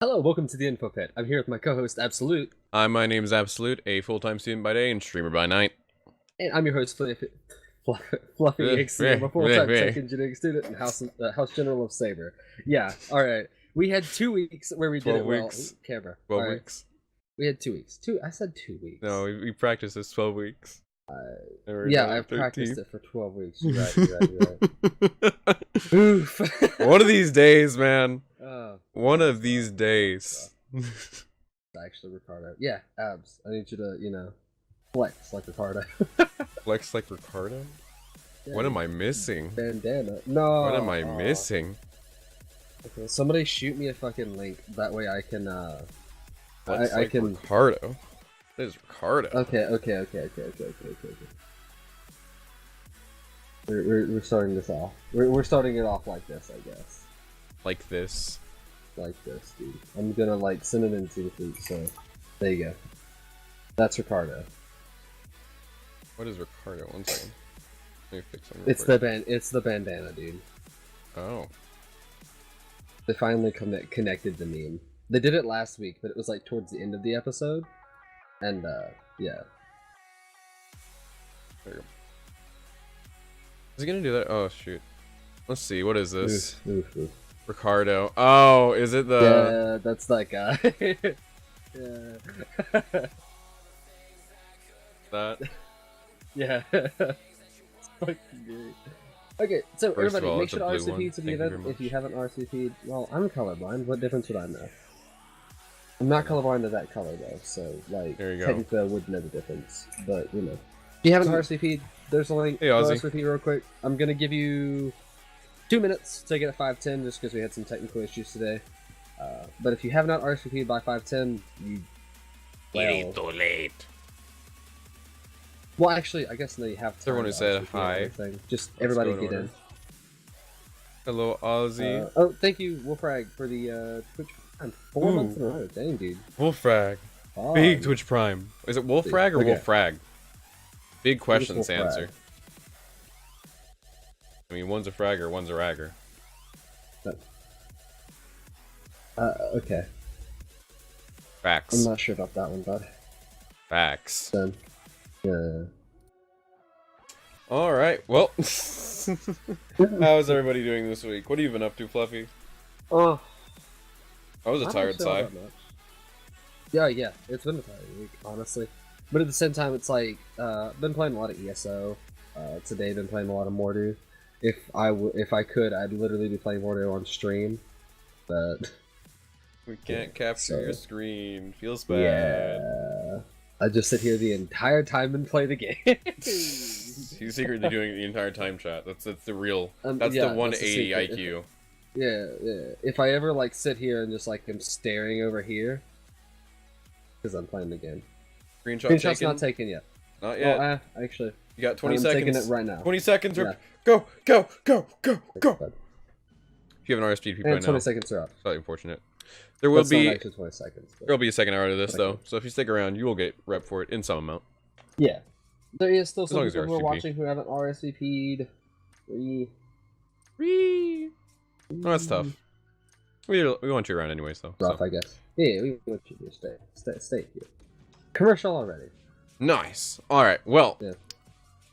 Hello, welcome to the Info Pit. I'm here with my co-host Absolute. My name is Absolute, a full-time student by day and streamer by night. And I'm your host Fluffyexe. I'm a full-time tech engineering student and House General of Saber. Yeah, alright. We had 2 weeks where we did it well. Camera. 12 weeks. We had 2 weeks. I said 2 weeks. No, we practiced this 12 weeks. Yeah, I've practiced it for 12 weeks. You're right. Oof. One of these days, man. One of these days. Actually, Ricardo. Yeah, Abs. I need you to, flex like Ricardo. Flex like Ricardo? Yeah, what am I missing? Bandana. No. What am I missing? Okay, somebody shoot me a fucking link. That way I can, I can... Ricardo? What is Ricardo? Okay. We're starting this off. We're starting it off like this, I guess. Like this? Like this, dude. I'm gonna, send it into the feed, so... There you go. That's Ricardo. What is Ricardo? One second. Let me fix something. It's the bandana, dude. Oh. They finally connected the meme. They did it last week, but it was, towards the end of the episode. And, yeah. There you go. Is he gonna do that? Oh, shoot. Let's see, what is this? Oof. Ricardo. Oh, is it the... Yeah, that's that guy. Yeah. That? Yeah. It's fucking great. Okay, so First everybody, all, make sure to RSVP to the Thank you event very if you haven't RSVP'd. Well, I'm colorblind. What difference would I know? I'm not colorblind to that color, though, so, there you go. technically I wouldn't know the difference. But, If you haven't RSVP'd, there's a link. Hey, Ozzy. RSVP real quick. I'm gonna give you 2 minutes to get at 5:10, just because we had some technical issues today. But if you have not RSVP'd by 5:10, Well, too late. Well, actually, I guess now you have time. Everyone who said hi. Just everybody get in. Hello, Ozzy. Oh, thank you, Wolfrag, for the Twitch Prime. 4 months in a row. Dang, dude. Wolfrag. Oh, Big Twitch Prime. Is it Wolfrag or Wolfrag? Big questions to answer. I mean, one's a fragger, one's a ragger. Okay. Facts. I'm not sure about that one, bud. Facts. Then, yeah. Alright, well. How's everybody doing this week? What have you been up to, Fluffy? Oh. I was a tired side. Yeah, it's been a tired week, honestly. But at the same time, it's been playing a lot of ESO. Today, been playing a lot of Mordu. If I could, I'd literally be playing Mordu on stream. But we can't capture your screen. Feels bad. Yeah. I just sit here the entire time and play the game. He's secretly doing it the entire time, chat. That's the real. That's the 180 IQ. Yeah. If I ever sit here and just am staring over here, because I'm playing the game. Screenshot's not taken yet. Not yet. Well, actually, you got 20 seconds. I'm taking it right now. 20 seconds. Yeah. Go. If you have an RSVP right now. 20 seconds are up. Slightly unfortunate. There will be. Not actually 20 seconds. There will be a second hour to this though, so if you stick around, you will get rep for it in some amount. Yeah. There is still some long as people you're who are watching who haven't RSVP'd. No, that's tough. We want you around anyways, though. Rough, I guess. Yeah, we want you to stay here. Commercial already. Nice. All right. Well, yeah.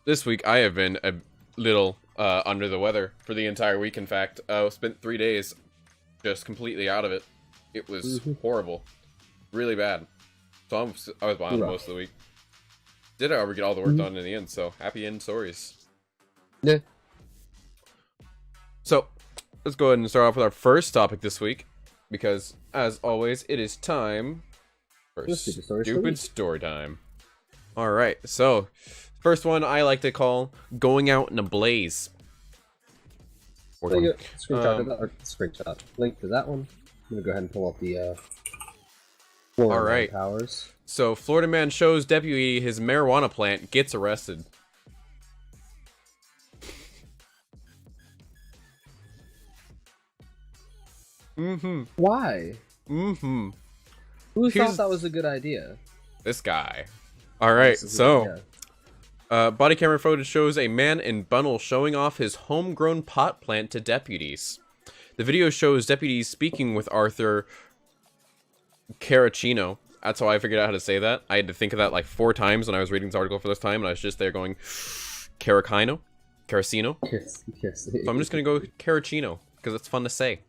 This week I have been a little under the weather for the entire week. In fact, I spent 3 days just completely out of it. It was horrible, really bad. So I was behind most of the week. Did however get all the work done in the end. So happy end stories. Yeah. So let's go ahead and start off with our first topic this week, because as always, it is time for stupid story time. All right. So first one I like to call "Going Out in a Blaze." Screenshot link to that one. I'm gonna go ahead and pull up the all right. powers. So Florida man shows deputy his marijuana plant, gets arrested. Why? Who thought that was a good idea? This guy. All right, so body camera footage shows a man in Bunnell showing off his homegrown pot plant to deputies. The video shows deputies speaking with Arthur Caracino. That's how I figured out how to say that. I had to think of that like 4 times when I was reading this article for this time, and I was just there going, Caracino? Caracino? Yes. So I'm just gonna go Caracino, because it's fun to say.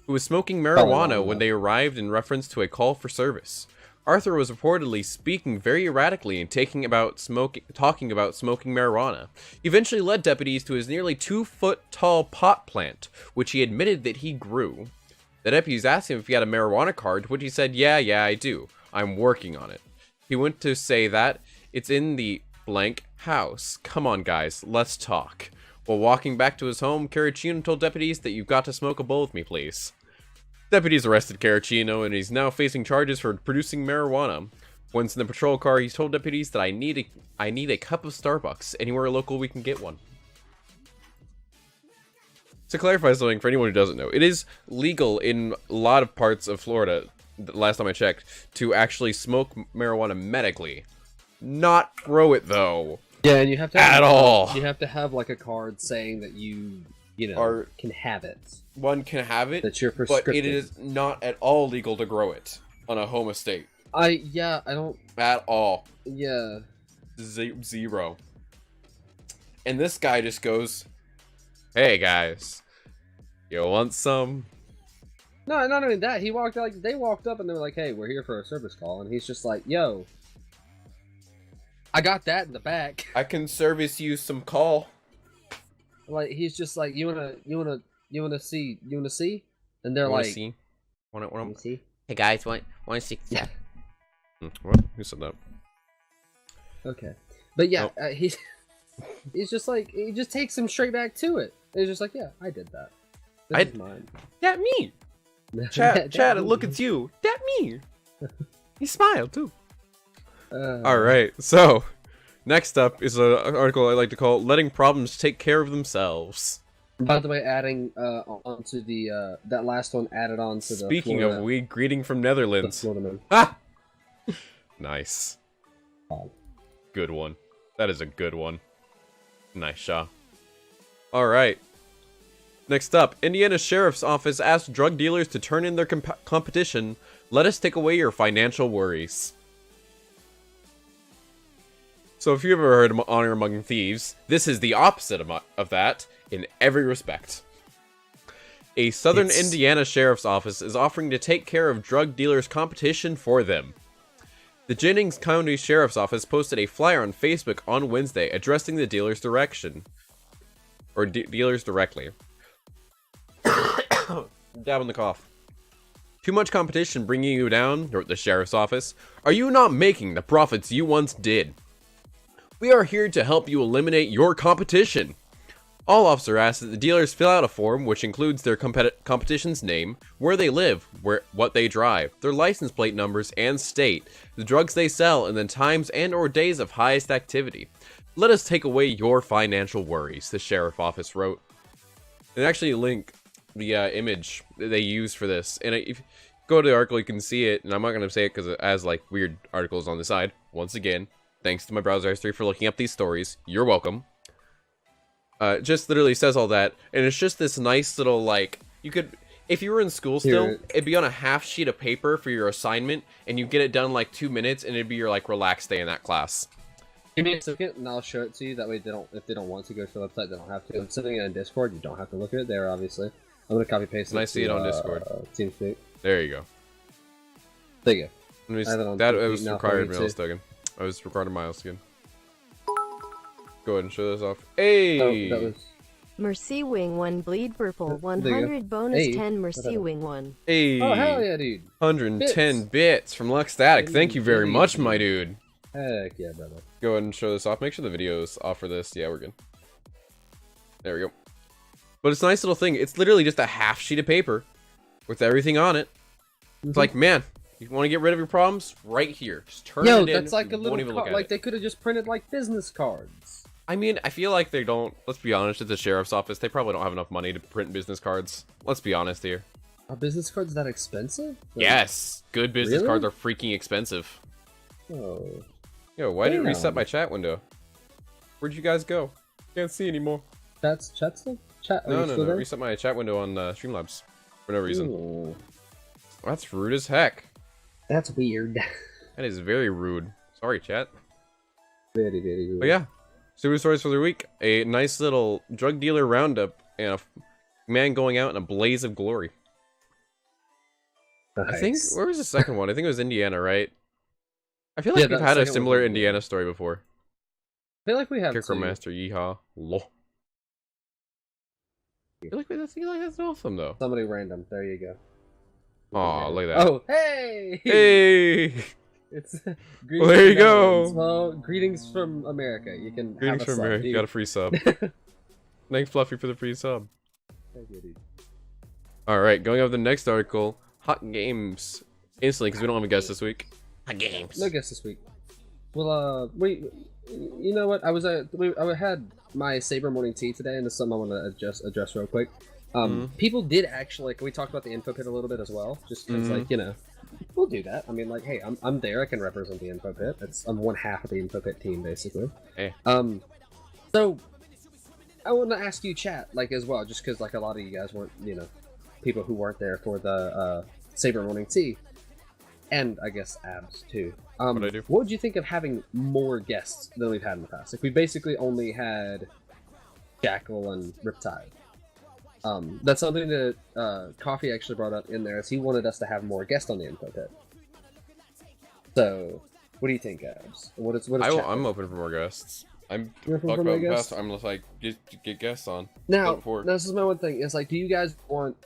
Who was smoking marijuana when they arrived in reference to a call for service. Arthur was reportedly speaking very erratically and talking about smoking marijuana. He eventually led deputies to his nearly 2-foot-tall pot plant, which he admitted that he grew. The deputies asked him if he had a marijuana card, to which he said, yeah, I do. I'm working on it. He went to say that it's in the blank house. Come on, guys, let's talk. While walking back to his home, Caracino told deputies that you've got to smoke a bowl with me, please. Deputies arrested Caracino, and he's now facing charges for producing marijuana. Once in the patrol car, he told deputies that I need a cup of Starbucks. Anywhere local we can get one. To clarify something for anyone who doesn't know, it is legal in a lot of parts of Florida, the last time I checked, to actually smoke marijuana medically. Not grow it, though. Yeah, and you have to at all. You have to have like a card saying that you can have it. One can have it, that's your prescription. But it is not at all legal to grow it on a home estate. I don't at all. Yeah, Zero. And this guy just goes, "Hey guys, you want some?" No, not only that. They walked up and they were like, "Hey, we're here for a service call," and he's just like, "Yo, I got that in the back. I can service you some call." Like he's just like, you wanna see? And they're like, see? Wanna see? Hey guys, want to see? Yeah. What? Who said that? Okay, but yeah, Nope. he's just like, he just takes him straight back to it. He's just like, yeah, I did that. This is mine. That me. Chad, look, it's you. That me. He smiled too. All right, so next up is an article I like to call "Letting Problems Take Care of Themselves." By the way, adding onto the that last one added on to the. Speaking of weed, greeting from Netherlands. The Ah, nice. Good one. That is a good one. Nice shot. All right. Next up, Indiana Sheriff's Office asked drug dealers to turn in their competition. Let us take away your financial worries. So if you've ever heard of honor among thieves, this is the opposite of that in every respect. A Southern Indiana Sheriff's Office is offering to take care of drug dealers' competition for them. The Jennings County Sheriff's Office posted a flyer on Facebook on Wednesday addressing the dealers directly. Dab on the cough. Too much competition bringing you down, wrote the Sheriff's Office. Are you not making the profits you once did? We are here to help you eliminate your competition. All officer asks that the dealers fill out a form which includes their competition's name, where they live, what they drive, their license plate numbers and state, the drugs they sell, and the times and or days of highest activity. Let us take away your financial worries, the Sheriff's Office wrote. And actually link the image that they use for this. And if you go to the article, you can see it, and I'm not going to say it because it has like weird articles on the side. Once again, thanks to my browser history for looking up these stories. You're welcome. Just literally says all that, and it's just this nice little, like, you could, if you were in school still, it'd be on a half sheet of paper for your assignment, and you get it done in like 2 minutes, and it'd be your, like, relaxed day in that class. Give me a second, and I'll show it to you. That way, if they don't want to go to the website, they don't have to. I'm sitting in Discord. You don't have to look at it there, obviously. I'm gonna copy paste it. And I see it on Discord. TeamSpeak. There you go. There you go. That was required milestone. I was recording milestone. Go ahead and show this off. Hey! Oh, that was... Mercy Wing 1 Bleed Purple 100 bonus hey. 10 Mercy Wing 1. Hey! Oh, hell yeah, dude. 110 bits from Lux Static. Thank you very much, my dude. Heck yeah, brother. Go ahead and show this off. Make sure the video's off for this. Yeah, we're good. There we go. But it's a nice little thing. It's literally just a half sheet of paper with everything on it. It's like, man, you want to get rid of your problems? Right here. Just turn it in. Yo, that's like a little card. Like, they could have just printed, like, business cards. I mean, I feel like they don't... Let's be honest, at the Sheriff's Office, they probably don't have enough money to print business cards. Let's be honest here. Are business cards that expensive? Like, yes! Good business cards are freaking expensive. Oh. Yo, why did it reset my chat window? Where'd you guys go? Can't see anymore. Chat still? Chat? No. Reset my chat window on Streamlabs. For no reason. Ooh. That's rude as heck. That's weird. That is very rude. Sorry, chat. Very, very rude. But yeah, super stories for the week. A nice little drug dealer roundup and a man going out in a blaze of glory. Nice. I think, where was the second one? I think it was Indiana, right? I feel like Yeah, we've had a similar Indiana story before. I feel like we have Scarecrow too. Master, yeehaw. Lol. I feel like that's awesome, though. Somebody random. There you go. Aw, look at that. Oh, hey! Hey! It's Well, there you go. Well, greetings from America. You can Greetings have a from sub, America. You dude. got a free sub. Thanks, Fluffy, for the free sub. Thank you, dude. Alright, going on to the next article. Hot games. Instantly, because we don't have a guest this week. Hot games. No guess this week. Well, wait. You know what? I had my Saber morning tea today, and this is something I want to address real quick. People did actually, like, we talked about the info pit a little bit as well, just because, like, you know, we'll do that. I mean, like, hey, I'm there. I can represent the info pit. I'm one half of the info pit team, basically. Hey. So I want to ask you, chat, like, as well, just because, like, a lot of you guys weren't, you know, people who weren't there for the Saber morning tea, and I guess abs too. What would you think of having more guests than we've had in the past? Like, we basically only had Jackal and Riptide. That's something that Coffee actually brought up in there, is he wanted us to have more guests on the info pit. So, what do you think, Abs? I'm open for more guests. I'm talking about guests. I'm just like get guests on. Now, this is my one thing. It's like, do you guys want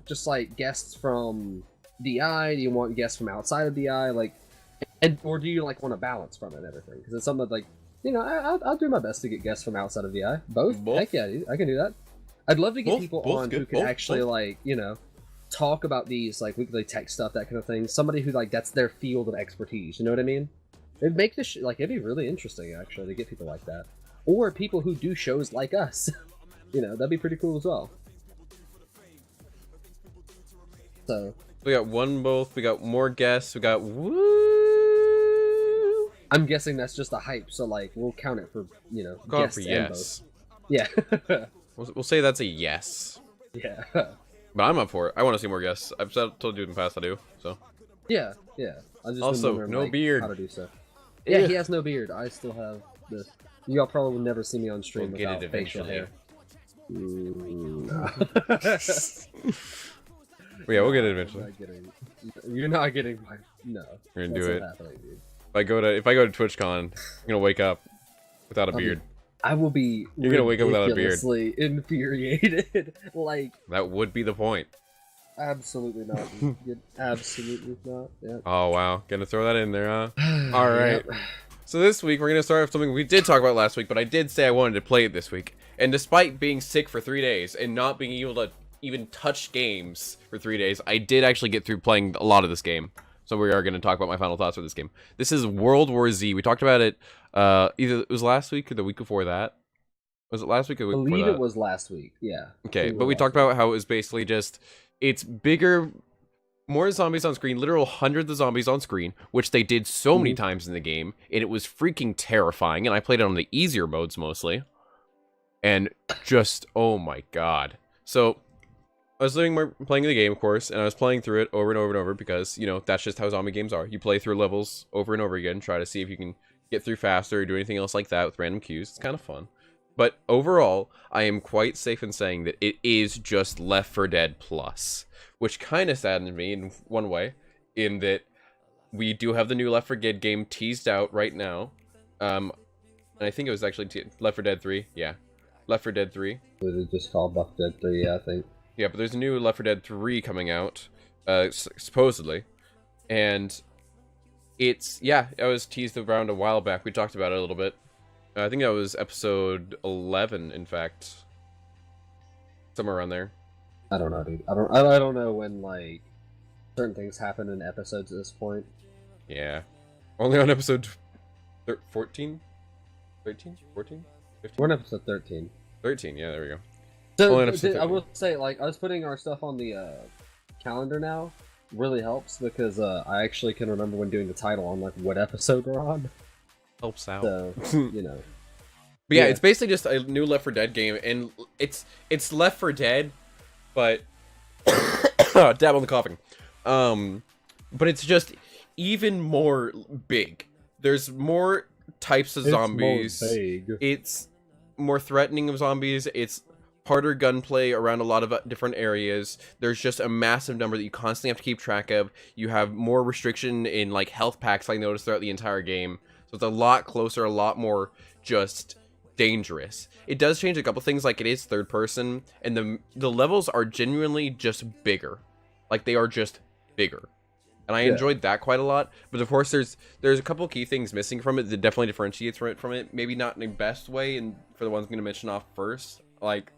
just like guests from DI? Do you want guests from outside of DI? Like, or do you like want a balance from it and everything? Because it's something like, you know, I'll do my best to get guests from outside of DI. Both? Heck yeah, dude. I can do that. I'd love to get people on who could actually like, you know, talk about these like weekly tech stuff, that kind of thing. Somebody who like that's their field of expertise. You know what I mean? It'd make this like it'd be really interesting actually to get people like that, or people who do shows like us. You know, that'd be pretty cool as well. So we got both. We got more guests. We got woo. I'm guessing that's just a hype. So like we'll count it for, you know, guests and yes. Both. Yeah. We'll say that's a yes. Yeah. But I'm up for it. I want to see more guests. I've told you in the past I do. So. Yeah. Yeah. I just also no like, beard. How to do stuff. Yeah, he has no beard. I still have this. Y'all probably will never see me on stream without facial hair. Yeah, we'll get it eventually. You're not getting my... No. We're gonna do it. If I go to TwitchCon, I'm gonna wake up without a beard. I will be. You're gonna wake up without a beard. Infuriated. Like. That would be the point. Absolutely not. Absolutely not. Yeah. Oh wow, gonna throw that in there, huh? All right. Yep. So this week we're gonna start with something we did talk about last week, but I did say I wanted to play it this week. And despite being sick for 3 days and not being able to even touch games for 3 days, I did actually get through playing a lot of this game. So we are going to talk about my final thoughts for this game. This is World War Z. We talked about it either it was last week or the week before that. Was it last week or the week before that? I believe it was last week, yeah. Okay, but we talked about how it was basically just, it's bigger, more zombies on screen, literal hundreds of zombies on screen, which they did so many times in the game, and it was freaking terrifying, and I played it on the easier modes mostly. And just, oh my god. So, I was playing the game, of course, and I was playing through it over and over and over because, you know, that's just how zombie games are. You play through levels over and over again, try to see if you can get through faster or do anything else like that with random cues. It's kind of fun. But overall, I am quite safe in saying that it is just Left 4 Dead Plus, which kind of saddened me in one way, in that we do have the new Left 4 Dead game teased out right now. And I think it was actually Left 4 Dead 3, yeah. Left 4 Dead 3. It just called Left 4Dead 3, yeah, I think. Yeah, but there's a new Left 4 Dead 3 coming out, supposedly. And it's, yeah, it was teased around a while back. We talked about it a little bit. I think that was episode 11, in fact. Somewhere around there. I don't know, dude. I don't know when, like, certain things happen in episodes at this point. Yeah. Only on episode 14? 13? 14? 15? We're on episode 13. 13, yeah, there we go. So, I will say, like, us putting our stuff on the calendar now really helps because I actually can remember when doing the title on, like, what episode we're on. Helps out. So, you know. But yeah, it's basically just a new Left 4 Dead game, and it's Left 4 Dead, but dab on the coughing. but it's just even more big. There's more types of zombies. More vague. It's more threatening of zombies. It's harder gunplay around a lot of different areas. There's just a massive number that you constantly have to keep track of. You have more restriction in like health packs, I noticed, throughout the entire game. So it's a lot closer, a lot more just dangerous. It does change a couple things, like it is third person, and the levels are genuinely just bigger. Like they are just bigger. And I enjoyed that quite a lot. But of course there's a couple key things missing from it that definitely differentiates from it. Maybe not in the best way, and for the ones I'm going to mention off first. Like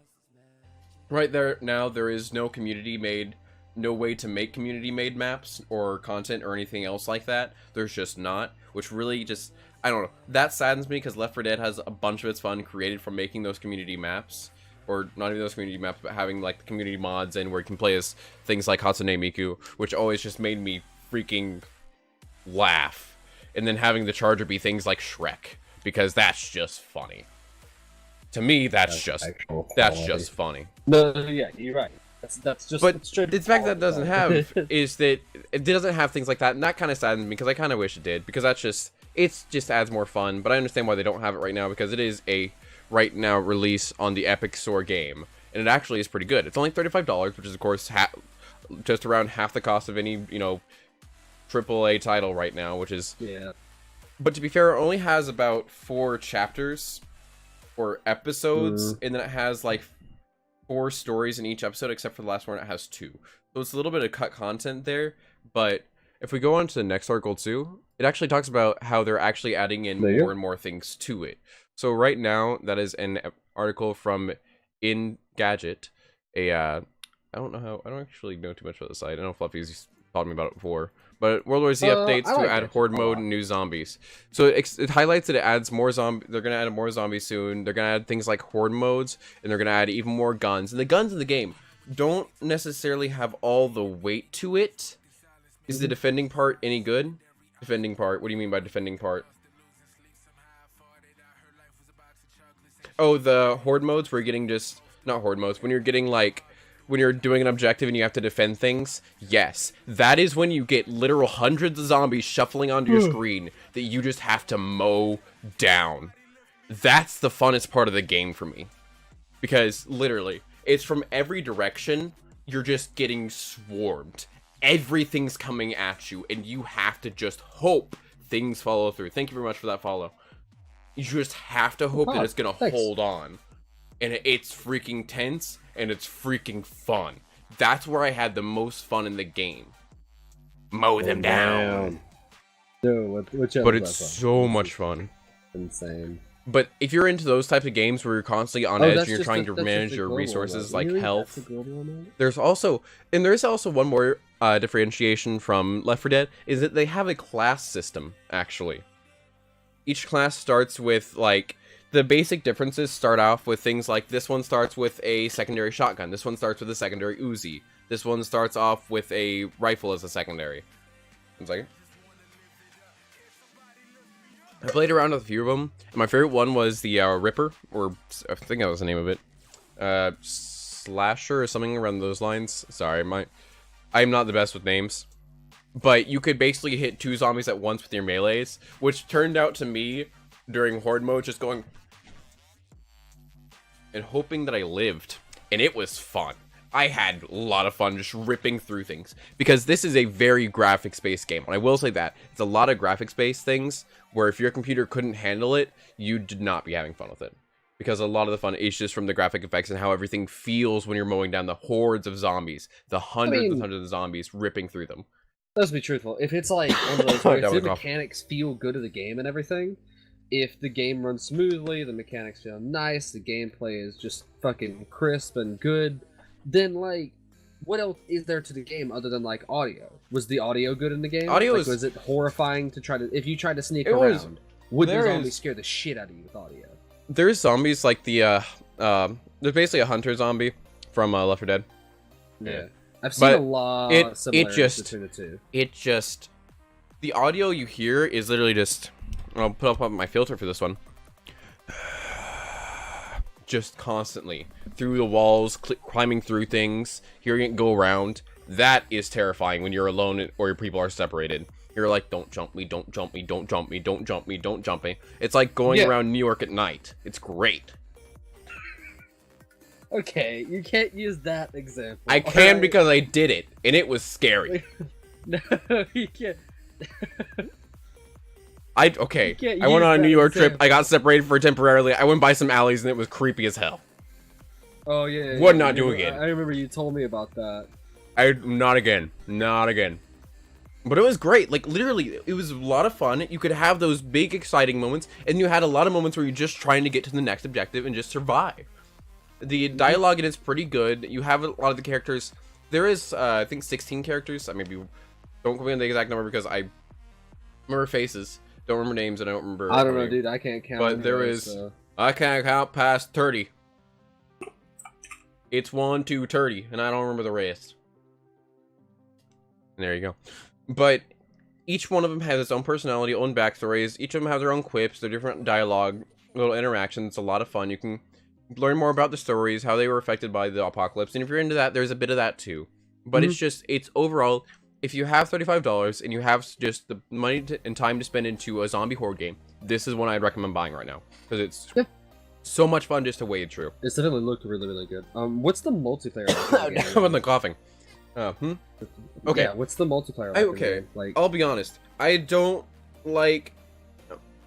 right there now, there is no no way to make community made maps or content or anything else like that. There's just not, which really just, I don't know, that saddens me, because Left 4 Dead has a bunch of its fun created from making those community maps, or not even those community maps, but having like the community mods and where you can play as things like Hatsune Miku, which always just made me freaking laugh. And then having the charger be things like Shrek, because that's just funny. To me, that's just funny. No, yeah, you're right. That's just. But the fact that it doesn't have is that it doesn't have things like that, and that kind of saddens me, because I kind of wish it did, because it just adds more fun. But I understand why they don't have it right now, because it is a right now release on the Epic Store game, and it actually is pretty good. It's only $35, which is of course just around half the cost of any AAA title right now, which is But to be fair, it only has about 4 chapters or episodes, and then it has like 4 stories in each episode, except for the last one, it has 2. So it's a little bit of cut content there. But if we go on to the next article too, it actually talks about how they're actually adding in more and more things to it. So right now, that is an article from Engadget. I don't actually know too much about the site. I know Fluffy's taught me about it before. But World War Z updates to add horde mode and new zombies. So it highlights that it adds more zombies. They're going to add more zombies soon. They're going to add things like horde modes, and they're going to add even more guns. And the guns in the game don't necessarily have all the weight to it. Is the defending part any good? Defending part? What do you mean by defending part? Oh, the horde modes where you're getting just... Not horde modes. When you're getting like... When you're doing an objective and you have to defend things, yes. That is when you get literal hundreds of zombies shuffling onto your screen that you just have to mow down. That's the funnest part of the game for me. Because, literally, it's from every direction, you're just getting swarmed. Everything's coming at you, and you have to just hope things follow through. Thank you very much for that follow. You just have to hope that it's gonna hold on. And it's freaking tense, and it's freaking fun. That's where I had the most fun in the game. Mow them down. Dude, but it's so much fun. Insane. But if you're into those types of games where you're constantly on edge and you're trying to manage your resources like health, there's also one more differentiation from Left 4 Dead, is that they have a class system, actually. Each class starts with, like, the basic differences start off with things like this one starts with a secondary shotgun, this one starts with a secondary Uzi, this one starts off with a rifle as a secondary. 1 second. I played around with a few of them, and my favorite one was the Ripper, or I think that was the name of it. Slasher or something around those lines. Sorry, I'm not the best with names. But you could basically hit 2 zombies at once with your melees, which turned out to me during horde mode just going and hoping that I lived, and it was fun. I had a lot of fun just ripping through things, because this is a very graphics-based game, and I will say that it's a lot of graphics-based things where if your computer couldn't handle it, you did not be having fun with it, because a lot of the fun is just from the graphic effects and how everything feels when you're mowing down the hordes of zombies, the hundreds and hundreds of zombies ripping through them. Let's be truthful. If it's like one of those where if the mechanics feel good to the game and everything, if the game runs smoothly, the mechanics feel nice, the gameplay is just fucking crisp and good, then, like, what else is there to the game other than, like, audio? Was the audio good in the game? Was it horrifying to try to... If you tried to sneak around, would the zombies scare the shit out of you with audio? There's zombies like the, there's basically a hunter zombie from Left 4 Dead. Yeah. I've seen a lot of similarities between the two. It just... The audio you hear is literally just... I'll put up my filter for this one. Just constantly through the walls, climbing through things, hearing it go around. That is terrifying when you're alone or your people are separated. You're like, don't jump me, don't jump me, don't jump me, don't jump me, don't jump me. It's like going around New York at night. It's great. Okay, you can't use that example. I can because I did it, and it was scary. No, you can't. I went on a New York trip. example. I got separated for temporarily. I went by some alleys, and it was creepy as hell. Oh yeah. Would not do again. I remember you told me about that. Not again. Not again. But it was great. Like, literally, it was a lot of fun. You could have those big, exciting moments, and you had a lot of moments where you're just trying to get to the next objective and just survive. The dialogue in it's pretty good. You have a lot of the characters. There is, I think, 16 characters. I maybe don't quote me on the exact number because I remember faces, don't remember names, and I don't remember. I don't know, dude. I can't count. But there is. So. I can't count past 30. It's 1, 2, 30, and I don't remember the rest. And there you go. But each one of them has its own personality, own backstories. Each of them have their own quips, their different dialogue, little interactions. It's a lot of fun. You can learn more about the stories, how they were affected by the apocalypse. And if you're into that, there's a bit of that too. But it's overall, if you have $35 and you have just the money and time to spend into a zombie horror game, this is one I'd recommend buying right now. Because it's so much fun just to wade through. It's definitely looked really, really good. What's the multiplayer? How about the coughing? Okay. Yeah, what's the multiplayer? Okay. Like, I'll be honest. I don't like.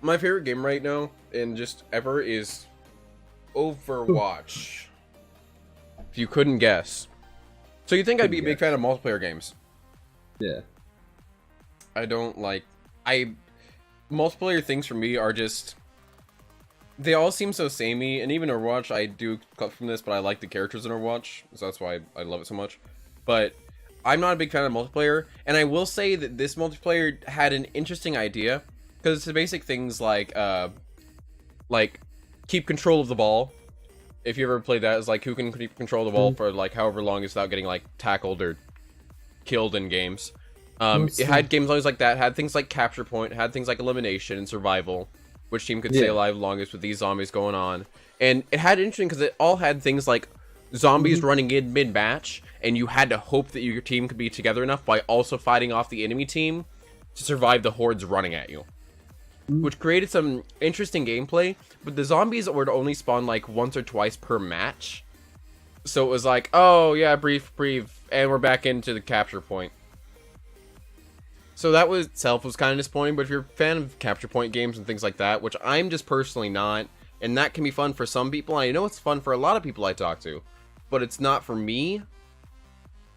My favorite game right now and just ever is Overwatch. If you couldn't guess. So you think I'd be a big fan of multiplayer games? Yeah. I don't like. Multiplayer things for me are just. They all seem so samey, and even Overwatch, I do cut from this, but I like the characters in Overwatch, so that's why I love it so much. But I'm not a big fan of multiplayer, and I will say that this multiplayer had an interesting idea, because it's the basic things like keep control of the ball. If you ever played that, it's like who can keep control of the ball for like however long without getting like tackled or killed in games. It had games like that, had things like capture point, had things like elimination and survival. Which team could stay alive longest with these zombies going on. And it had interesting because it all had things like zombies running in mid-match, and you had to hope that your team could be together enough by also fighting off the enemy team to survive the hordes running at you. Which created some interesting gameplay, but the zombies would only spawn like once or twice per match. So it was like, oh yeah, brief, and we're back into the capture point. So that was itself was kind of disappointing, but if you're a fan of capture point games and things like that, which I'm just personally not, and that can be fun for some people, and I know it's fun for a lot of people I talk to, but it's not for me.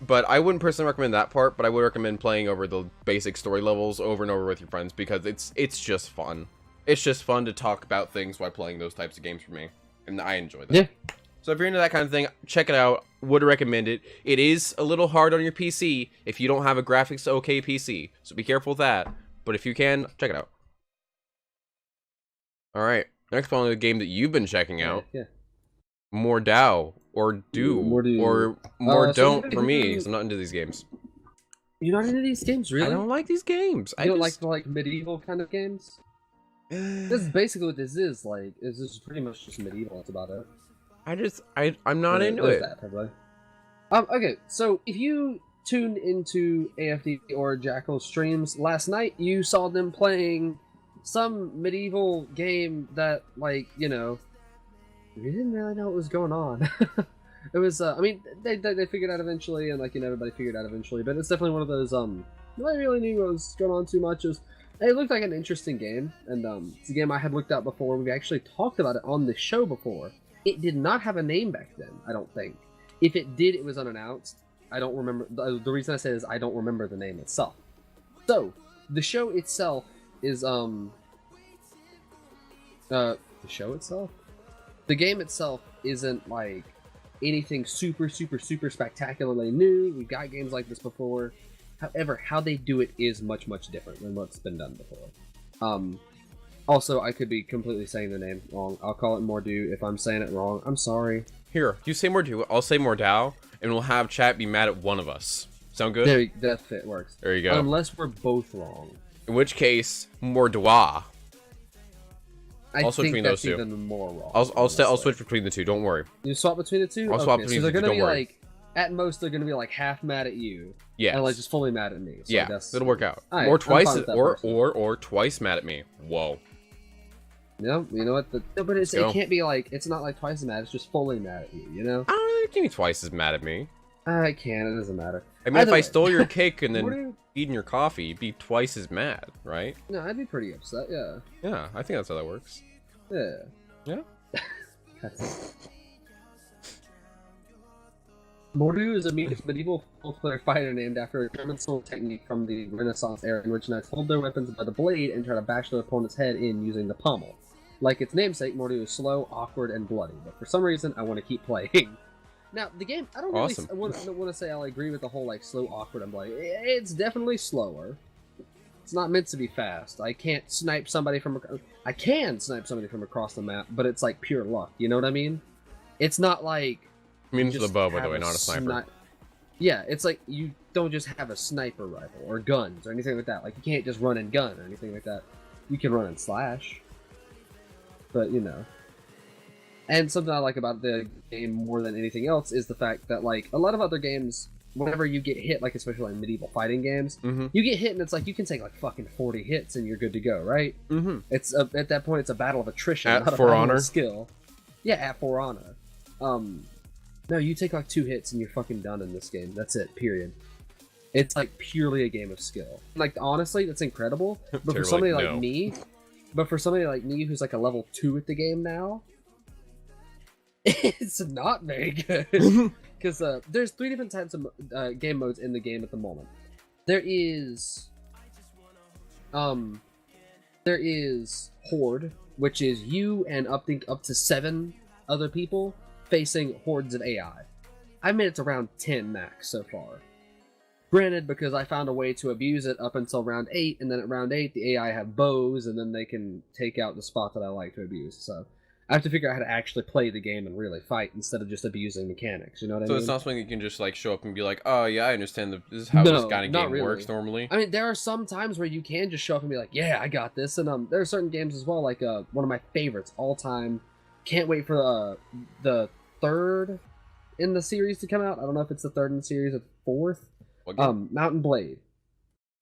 But I wouldn't personally recommend that part, but I would recommend playing over the basic story levels over and over with your friends, because it's just fun. It's just fun to talk about things while playing those types of games for me, and I enjoy that. Yeah. So if you're into that kind of thing, check it out. Would recommend it. It is a little hard on your PC if you don't have a graphics okay PC, so be careful with that. But if you can, check it out. Alright, next one is a game that you've been checking out. Yeah. More Dow, or or more don't for me, because I'm not into these games. You're not into these games, really? I don't like these games. I don't like the medieval kind of games? This is basically what this is, like, this is pretty much just medieval, that's about it. I'm not into it. Okay, so if you tuned into AFD or Jackal streams last night, you saw them playing some medieval game that, like, you know, we didn't really know what was going on. It was, I mean, they figured out eventually, and, like, you know, everybody figured out eventually, but it's definitely one of those, nobody really knew what was going on too much. It looked like an interesting game, and, it's a game I had looked at before. We actually talked about it on the show before. It did not have a name back then, I don't think. If it did, it was unannounced. I don't remember. The reason I say is I don't remember the name itself. So, the show itself is, the show itself? The game itself isn't, like, anything super spectacularly new. We've got games like this before. However, how they do it is much different than what's been done before. Also, I could be completely saying the name wrong. I'll call it Mordu. If I'm saying it wrong, I'm sorry. Here, you say Mordu, I'll say Mordau, and we'll have chat be mad at one of us. Sound good? There, that fit works. There you go. Unless we're both wrong. In which case, Mordois. I'll switch between those two. Even more wrong. I'll switch between the two. Don't worry. You swap between the two? I'll swap between the two. So they're gonna be like at most they're gonna be like half mad at you. Yeah. And like just fully mad at me. So Yeah, it'll work out. Right, or twice, or twice mad at me. Whoa. No, you know what? But it can't be like, it's not like twice as mad. It's just fully mad at you. You know? I don't really think it's twice as mad at me. I can. It doesn't matter. I mean, if I stole your cake and then eaten your coffee, you'd be twice as mad, right? No, I'd be pretty upset. Yeah. Yeah, I think that's how that works. Yeah. Yeah. Mordu is a medieval full-player fighter named after a German sword technique from the Renaissance era in which knights hold their weapons by the blade and try to bash their opponent's head in using the pommel. Like its namesake, Mordu is slow, awkward, and bloody, but for some reason, I want to keep playing. Now, the game, I don't really I don't want to say I'll agree with the whole, like, slow, awkward, and bloody. It's definitely slower. It's not meant to be fast. I can't snipe somebody from... I can snipe somebody from across the map, but it's, like, pure luck. You know what I mean? It's not like... I mean, it's the bow, by the way, not a sniper. Yeah, it's like you don't just have a sniper rifle or guns or anything like that. Like, you can't just run and gun or anything like that. You can run and slash. But, you know. And something I like about the game more than anything else is the fact that, like, a lot of other games, whenever you get hit, like, especially like medieval fighting games, you get hit and it's like, you can take, like, fucking 40 hits and you're good to go, right? It's, at that point, it's a battle of attrition, not a battle of skill. Yeah, at For Honor. No, you take, like, 2 hits and you're fucking done in this game. That's it, period. It's, like, purely a game of skill. Like, honestly, that's incredible. But for somebody like me... But for somebody like me who's, like, a level 2 at the game now... It's not very good. Because there's 3 different types of game modes in the game at the moment. There is Horde, which is you and up to 7 other people facing hordes of AI. I've made it to round 10 max so far. Granted, because I found a way to abuse it up until round 8, and then at round 8 the AI have bows, and then they can take out the spot that I like to abuse. So I have to figure out how to actually play the game and really fight instead of just abusing mechanics, you know what I mean? So it's not something you can just, like, show up and be like, oh, yeah, I understand this is how this kind of game works normally. I mean, there are some times where you can just show up and be like, yeah, I got this, and there are certain games as well, like one of my favorites all time, can't wait for the 3rd in the series to come out. I don't know if it's the 3rd in the series or the 4th. Mountain Blade.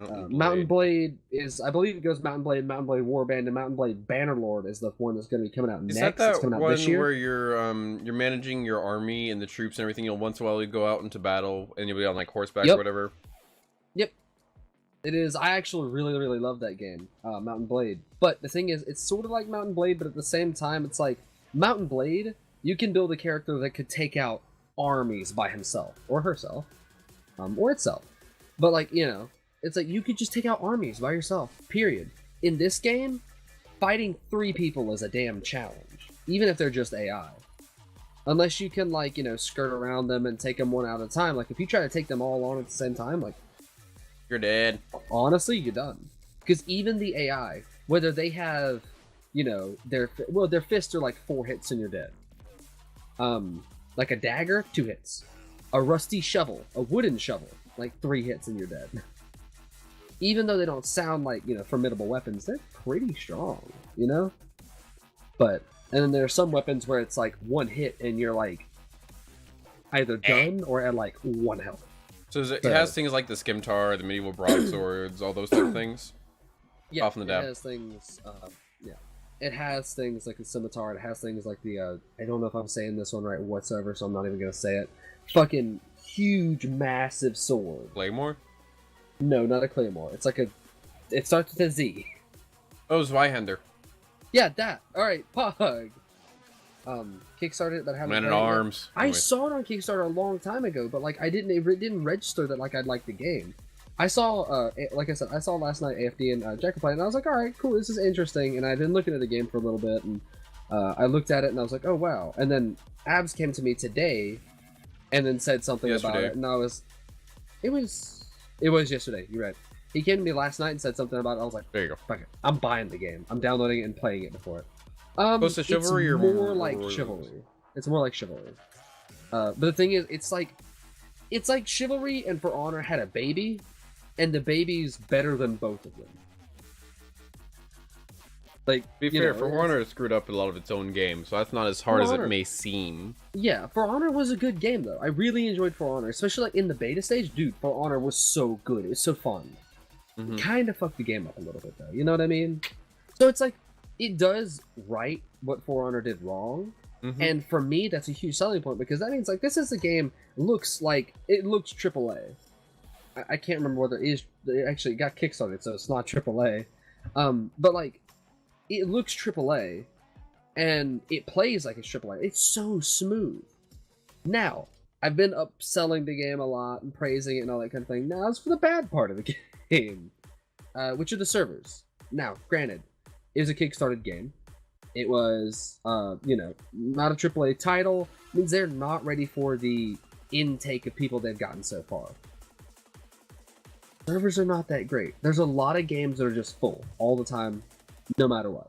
Mountain Blade is, I believe it goes Mountain Blade Warband, and Mountain Blade Bannerlord is the one that's going to be coming out next. Is that it's coming out one this year. Where you're managing your army and the troops and everything? You'll once in a while you go out into battle and you'll be on like horseback or whatever. Yep, it is. I actually really love that game, Mountain Blade. But the thing is, it's sort of like Mountain Blade, but at the same time, it's like Mountain Blade. You can build a character that could take out armies by himself or herself, or itself. But like, you know. It's like, you could just take out armies by yourself, period. In this game, fighting 3 people is a damn challenge, even if they're just AI. Unless you can, like, you know, skirt around them and take them one at a time. Like, if you try to take them all on at the same time, like... You're dead. Honestly, you're done. Because even the AI, whether they have, you know, their fists are like 4 hits and you're dead. Like a dagger, 2 hits. A rusty shovel, a wooden shovel, like 3 hits and you're dead. Even though they don't sound like, you know, formidable weapons, they're pretty strong, you know? But, and then there are some weapons where it's like 1 hit and you're like either done or at like 1 health. So it has things like the Scimitar, the medieval broadswords, all those type of things? Yeah, off in the dab. It has things, yeah. It has things like the Scimitar, it has things like the, I don't know if I'm saying this one right whatsoever, so I'm not even gonna say it. Fucking huge, massive sword. Claymore? No, not a Claymore. It's like it starts with a Z. Oh, Zweihander. Yeah, that. Alright, Pog. Kickstarted, but I haven't. Man at Arms. I saw it on Kickstarter a long time ago, but like it didn't register that like I'd like the game. I saw, like I said, I saw last night AFD and Jack playing, and I was like, alright, cool, this is interesting. And I'd been looking at the game for a little bit, and I looked at it and I was like, oh wow. And then Abs came to me today, and then said something about it, and it was yesterday, you're right. He came to me last night and said something about it. I was like, there you go. Fuck it. I'm buying the game. I'm downloading it and playing it before it. Close to Chivalry it's more like Chivalry. It's more like Chivalry. But the thing is, it's like Chivalry and For Honor had a baby, and the baby's better than both of them. Like, To be fair, For Honor screwed up a lot of its own games, so that's not as hard as it may seem. Yeah, For Honor was a good game though. I really enjoyed For Honor, especially like in the beta stage. Dude, For Honor was so good. It was so fun. Kind of fucked the game up a little bit though. You know what I mean? So it's like it does right what For Honor did wrong, and for me that's a huge selling point because that means like this is a game looks AAA. I can't remember whether it is. It actually got kickstarted, so it's not AAA. But like. It looks AAA, and it plays like it's AAA. It's so smooth. Now, I've been upselling the game a lot and praising it and all that kind of thing. Now, it's for the bad part of the game, which are the servers. Now, granted, it was a kickstarted game. It was, not a AAA title. It means they're not ready for the intake of people they've gotten so far. Servers are not that great. There's a lot of games that are just full all the time. No matter what.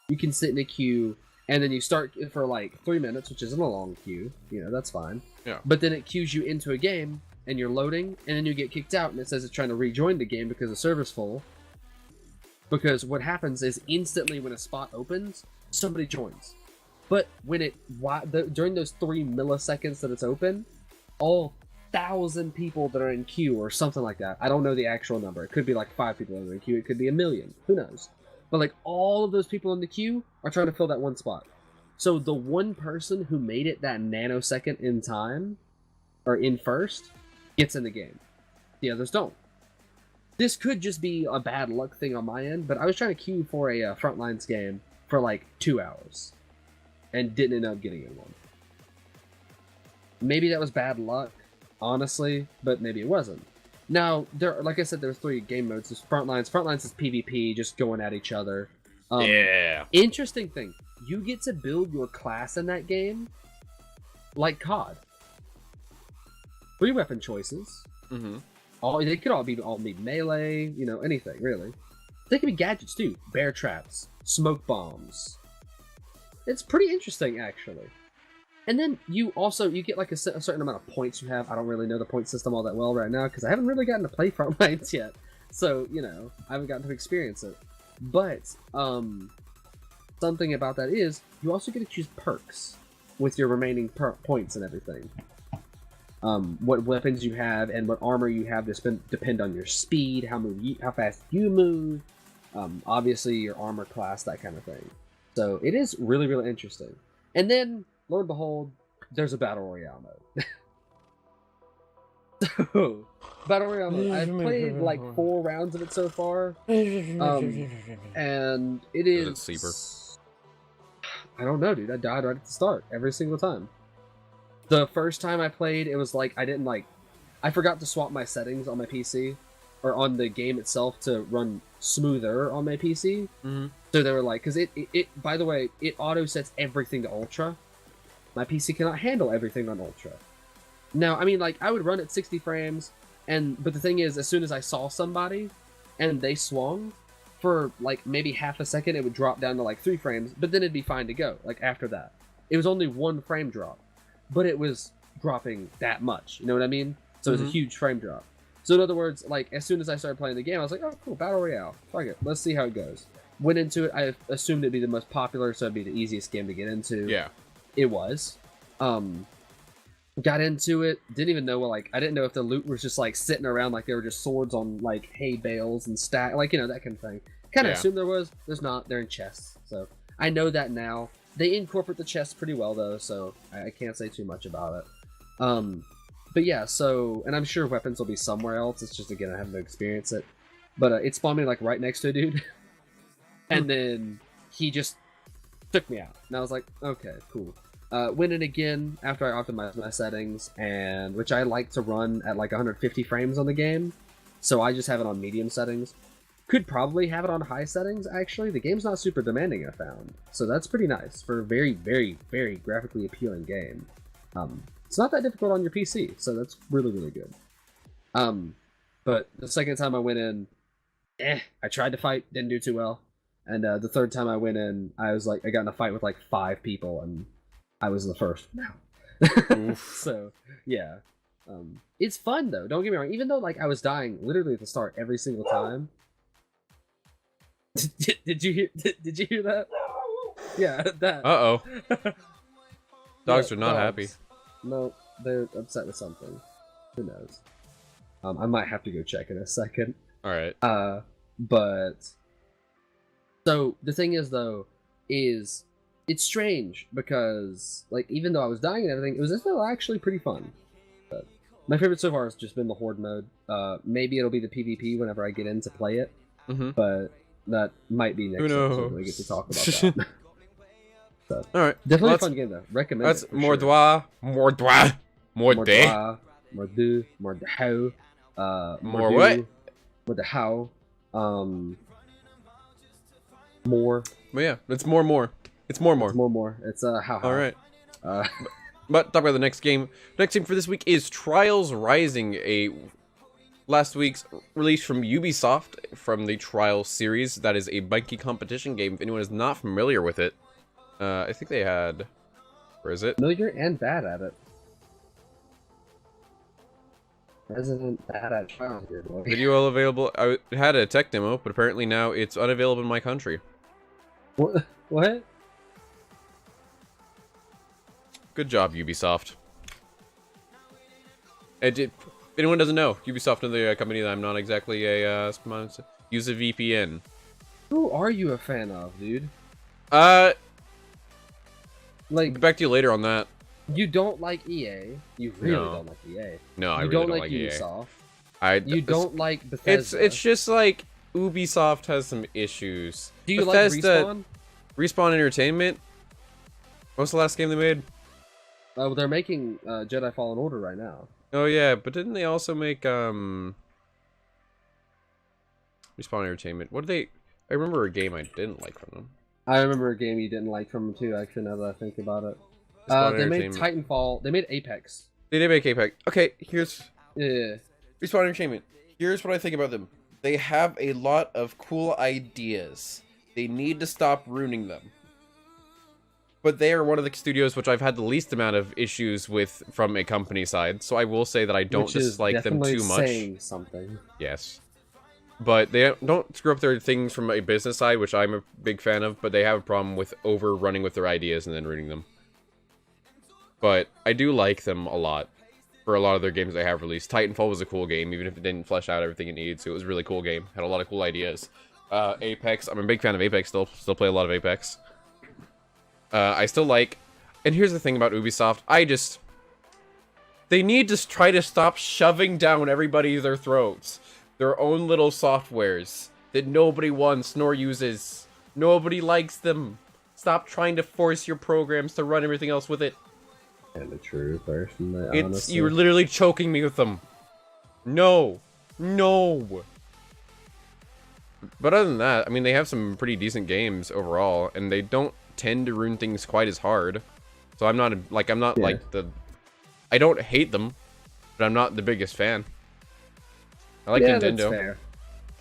You can sit in a queue, and then you start for like 3 minutes, which isn't a long queue. That's fine. Yeah. But then it queues you into a game, and you're loading, and then you get kicked out, and it says it's trying to rejoin the game because the server's full. Because what happens is instantly when a spot opens, somebody joins. But when during those 3 milliseconds that it's open, all 1,000 people that are in queue or something like that. I don't know the actual number. It could be like 5 people in the queue. It could be 1 million. Who knows? But like all of those people in the queue are trying to fill that one spot. So the one person who made it that nanosecond in time, or in first, gets in the game. The others don't. This could just be a bad luck thing on my end, but I was trying to queue for a Frontlines game for like 2 hours. And didn't end up getting in one. Maybe that was bad luck, honestly, but maybe it wasn't. Now, like I said, there's 3 game modes. There's Frontlines. Frontlines is PvP, just going at each other. Yeah. Interesting thing. You get to build your class in that game like COD. 3 weapon choices. They could all be melee, anything, really. They could be gadgets, too. Bear traps. Smoke bombs. It's pretty interesting, actually. And then you get like a certain amount of points you have. I don't really know the point system all that well right now because I haven't really gotten to play Frontlines yet. So, I haven't gotten to experience it. But, something about that is you also get to choose perks with your remaining points and everything. What weapons you have and what armor you have depend on your speed, how fast you move, obviously your armor class, that kind of thing. So it is really, really interesting. And then, lo and behold, there's a Battle Royale mode. So, Battle Royale mode. I've played like 4 rounds of it so far. And it is... Is it Sleeper? I don't know, dude. I died right at the start, every single time. The first time I played, it was like, I forgot to swap my settings on my PC, or on the game itself to run smoother on my PC. So they were like, because by the way, it auto sets everything to Ultra. My PC cannot handle everything on Ultra. Now, I mean, like, I would run at 60 frames, but the thing is, as soon as I saw somebody, and they swung, for, like, maybe half a second, it would drop down to, like, 3 frames, but then it'd be fine to go, like, after that. It was only 1 frame drop, but it was dropping that much, you know what I mean? So it was a huge frame drop. So in other words, like, as soon as I started playing the game, I was like, oh, cool, Battle Royale. Fuck it, let's see how it goes. Went into it, I assumed it'd be the most popular, so it'd be the easiest game to get into. Yeah. It was. Got into it, didn't even know, like, I didn't know if the loot was just, like, sitting around like they were just swords on, like, hay bales and stack, like, that kind of thing. Kind of assumed there was. There's not. They're in chests. So I know that now. They incorporate the chests pretty well, though, so I can't say too much about it. But yeah, so, and I'm sure weapons will be somewhere else. It's just, again, I haven't experienced it. But it spawned me, like, right next to a dude. And then he just took me out. And I was like, okay, cool. Went in again after I optimized my settings, and which I like to run at, like, 150 frames on the game. So I just have it on medium settings. Could probably have it on high settings, actually. The game's not super demanding, I found. So that's pretty nice for a very, very, very graphically appealing game. It's not that difficult on your PC, so that's really, really good. But the second time I went in, I tried to fight, didn't do too well. And the third time I went in, I got in a fight with like 5 people, and I was the first. No. So, yeah. It's fun, though. Don't get me wrong. Even though, like, I was dying literally at the start every single time, Did you hear? Did you hear that? Yeah, that. Uh-oh. Dogs Yeah, are not happy. No, they're upset with something. Who knows? I might have to go check in a second. Alright. But so the thing is though, is it's strange because like even though I was dying and everything, it was still actually pretty fun. But my favorite so far has just been the horde mode. Maybe it'll be the PvP whenever I get in to play it. But that might be next episode when we get to talk about that. So, alright. definitely a fun game though. Recommend that's it. For more sure. droit. More droit. More More day. droit, more do, more de how. More do, what? More de how. More. But yeah, it's more. It's more. It's more. It's how. Alright. Uh, But talk about the next game. Next game for this week is Trials Rising, last week's release from Ubisoft from the Trials series. That is a biking competition game. If anyone is not familiar with it, I think they had. Where is it? familiar and bad at it. Resident bad at trials here, boy. Video available. I had a tech demo, but apparently now it's unavailable in my country. What? What? Good job, Ubisoft. If anyone doesn't know, Ubisoft, another company that I'm not exactly a sponsor, use a VPN. Who are you a fan of, dude? Like, Like, get back to you later on that. you don't like EA. You really No. don't like EA. No, I You really don't like EA. Ubisoft. You don't like Bethesda. It's just like Ubisoft has some issues. Do you Bethesda, like Respawn? Respawn Entertainment. What's the last game they made? Well, they're making Jedi Fallen Order right now. Oh yeah, but didn't they also make Respawn Entertainment? What did they? I remember a game I didn't like from them. I remember a game you didn't like from them too, actually, now that I think about it. Respawn They made Entertainment. Titanfall. They made Apex. They did make Apex. Okay, here's Yeah. Respawn Entertainment. Here's what I think about them. They have a lot of cool ideas. They need to stop ruining them. But they are one of the studios which I've had the least amount of issues with from a company side, so I will say that I don't Which is dislike them definitely too much. saying something. Yes. But they don't screw up their things from a business side, which I'm a big fan of, but they have a problem with overrunning with their ideas and then ruining them. But I do like them a lot for a lot of their games they have released. Titanfall was a cool game, even if it didn't flesh out everything it needed, so it was a really cool game. Had a lot of cool ideas. Apex, I'm a big fan of Apex still play a lot of Apex. I still like, and here's the thing about Ubisoft, they need to try to stop shoving down everybody their throats their own little softwares that nobody wants nor uses. Nobody likes them. Stop trying to force your programs to run everything else with it. And the true personally, honestly. You're literally choking me with them. No. But other than that, I mean, they have some pretty decent games overall, and they don't tend to ruin things quite as hard. So I'm not like I don't hate them, but I'm not the biggest fan. I like Nintendo. That's fair.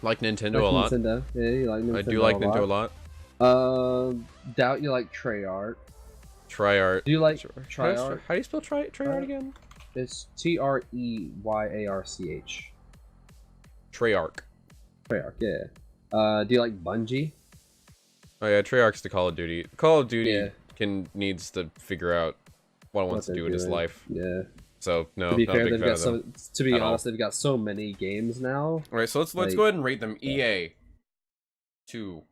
I like Nintendo a lot. Nintendo. Yeah, you like Nintendo. I do like Nintendo a lot. Doubt you like Treyarch. Treyarch. Do you like Treyarch? Treyarch? How do you spell Treyarch again? It's Treyarch. Treyarch. Treyarch, yeah. Do you like Bungie? Oh yeah, Treyarch's the Call of Duty. Call of Duty Yeah. needs to figure out what it wants to do in his life. Yeah. So no, To be not a fair, big they've fan got of them. to be at honest, all. they've got so many games now. All right, so let's like- go ahead and rate them. EA 2.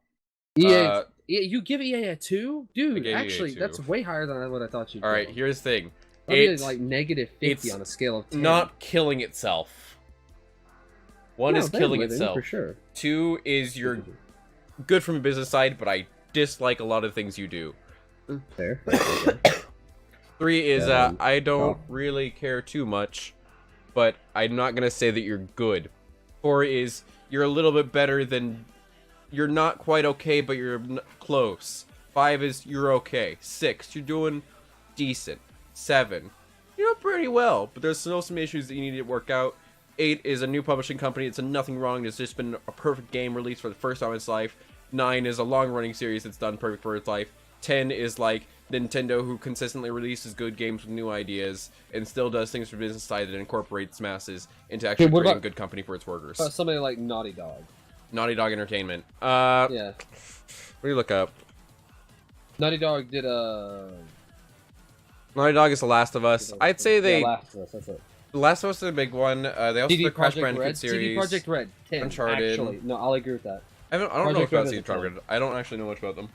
EA, you give EA a 2, I dude. gave EA a Actually, 2. that's way higher than what I thought you'd. All right, go. here's the thing. It's like negative 50 it's on a scale of 10. not killing itself. One No, is they're killing winning, itself. for sure. 2 is you're good from a business side, but I dislike a lot of things you do. Fair. 3 is I don't oh. really care too much, but I'm not gonna say that you're good. 4 is you're a little bit better than, you're not quite okay, but you're close. 5 is you're okay. 6, you're doing decent. 7, you're doing pretty well, but there's still some issues that you need to work out. 8 is a new publishing company. It's nothing wrong. It's just been a perfect game released for the first time in its life. 9 is a long-running series that's done perfect for its life. 10 is like Nintendo, who consistently releases good games with new ideas and still does things for business side that incorporates masses into actually what creating about- good company for its workers. Somebody like Naughty Dog. Naughty Dog Entertainment. Yeah. What do you look up? Naughty Dog did Naughty Dog is The Last of Us. I'd say they. Yeah, Last of Us, that's it. The Last of Us is a big one. They also CD did Crash Project Bandicoot Red. series. CD Project Red. 10, Uncharted. Actually, no, I'll agree with that. I don't know Project about Red CD is a Projekt Red. I don't actually know much about them.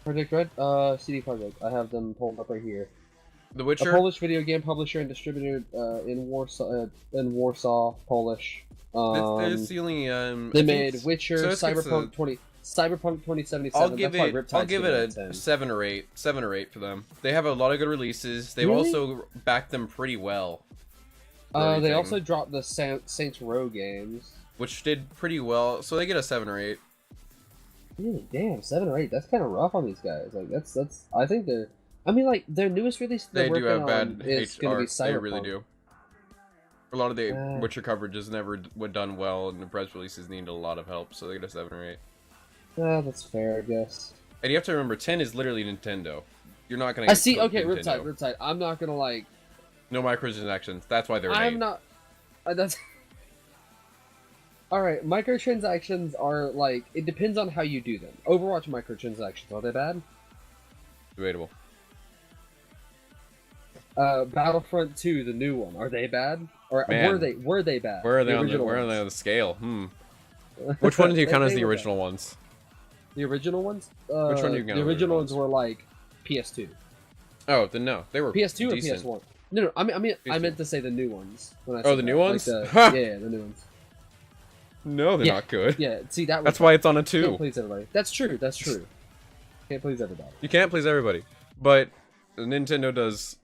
Project Red. CD Projekt. I have them pulled up right here. The A Witcher. Polish video game publisher and distributor in Warsaw, Polish. There's the only. They made Witcher, so Cyberpunk 2077. I'll give it a 7 or 8. 7 or 8 for them. They have a lot of good releases. They've Really? also backed them pretty well. They everything, also dropped the Saints Row games. which did pretty well. So they get a 7 or 8. Really, damn, 7 or 8. That's kind of rough on these guys. Like that's. I think they're. I mean, like their newest release They they're do working have bad on is going to be HR. Cyberpunk. They really do. A lot of the Uh, Witcher coverage has never done well, and the press releases need a lot of help. So they get a 7 or 8. That's fair, I guess. And you have to remember, 10 is literally Nintendo. You're not gonna. I see. get Okay, Nintendo. Riptide. I'm not gonna like. No microtransactions. That's why they're. I'm not. That's. All right, microtransactions are like it depends on how you do them. Overwatch microtransactions, are they bad? Debatable. Battlefront 2, the new one, are they bad? Or Man. were they bad? Where are they original on ones. the scale? Which one do you count as They the were original ones? The original ones? Which one do you count The as original ones ones? were like PS2. Oh, then no, they were PS2 decent. or PS1? No, I PS2. meant to say the new ones. When I Oh, said the that. new ones? Yeah, the new ones. No, they're Yeah. not good. Yeah, see that. That's why it's on a Can't 2. please everybody. That's true. That's true. Can't please everybody. You can't please everybody, but Nintendo does.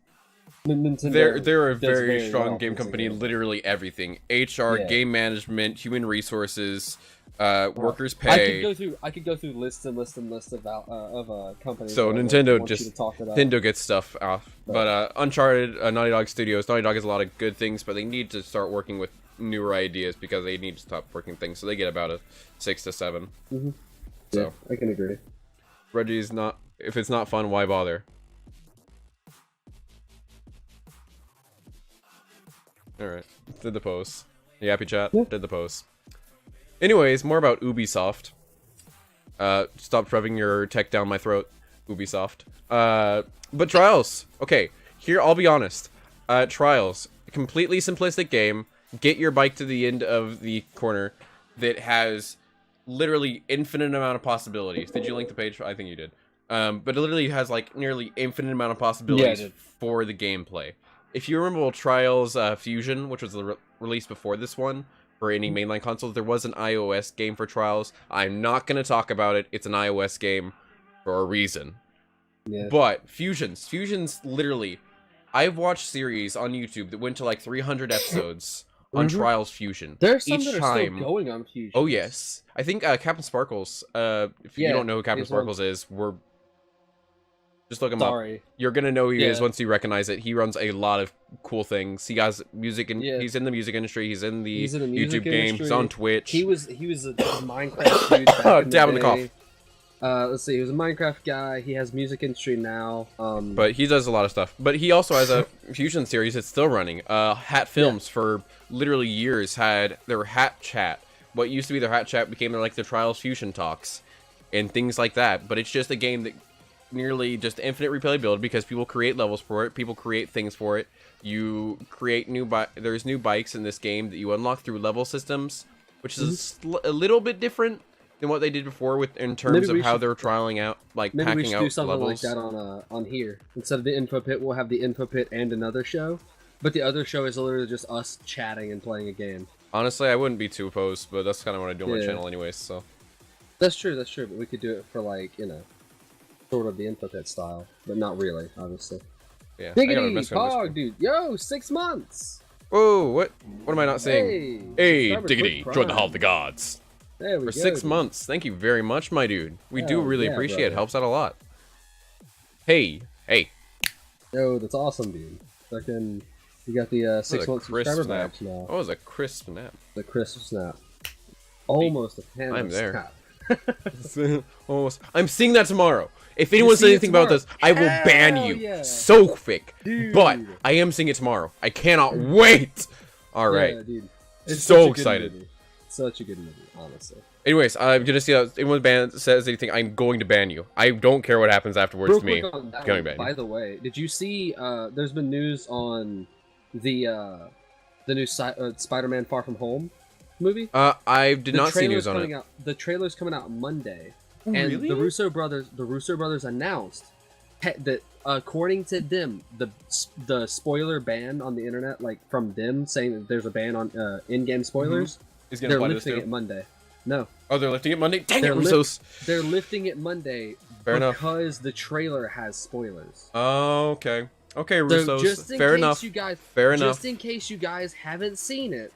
Nintendo They're a does very strong well game pleasing company. games. Literally everything: HR, Yeah. game management, human resources, workers' I pay. could go through lists of companies. So that I Nintendo want you just to talk about. Nintendo gets stuff off, but Uncharted, Naughty Dog Studios. Naughty Dog has a lot of good things, but they need to start working with newer ideas because they need to stop working things. So they get about a 6 to 7. Mm-hmm. So Yeah, I can agree. Reggie's not. If it's not fun, why bother? All right, did the post. You happy, chat? Yeah. Did the post. Anyways, more about Ubisoft. Stop shoving your tech down my throat, Ubisoft. But Trials. Okay, here I'll be honest. Trials, completely simplistic game. Get your bike to the end of the corner that has literally infinite amount of possibilities. Did you link the page? I think you did. But it literally has like nearly infinite amount of possibilities Yeah, I did. for the gameplay. If you remember Trials Fusion, which was the release before this one, for any mainline consoles, there was an iOS game for Trials. I'm not going to talk about it. It's an iOS game for a reason. Yeah. But Fusion's literally... I've watched series on YouTube that went to like 300 episodes on Trials Fusion. There's some Each that are time... still going on Fusion. Oh, yes. I think Captain Sparkles, if you Yeah, don't know who Captain he's one. Sparkles is, we're... Just look him Sorry. up. You're gonna know who he is Yeah. once you recognize it. He runs a lot of cool things. He has music and Yeah. he's in the music industry. He's in the music YouTube game. He's industry. on Twitch. He was a Minecraft dude. Back in Dab in the day. Let's see. He was a Minecraft guy. He has music industry now. But he does a lot of stuff. But he also has a Fusion series that's still running. Hat Films for literally years had their Hat Chat. What used to be their Hat Chat became their like the Trials Fusion talks and things like that. But it's just a game that nearly just infinite replayability because people create levels for it, people create things for it. You create there's new bikes in this game that you unlock through level systems, which is a little bit different than what they did before in terms of how they're trialing out, like Maybe we packing should out do something levels. like that on here. Instead of the info pit, we'll have the info pit and another show. But the other show is literally just us chatting and playing a game. Honestly, I wouldn't be too opposed, but that's kind of what I do on my Yeah. channel anyways. So That's true. But we could do it for like sort of the info pit style, but not really, obviously. yeah, I gotta Diggity, mess with Pog, dude. Yo, 6 months. Whoa, what am I not saying? Hey, Hey, subscriber Diggity, quick join the prime. Hall of the Gods. There we For go, 6 dude. months. Thank you very much, my dude. We do Hell really yeah, appreciate it. brother. Helps out a lot. Hey. Yo, that's awesome, dude. Fucking, you got the 6 month crisp subscriber snap. badge now. Oh, it was a crisp snap. The crisp snap. Almost a pan I'm there. snap. Almost. I'm seeing that tomorrow. If anyone says see it anything about tomorrow? this, I will ban Hell you. yeah. So quick. Dude. But I am seeing it tomorrow. I cannot wait. All right. Yeah, dude. So such a good excited. movie. Such a good movie, honestly. Anyways, I'm gonna see if anyone says anything. I'm going to ban you. I don't care what happens afterwards Real to me. quick on that Going one, to ban by you. the way, did you see? There's been news on the new Spider-Man Far From Home movie. I did not see news on it. The trailer's coming out Monday, Oh, and really? the Russo brothers announced that according to them, the spoiler ban on the internet, like from them saying that there's a ban on in-game spoilers, Is gonna they're apply to lifting this it Monday. No, Oh, they're lifting it Monday. Dang they're it, Russos. they're lifting it Monday Fair enough. because the trailer has spoilers. Oh, okay. Okay, So Russos. just in Fair case enough. you guys, Fair enough. just in case you guys haven't seen it,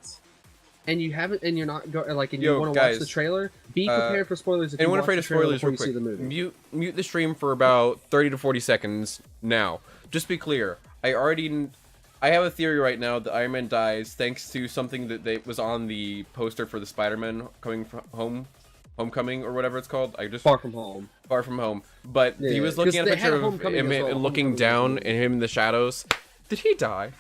and you haven't, and you're not and Yo, you want to guys, watch the trailer, be prepared for spoilers. If Anyone you watch afraid the of trailer spoilers, before real you see quick? the movie. Mute the stream for about 30 to 40 seconds now. Just be clear. I have a theory right now that Iron Man dies thanks to something that was on the poster for the Spider-Man coming from Homecoming or whatever it's called. Far From Home. Far From Home. But Yeah, he was looking at a they had picture of Homecoming him as well. looking Homecoming down was and him in the shadows. Did he die?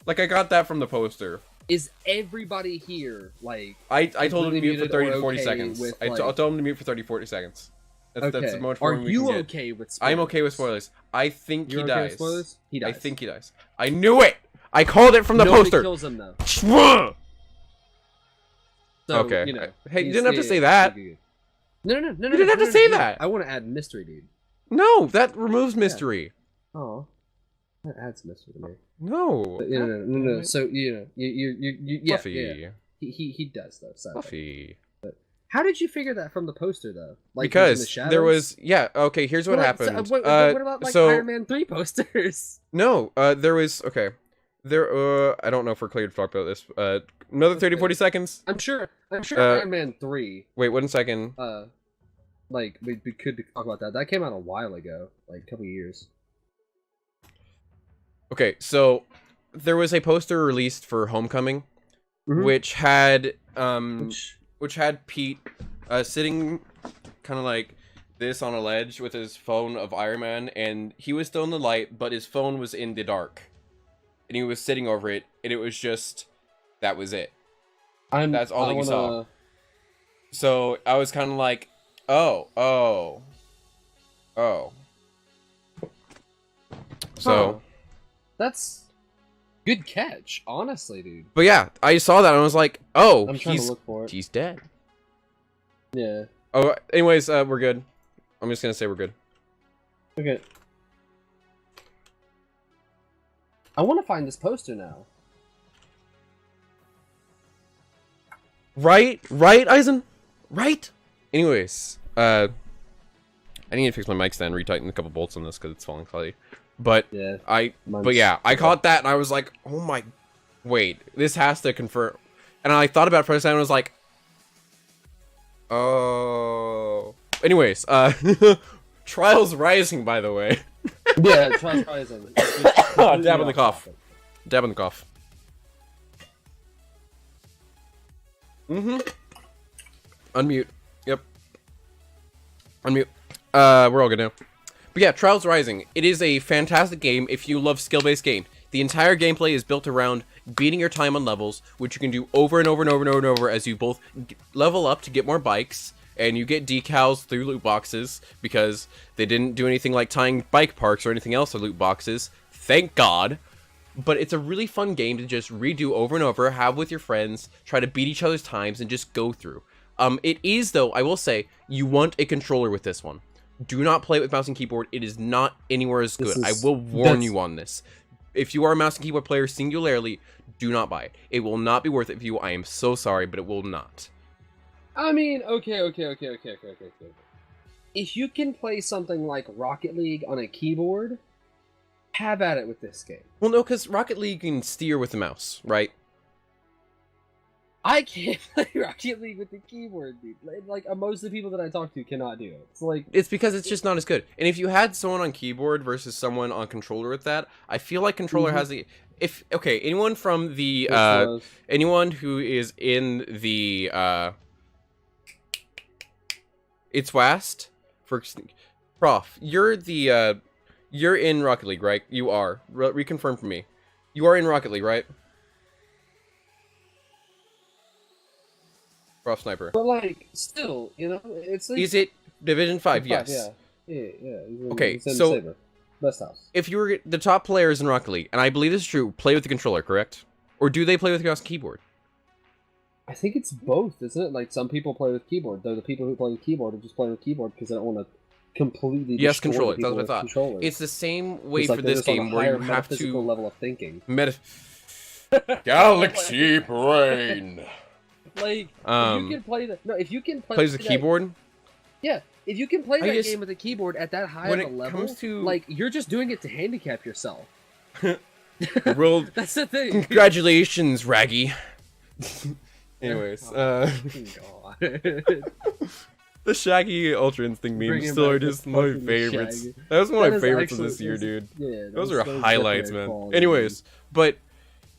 Like, I got that from the poster. Is everybody here like? I told him to mute for muted 30 or to 40 okay seconds. with, I told him to mute for 30 to 40 seconds. That's Okay. much Are more we you can get. okay with spoilers? I'm okay with spoilers. I think You're he okay dies. with spoilers? He dies. I think he dies. I knew it! I called it from the Nobody poster! kills him though. So, So, okay. you know, Hey, you he's- didn't have to yeah, say yeah, that. good. No. You didn't have to say that. I want to add mystery, dude. No, that removes mystery. Oh, that adds mystery to me. No. But, no. So you yeah, Fluffy. yeah. He does though. Sadly. Fluffy. How did you figure that from the poster though? Like Because in the there shadows? was okay. Here's what Well, happened. what about like so Iron Man 3 posters? no, there was okay. There I don't know if we're clear to talk about this. Another 30 40 seconds. I'm sure Iron Man 3. Wait 1 second. Like we could talk about that. That came out a while ago, like a couple years. Okay, so there was a poster released for Homecoming, which had which had Pete sitting kind of like this on a ledge with his phone of Iron Man, and he was still in the light, but his phone was in the dark, and he was sitting over it, and it was just that was it. That's all that you saw. So I was kind of like, oh. So. Huh. That's good catch, honestly, dude. But yeah, I saw that and I was like, oh, I'm trying to look for it. He's dead. Yeah. Oh, anyways, we're good. I'm just gonna say we're good. Okay. I want to find this poster now. Right, Eisen? Right? Anyways, I need to fix my mic stand, retighten a couple bolts on this because it's falling slightly. But Yeah. I caught that and I was like, oh my, wait, this has to confirm. And I thought about it for a second and I was like, oh. Anyways, Trials Rising, by the way. Yeah, Trials Rising. Dab on the cough. Dab on the cough. Unmute. Yep. Unmute. We're all good now. But yeah, Trials Rising. It is a fantastic game if you love skill-based game. The entire gameplay is built around beating your time on levels, which you can do over and over and over and over and over as you both level up to get more bikes, and you get decals through loot boxes, because they didn't do anything like tying bike parks or anything else to loot boxes. Thank God. But it's a really fun game to just redo over and over, have with your friends, try to beat each other's times, and just go through. It is, though, I will say, you want a controller with this one. Do not play it with mouse and keyboard. It is not anywhere as good. I will warn you on this. If you are a mouse and keyboard player singularly, do not buy it. It will not be worth it for you. I am so sorry, but it will not. I mean, okay. If you can play something like Rocket League on a keyboard, have at it with this game. Well, no, because Rocket League can steer with the mouse, right? I can't play Rocket League with the keyboard, dude. Like most of the people that I talk to cannot do it. It's like it's because it's just not as good. And if you had someone on keyboard versus someone on controller with that, I feel like controller has the anyone from the anyone who is in the It's West for Prof, you're the you're in Rocket League, right? You are. Reconfirm for me. You are in Rocket League, right? Prof Sniper. But like, still, you know, it's like, Is it Division 5? Yes. Yeah. Okay, He's in so Saber. Best house. if you were the top players in Rocket League, and I believe this is true, play with the controller, correct? Or do they play with mouse and keyboard? I think it's both, isn't it? Like, some people play with keyboard, though the people who play with keyboard are just playing with keyboard because they don't want to completely Yes, destroy controller. the That's people what I with thought. controllers. It's the same way It's like for they're this just on a game where higher you have metaphysical to level of thinking. Galaxy brain. Like, if you can play the if you can play plays the that, keyboard. Yeah, if you can play that guess game with the keyboard at that high when of a it level, comes to- like, you're just doing it to handicap yourself. Well, That's the thing. congratulations, Raggy. Anyways, God. the Shaggy Ultra Instinct memes Bringing still are back the just my fucking favorites. Shaggy. That was one of That my is favorites of actually- this year, dude. Yeah, Those are those highlights, definitely man. quality. Anyways, but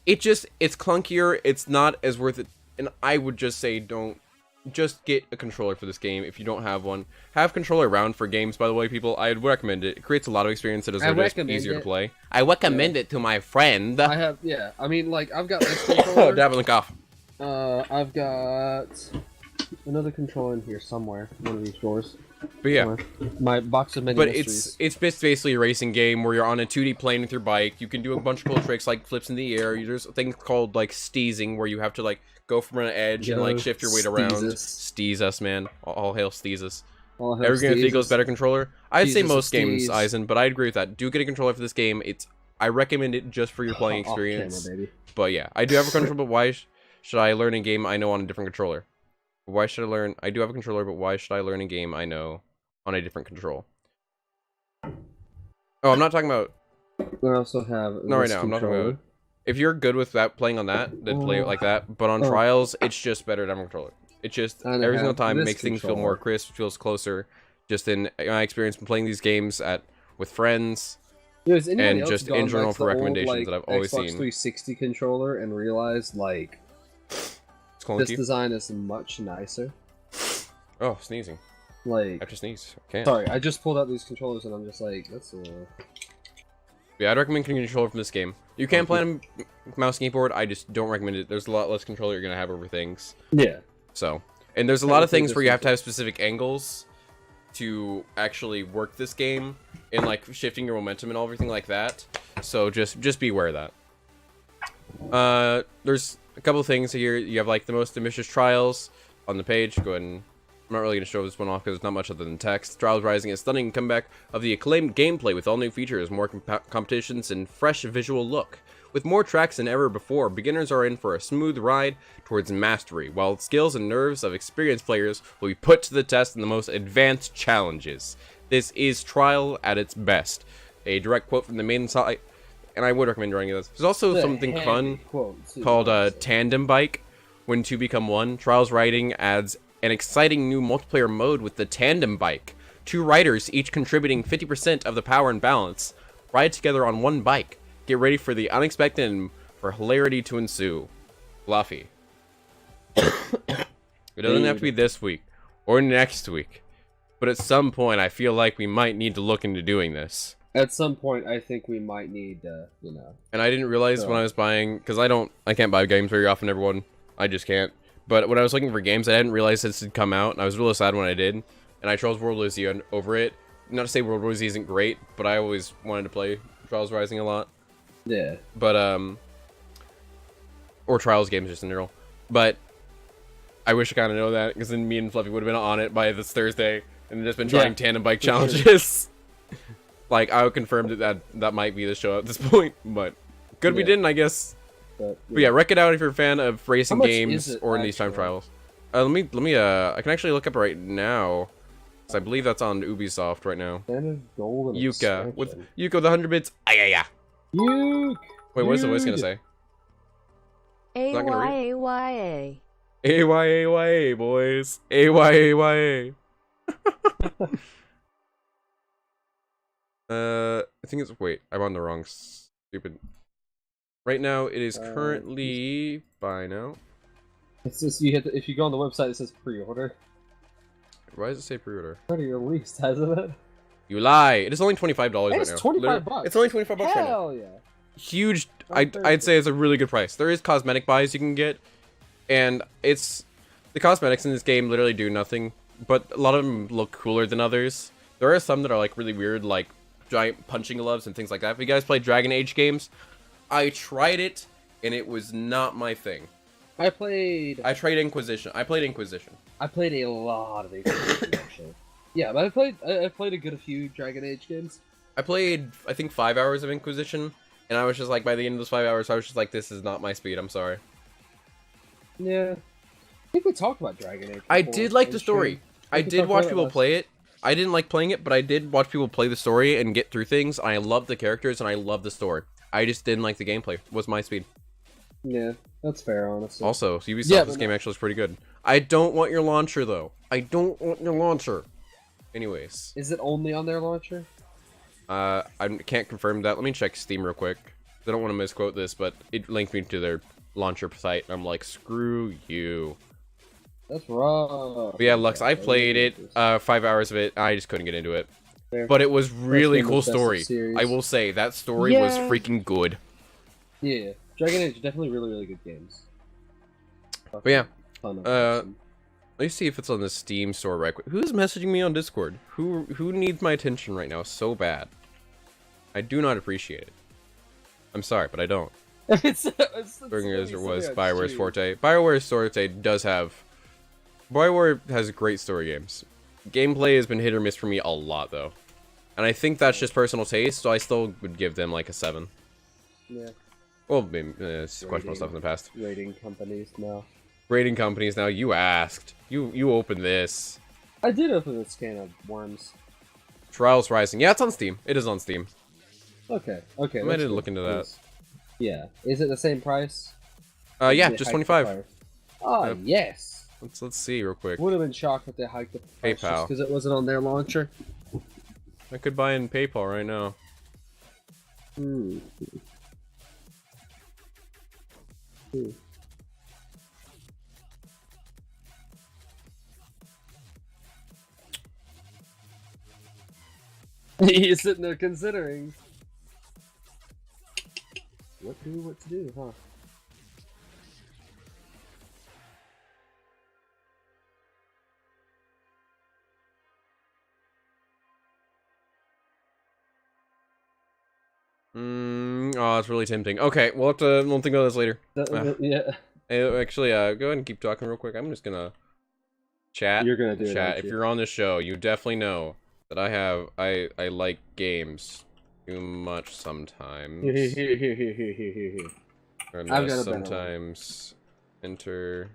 it's clunkier. It's not as worth it. And I would just say don't just get a controller for this game if you don't have one. Have controller around for games, by the way, people. I'd recommend it. It creates a lot of experience that is just easier to play. I recommend it to my friend. I have, yeah. I mean, like, I've got this controller. Dabbling cough. I've got another controller in here somewhere. One of these drawers. But yeah. Somewhere. My box of many But mysteries. it's basically a racing game where you're on a 2D plane with your bike. You can do a bunch of cool tricks like flips in the air. There's things called like steezing where you have to like go from an edge and like shift your weight around. Steez us, man. All hail Steezus. Ever gonna think goes better controller? I'd say most games, Eisen, but I'd agree with that. Do get a controller for this game. I recommend it just for your playing experience. Camera, but yeah, I do have a controller, but why should I learn a game I know on a different controller? Why should I learn? I do have a controller, but why should I learn a game I know on a different control? Oh, I'm not talking about. I also have. No, right now I'm not talking about. If you're good with that, playing on that, then play it like that. But on trials, it's just better to have a controller. It just every single time makes things feel more crisp, feels closer. Just in my experience playing these games with friends, and just in general for recommendations that I've always Xbox seen. 360 controller and realized like this design is much nicer. Oh, sneezing. Like, I have to sneeze. Okay. Sorry, I just pulled out these controllers and I'm just like, that's Yeah, I'd recommend getting a controller from this game. You can play on mouse and keyboard. I just don't recommend it. There's a lot less control you're gonna have over things. Yeah. So, and there's a lot of things where you have to have specific angles to actually work this game, and like shifting your momentum and everything like that. So just be aware of that. There's a couple of things here. You have like the most ambitious trials on the page. Go ahead and I'm not really going to show this one off because there's not much other than text. Trials Rising, a stunning comeback of the acclaimed gameplay with all new features, more competitions, and fresh visual look. With more tracks than ever before, beginners are in for a smooth ride towards mastery, while skills and nerves of experienced players will be put to the test in the most advanced challenges. This is Trial at its best. A direct quote from the main site, and I would recommend running this. There's also something fun called Tandem Bike. When two become one, Trials Riding adds an exciting new multiplayer mode with the Tandem Bike. Two riders, each contributing 50% of the power and balance, ride together on one bike. Get ready for the unexpected and for hilarity to ensue. Fluffy. It doesn't have to be this week or next week, but at some point I feel like we might need to look into doing this. At some point, I think we might need, you know. And I didn't realize when I was buying, because I can't buy games very often, everyone. I just can't. But when I was looking for games, I didn't realize this had come out, and I was really sad when I did. And I chose World War Z over it. Not to say World War Z isn't great, but I always wanted to play Trials Rising a lot. Yeah. But, or Trials games just in general. But I wish I kind of know that, because then me and Fluffy would have been on it by this Thursday, and just been trying tandem bike challenges. Sure. Like, I would confirm that might be the show at this point, but good we didn't, I guess. But yeah, wreck it out if you're a fan of racing games or in these time trials. Let me I can actually look up right now, because I believe that's on Ubisoft right now. Yuka with Yuka with 100 bits. Ayaya. Yuke. Wait, what is the voice gonna say? A-Y-A-Y-A. A-Y-A-Y-A, boys. A-Y-A-Y-A. I think it's, wait, I'm on the wrong stupid. Right now, it is currently, buy now. It's just, you hit if you go on the website, it says pre-order. Why does it say pre-order? It's already released, hasn't it? You lie. It is only $25 right now. It's $25. It's only $25 right now. Hell yeah. Huge. I'd say it's a really good price. There is cosmetic buys you can get, and it's The cosmetics in this game literally do nothing, but a lot of them look cooler than others. There are some that are like really weird, like giant punching gloves and things like that. If you guys play Dragon Age games, I tried it and it was not my thing. I tried Inquisition. I played Inquisition. I played a lot of Inquisition actually. Yeah, but I played a few Dragon Age games. I played, I think, 5 hours of Inquisition, and I was just like, by the end of those 5 hours, I was just like, this is not my speed. I'm sorry. Yeah. I think we talked about Dragon Age. I did like the story. I did watch people play it. I didn't like playing it, but I did watch people play the story and get through things. I love the characters and I love the story. I just didn't like the gameplay. Was my speed. Yeah, that's fair, honestly. Also, Ubisoft, this game actually is pretty good. I don't want your launcher, though. I don't want your launcher. Anyways. Is it only on their launcher? I can't confirm that. Let me check Steam real quick. I don't want to misquote this, but it linked me to their launcher site. I'm like, screw you. That's rough. But yeah, Lux, I played it, 5 hours of it. I just couldn't get into it. But it was really cool story. I will say, that story was freaking good. Yeah, Dragon Age, definitely really, really good games. But yeah, let me see if it's on the Steam store right quick. Who's messaging me on Discord? Who needs my attention right now so bad? I do not appreciate it. I'm sorry, but I don't. Bioware's forte. Bioware's forte does have... Bioware has great story games. Gameplay has been hit or miss for me a lot, though. And I think that's just personal taste, so I still would give them like a 7. Yeah. Well, maybe, it's questionable stuff in the past. Rating companies now. Rating companies now. You asked. You opened this. I did open this can of worms. Trials Rising. Yeah, it's on Steam. It is on Steam. Okay. I might need to look into that. Yeah. Is it the same price? Yeah, just 25. Oh, yes. Let's see real quick. Would have been shocked if they hiked the price PayPal because it wasn't on their launcher. I could buy in PayPal right now. He's sitting there considering what to do, huh? Oh, it's really tempting. Okay, we'll think about this later. Yeah. Actually, go ahead and keep talking real quick. I'm just gonna chat. You're gonna do chat. If you're on this show, you definitely know that I like games too much sometimes. Or unless sometimes enter.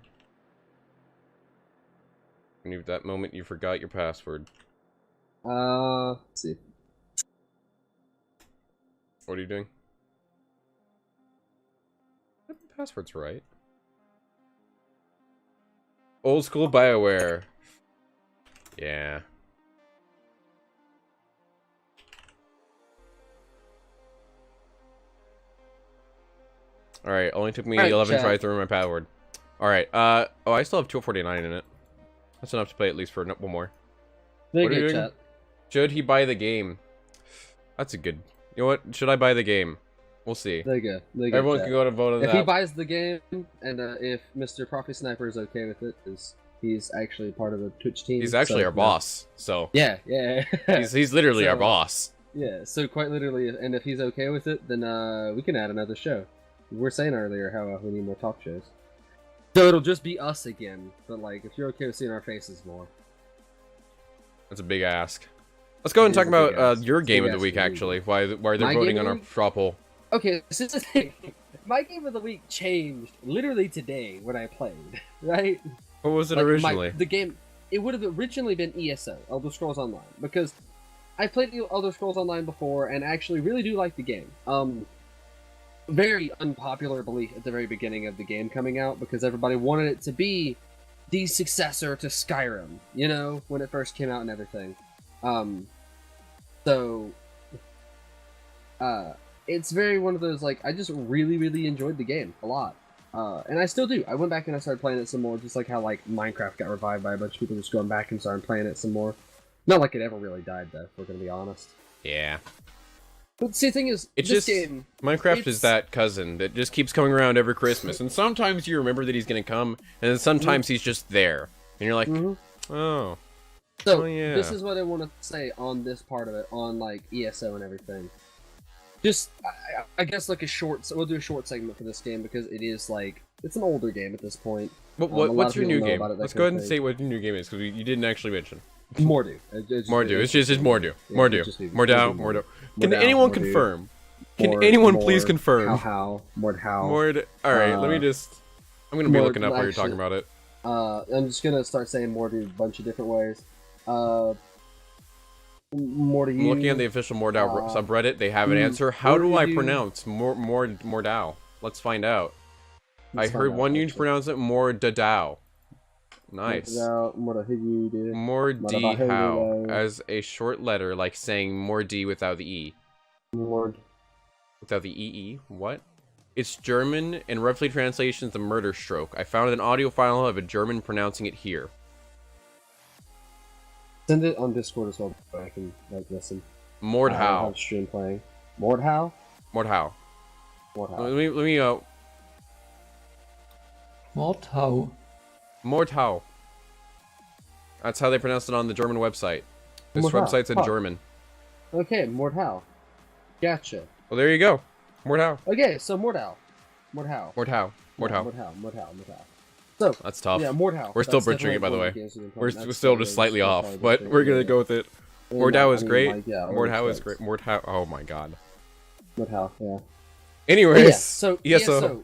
When you that moment you forgot your password. Let's see. What are you doing? The password's right. Old school BioWare. Yeah. Alright, only took me 11 tries to remember my password. Alright, oh, I still have 249 in it. That's enough to play at least for one more. What are you doing? Should he buy the game? That's a good... You know what? Should I buy the game? We'll see. There you go. Everyone can go to vote on that. If he buys the game, and if Mr. Profi Sniper is okay with it, because he's actually part of the Twitch team. He's actually our boss, so... Yeah. he's literally our boss. Yeah, so quite literally, and if he's okay with it, then we can add another show. We were saying earlier how we need more talk shows. So it'll just be us again, but like, if you're okay with seeing our faces more. That's a big ask. Let's go and talk about your game of the week, actually. Why they're voting on our straw poll. Okay, so this is the thing. My game of the week changed literally today when I played, right? What was it originally? The game, it would have originally been ESO, Elder Scrolls Online, because I played Elder Scrolls Online before and actually really do like the game. Very unpopular belief at the very beginning of the game coming out because everybody wanted it to be the successor to Skyrim, you know, when it first came out and everything. It's very one of those, like, I just really, really enjoyed the game a lot. And I still do. I went back and I started playing it some more, just like how, like, Minecraft got revived by a bunch of people just going back and started playing it some more. Not like it ever really died, though, if we're gonna be honest. Yeah. But see, the thing is, It's this just game, Minecraft is that cousin that just keeps coming around every Christmas, and sometimes you remember that he's gonna come, and then sometimes he's just there, and you're like, oh. So, yeah. this is what I want to say on this part of it, on, like, ESO and everything. Just, I guess, like, we'll do a short segment for this game, because it is, like, it's an older game at this point. What's your new game? Let's go ahead and say what your new game is, because you didn't actually mention. Mordu. Mordu. It's just Mordu. Yeah, Mordu. Mordau. Can anyone confirm? Can Mord, anyone Mord, please confirm? Mord. Alright, let me just... I'm gonna be looking up while you're talking about it. I'm just gonna start saying Mordu a bunch of different ways. Mordu. I'm looking at the official Mordau subreddit. They have an answer. How do I pronounce Mordau? Let's find out. I heard one you pronounce it Mordadao. Nice. Mordihao as a short letter, like saying Mordi without the E. Mord. Without the EE? What? It's German, and roughly translation is the murder stroke. I found an audio file of a German pronouncing it here. Send it on Discord as well, so I can like listen. Mordhau. Stream playing. Mordhau. Mordhau. Mordhau. Let me Mordhau. Mordhau. That's how they pronounce it on the German website. This Mordhau. website's in German. Okay, Mordhau. Gotcha. Well, there you go. Mordhau. Okay, so Mordhau. Mordhau. So that's tough. Yeah, Mordhau. We're still butchering it, by the way. We're still just slightly off, but we're gonna go with it. Mordhau is great. Mordhau is great. Mordhau. Oh my god. Mordhau. Yeah. Anyways, yeah, so ESO.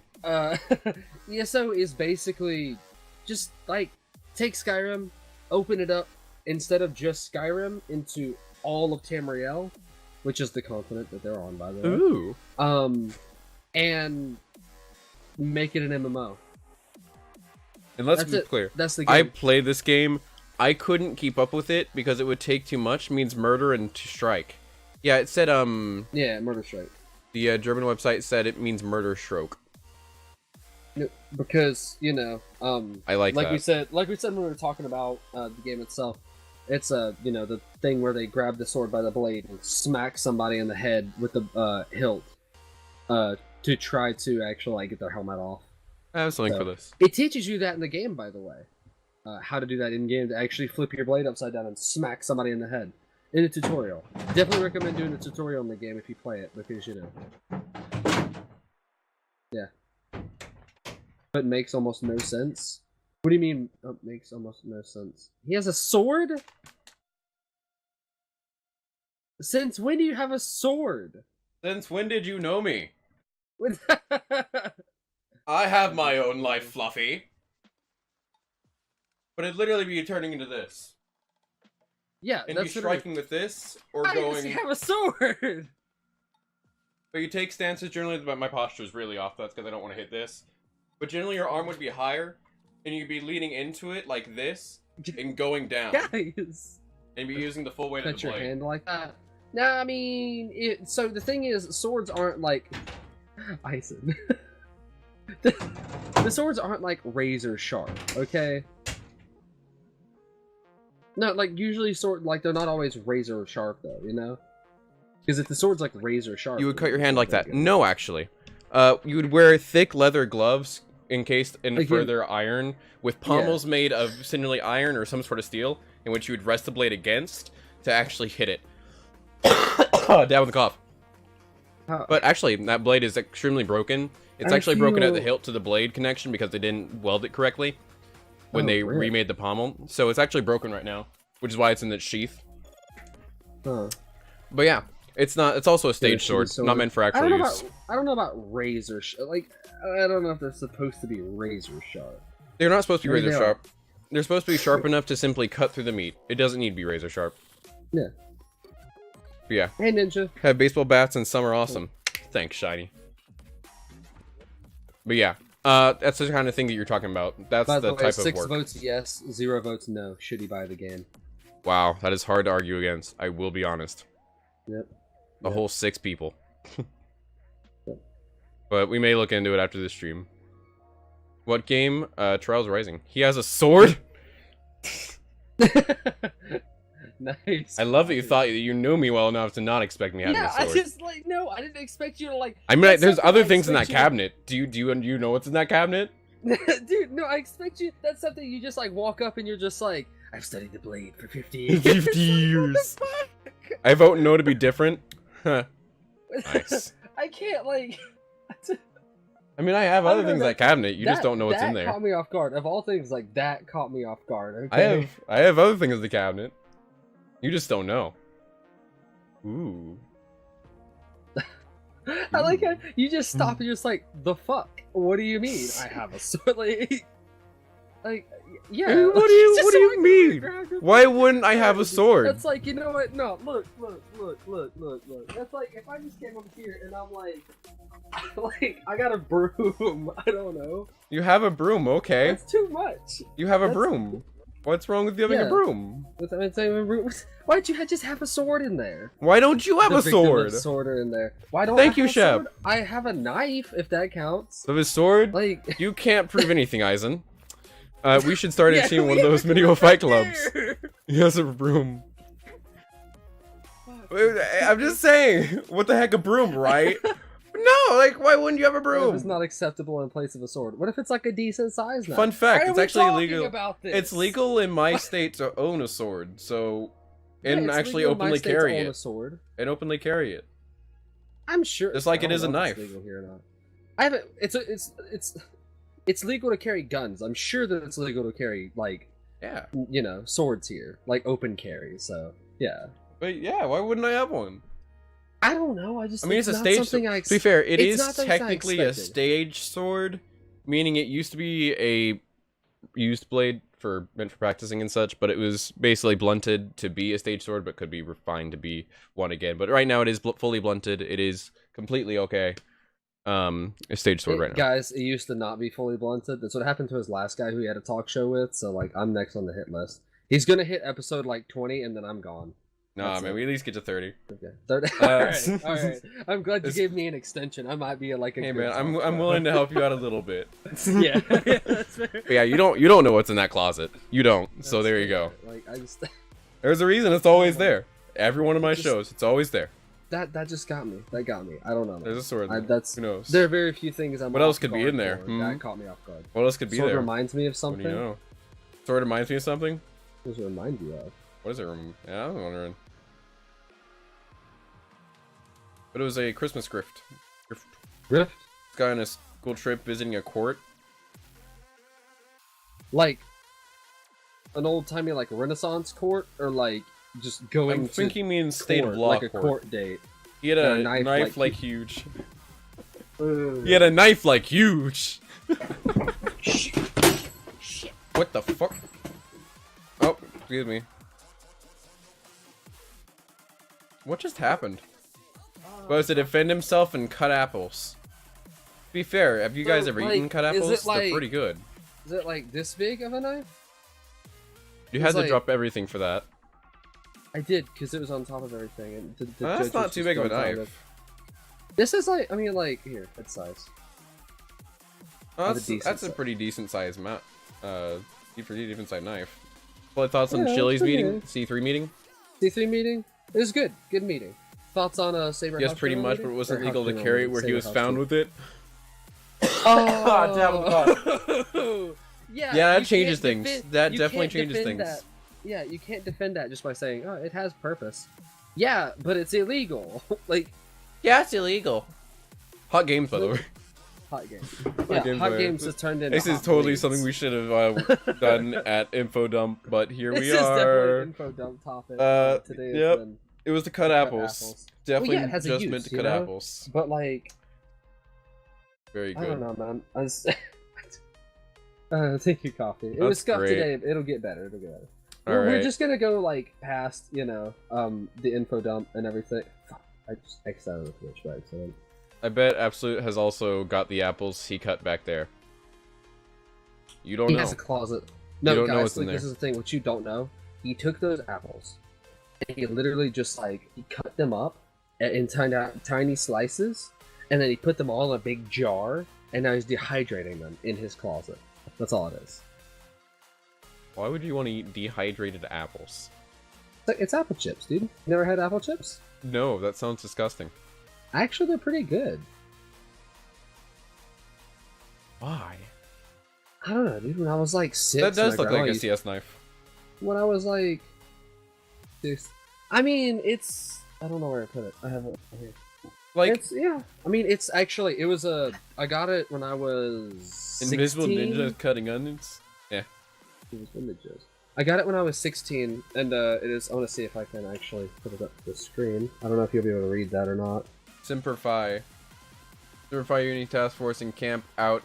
ESO is basically just like take Skyrim, open it up instead of just Skyrim into all of Tamriel, which is the continent that they're on, by the way. Ooh. And make it an MMO. And let's be clear. That's the game. I played this game. I couldn't keep up with it because it would take too much. It means murder and to strike. Yeah, it said Yeah, murder strike. The German website said it means murder stroke. No, because I like that. we said when we were talking about the game itself, it's the thing where they grab the sword by the blade and smack somebody in the head with the hilt to try to actually get their helmet off. I have something for this. It teaches you that in the game, by the way, how to do that in game to actually flip your blade upside down and smack somebody in the head in a tutorial. Definitely recommend doing the tutorial in the game if you play it, because yeah. But it makes almost no sense. What do you mean? It makes almost no sense. He has a sword? Since when do you have a sword? Since when did you know me? I have my own life, Fluffy. But it'd literally be turning into this. Yeah, and that's be striking with this, or How going... does he have a sword? But you take stances, generally, my posture is really off, that's because I don't want to hit this. But generally your arm would be higher, and you'd be leaning into it like this, and going down. Guys! And be using the full weight of the blade. Cut your hand like that. No, I mean, so the thing is, swords aren't like... Ison. The swords aren't like razor sharp, okay? No, like usually they're not always razor sharp though, Because if the sword's like razor sharp, you would cut your hand like that. No, actually, you would wear thick leather gloves encased in further iron, with pommels made of similarly iron or some sort of steel, in which you would rest the blade against to actually hit it. Down with the cough. But actually, that blade is extremely broken. It's actually broken at the hilt to the blade connection because they didn't weld it correctly when they remade the pommel. So it's actually broken right now, which is why it's in its sheath. But yeah, it's also a stage sword, not meant for actual use. I don't know about razor I don't know if they're supposed to be razor sharp. They're not supposed to be razor sharp. They're supposed to be sharp enough to simply cut through the meat. It doesn't need to be razor sharp. Yeah. But yeah. Hey, Ninja. Have baseball bats and some are awesome. Thanks, Shiny. But yeah, that's the kind of thing that you're talking about. That's the type of work. 6 votes yes, 0 votes no. Should he buy the game? Wow, that is hard to argue against. I will be honest. Yep. A whole 6 people. But we may look into it after this stream. What game? Trials Rising. He has a sword? Nice. I love that you thought that you knew me well enough to not expect me having Yeah, a sword. I just like no, I didn't expect you to like. I mean, that's there's something other I things in that expect you to- cabinet. Do you know what's in that cabinet? Dude, no, I expect you. That's something you just like walk up and you're just like, I've studied the blade for 50 years. 50 years. I vote no to be different. Huh. Nice. I can't like. I mean, I have I other don't know, things in that cabinet. You just don't know what's in That there. caught me off guard. Of all things, like that caught me off guard. Okay? I have other things in the cabinet. You just don't know. Ooh. I like how you just stop and you're just like, the fuck? What do you mean? I have a sword. Like yeah. Hey, what do you mean? Why wouldn't I have a sword? That's like, you know what? No, look. That's like if I just came over here and I'm like, I got a broom. I don't know. You have a broom, okay. That's too much. You have a broom. What's wrong with you having a Yeah. broom? Why don't you just have a sword in there? Why don't you have The a victim sword? of sword in there. Why don't Thank I you, have a Shep. sword? I have a knife, if that counts. Of his sword? Like You can't prove anything, Eisen. We should start a Yeah, team we one of those have a medieval broom fight right clubs. there. He has a broom. I'm just saying, what the heck, a broom, right? No, like, why wouldn't you have a What if broom? it's not acceptable in place of a sword? What if it's like a decent size now? Fun fact, Why are it's we actually talking illegal. About this? It's legal in my state to own a sword, so Yeah, and it's actually legal in my openly state to carry own it. a sword. And openly carry it. I'm sure. Just like I it don't is a know if it's knife. legal here or not. I haven't. It's legal to carry guns. I'm sure that it's legal to carry like Yeah. swords here, like open carry. So yeah. But yeah, why wouldn't I have one? I don't know. I just. I mean, it's a not stage something sword. I To be fair, it it's is not something I technically a expected. stage sword, meaning it used to be a used blade meant for practicing and such, but it was basically blunted to be a stage sword, but could be refined to be one again. But right now, it is fully blunted. It is completely okay. A stage sword right now. Guys, it used to not be fully blunted. That's what happened to his last guy who he had a talk show with. So like, I'm next on the hit list. He's gonna hit episode like 20, and then I'm gone. Nah, That's man, it. we at least get to 30. Okay. All right. I'm glad you gave me an extension. I might be like a. Hey good man, I'm talker. willing to help you out a little bit. yeah, that's fair. But yeah, you don't know what's in that closet. You don't. So That's there you fair. go. Like I just There's a reason it's always there. Every one of my Just- shows, it's always there. that just got me. That got me. I don't know. There's a sword. I, there. that's Who knows? there are very few things I'm. What else off could be guard in there? for. Hmm? That caught me off guard. What else could be Sword there? reminds me of What something. do you know? Sword reminds me of something? What does it remind you of? What is it? Yeah, I was wondering. But it was a Christmas gift. Rift? This guy on a school trip visiting a court. Like an old timey like Renaissance court, or like just going. I'm thinking he means state court, of law like a court. court date. He had Yeah, a knife knife like like huge. Ugh. He had a knife like huge. What the fuck? Oh, excuse me. What just happened? Was to defend himself and cut apples. To be fair, have you guys So, ever like, eaten cut is it apples? They're like- pretty good. Is it like this big of a knife? You had it's to like- drop everything for that. I did, because it was on top of everything. And the That's judge not was too just big of a dumbfounded. knife. This is like, I mean, like here, it's size. Oh, Of a decent that's a size. pretty decent sized mount. Pretty decent sized knife. What thoughts on Yeah, Chili's pretty meeting? good. C3 meeting? C3 meeting. It was good. Good meeting. Thoughts on Saber? Yes, House pretty General much, but meeting? it wasn't Or legal House to General carry it meeting, where he Saber was House found General. with it. Oh, yeah. Yeah, that you changes can't things. That you definitely can't changes defend things. that. Yeah, you can't defend that just by saying, "Oh, it has purpose." Yeah, but it's illegal. Like Yeah, it's illegal. Hot games, by the way. hot games. Yeah, games hot are- games has turned into. This is hot totally bleeds. something we should have done at Info Dump, but here This we is definitely are. an info dump topic. yep. Today has been, It was to cut apples. apples. Definitely Well, yeah, it has a just use, meant to you cut know? apples. but like, Very I don't good. know, man. I just... take your coffee. It was That's scuffed great. today. It'll get better. It'll get better. All We're right. just gonna go like past, the info dump and everything. Fuck, I just X'd out of the Twitch by accident. I bet Absolute has also got the apples he cut back there. You don't He know. has a closet. You No, don't know guys, what's in like, this there. is the thing. What you don't know, he took those apples and he literally just like he cut them up in tiny slices, and then he put them all in a big jar, and now he's dehydrating them in his closet. That's all it is. Why would you want to eat dehydrated apples? It's apple chips, dude. You never had apple chips? No, that sounds disgusting. Actually, they're pretty good. Why? I don't know, dude. When I was like 6, That does my look like grandma a CS knife. when I was like 6. I mean, it's. I don't know where I put it. I have it right here. Like, It's, yeah. I mean, it's actually. It was a. I got it when I was. invisible 16. ninjas cutting onions? Yeah. Invisible ninjas. I got it when I was 16, and it is. I want to see if I can actually put it up to the screen. I don't know if you'll be able to read that or not. Simplify. Simplify Unity Task Force and camp out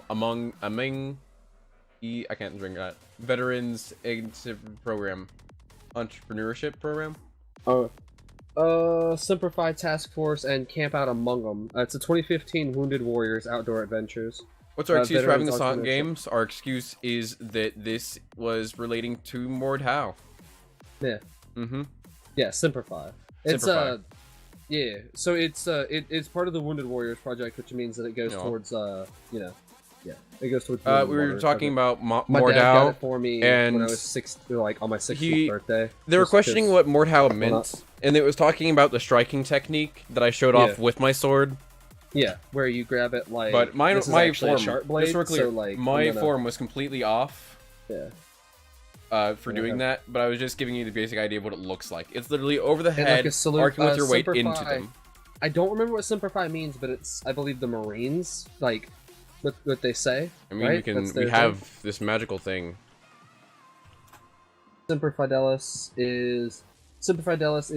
among I can't drink that. Veterans Program. Entrepreneurship Program? Simplify Task Force and Camp Out Among Them. It's a 2015 Wounded Warriors Outdoor Adventures. What's our excuse for having this on Veterans games? Our excuse is that this was relating to Mordhau. Yeah. Mm-hmm. Yeah, Simplify. It's Simplify. yeah. So it's part of the Wounded Warriors project, which means that it goes towards you know, yeah, it goes towards. We were talking about My dad got Mordhau. it for me and when I was like on my 16th birthday. They were Just questioning 'cause- what Mordhau meant, and it was talking about the striking technique that I showed off with my sword. Yeah, where you grab it like. But my this is my actually a form, sharp blade, just so we're clear, so, like, my form was completely off. Yeah. For doing that, but I was just giving you the basic idea of what it looks like. It's literally over the And, like, head, a salute, arcing with your weight into Simplify- them. I don't remember what Simplify means, but it's I believe the Marines like what they say. I mean, right? we have this magical thing. Semper Fidelis is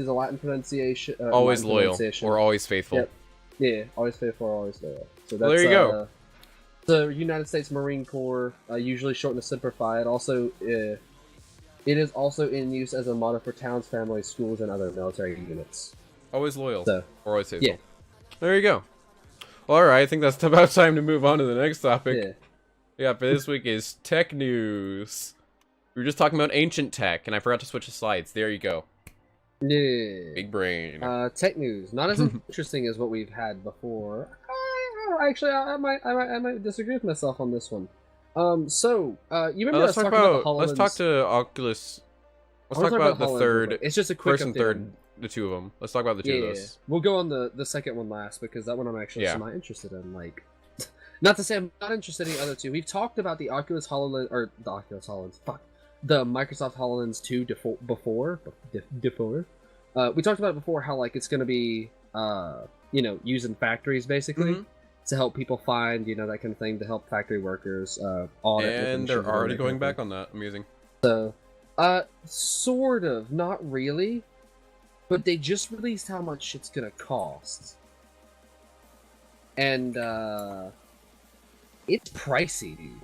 a Latin pronunciation. Always Latin loyal pronunciation. or always faithful. Yep. Yeah, always faithful, always loyal. So that's, Well, there you go. The United States Marine Corps, usually shortened to Simplify. It is also in use as a motto for towns, families, schools, and other military units. Always loyal So, or always faithful. yeah. There you go. Well, all right, I think that's about time to move on to the next topic. Yeah. Yeah, for this week is tech news. We were just talking about ancient tech, and I forgot to switch the slides. There you go. Yeah. Big brain. Tech news, not as interesting as what we've had before. Actually, I might disagree with myself on this one. You remember let's us talk talking about the about. Let's HoloLens? talk to Oculus. Let's I wanna talk about the HoloLens real third, quick. It's just a quick first and update third, on- the two of them. Let's talk about the two of those. We'll go on the second one last because that one I'm actually Yeah. semi interested in. Like, not to say I'm not interested in the other two. We've talked about the Oculus HoloLens or the Oculus HoloLens. Fuck, the Microsoft HoloLens 2 before. We talked about it before how like it's gonna be used in factories basically Mhm. to help people find that kind of thing to help factory workers audit. And they're already going back on that. Amazing. So, sort of, not really, but they just released how much it's gonna cost, and it's pricey, dude.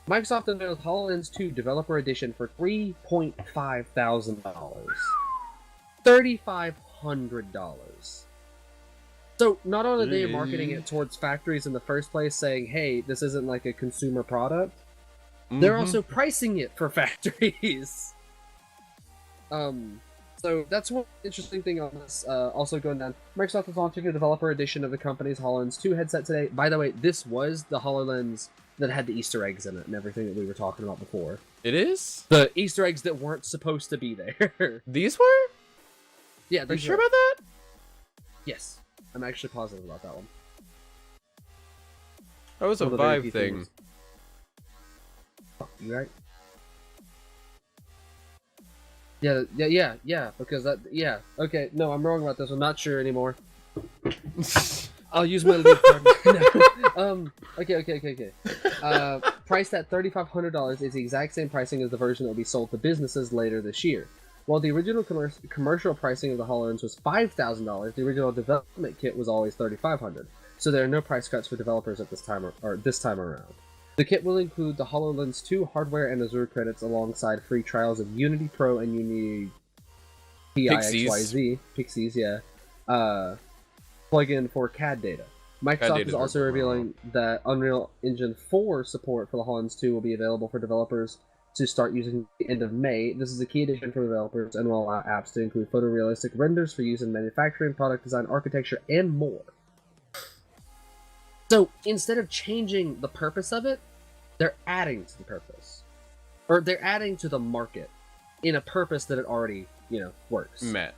Microsoft announced HoloLens 2 Developer Edition for $3,500, $3,500. So not only are they marketing it towards factories in the first place, saying, "Hey, this isn't like a consumer product," they're also pricing it for factories. So that's one interesting thing on this. Also going down, Microsoft is launching a developer edition of the company's HoloLens 2 headset today. By the way, this was the HoloLens that had the Easter eggs in it and everything that we were talking about before. It is? The Easter eggs that weren't supposed to be there. These were? Yeah, You sure about that? Yes, I'm actually positive about that one. That was a One of the very Vive few thing. things. Fuck, you right? Yeah, because okay, no, I'm wrong about this. I'm not sure anymore. I'll use my lead card. No. Okay. Priced at $3,500 is the exact same pricing as the version that will be sold to businesses later this year. While the original commercial pricing of the HoloLens was $5,000, the original development kit was always $3,500. So there are no price cuts for developers at this time around. The kit will include the HoloLens 2 hardware and Azure credits alongside free trials of Unity Pro and Unity Pixies, yeah. Plugin for CAD data. Microsoft is also revealing that Unreal Engine 4 support for the HoloLens 2 will be available for developers to start using at the end of May. This is a key addition for developers and will allow apps to include photorealistic renders for use in manufacturing, product design, architecture, and more. So, instead of changing the purpose of it, they're adding to the purpose. Or they're adding to the market. in a purpose that it already, works. Met.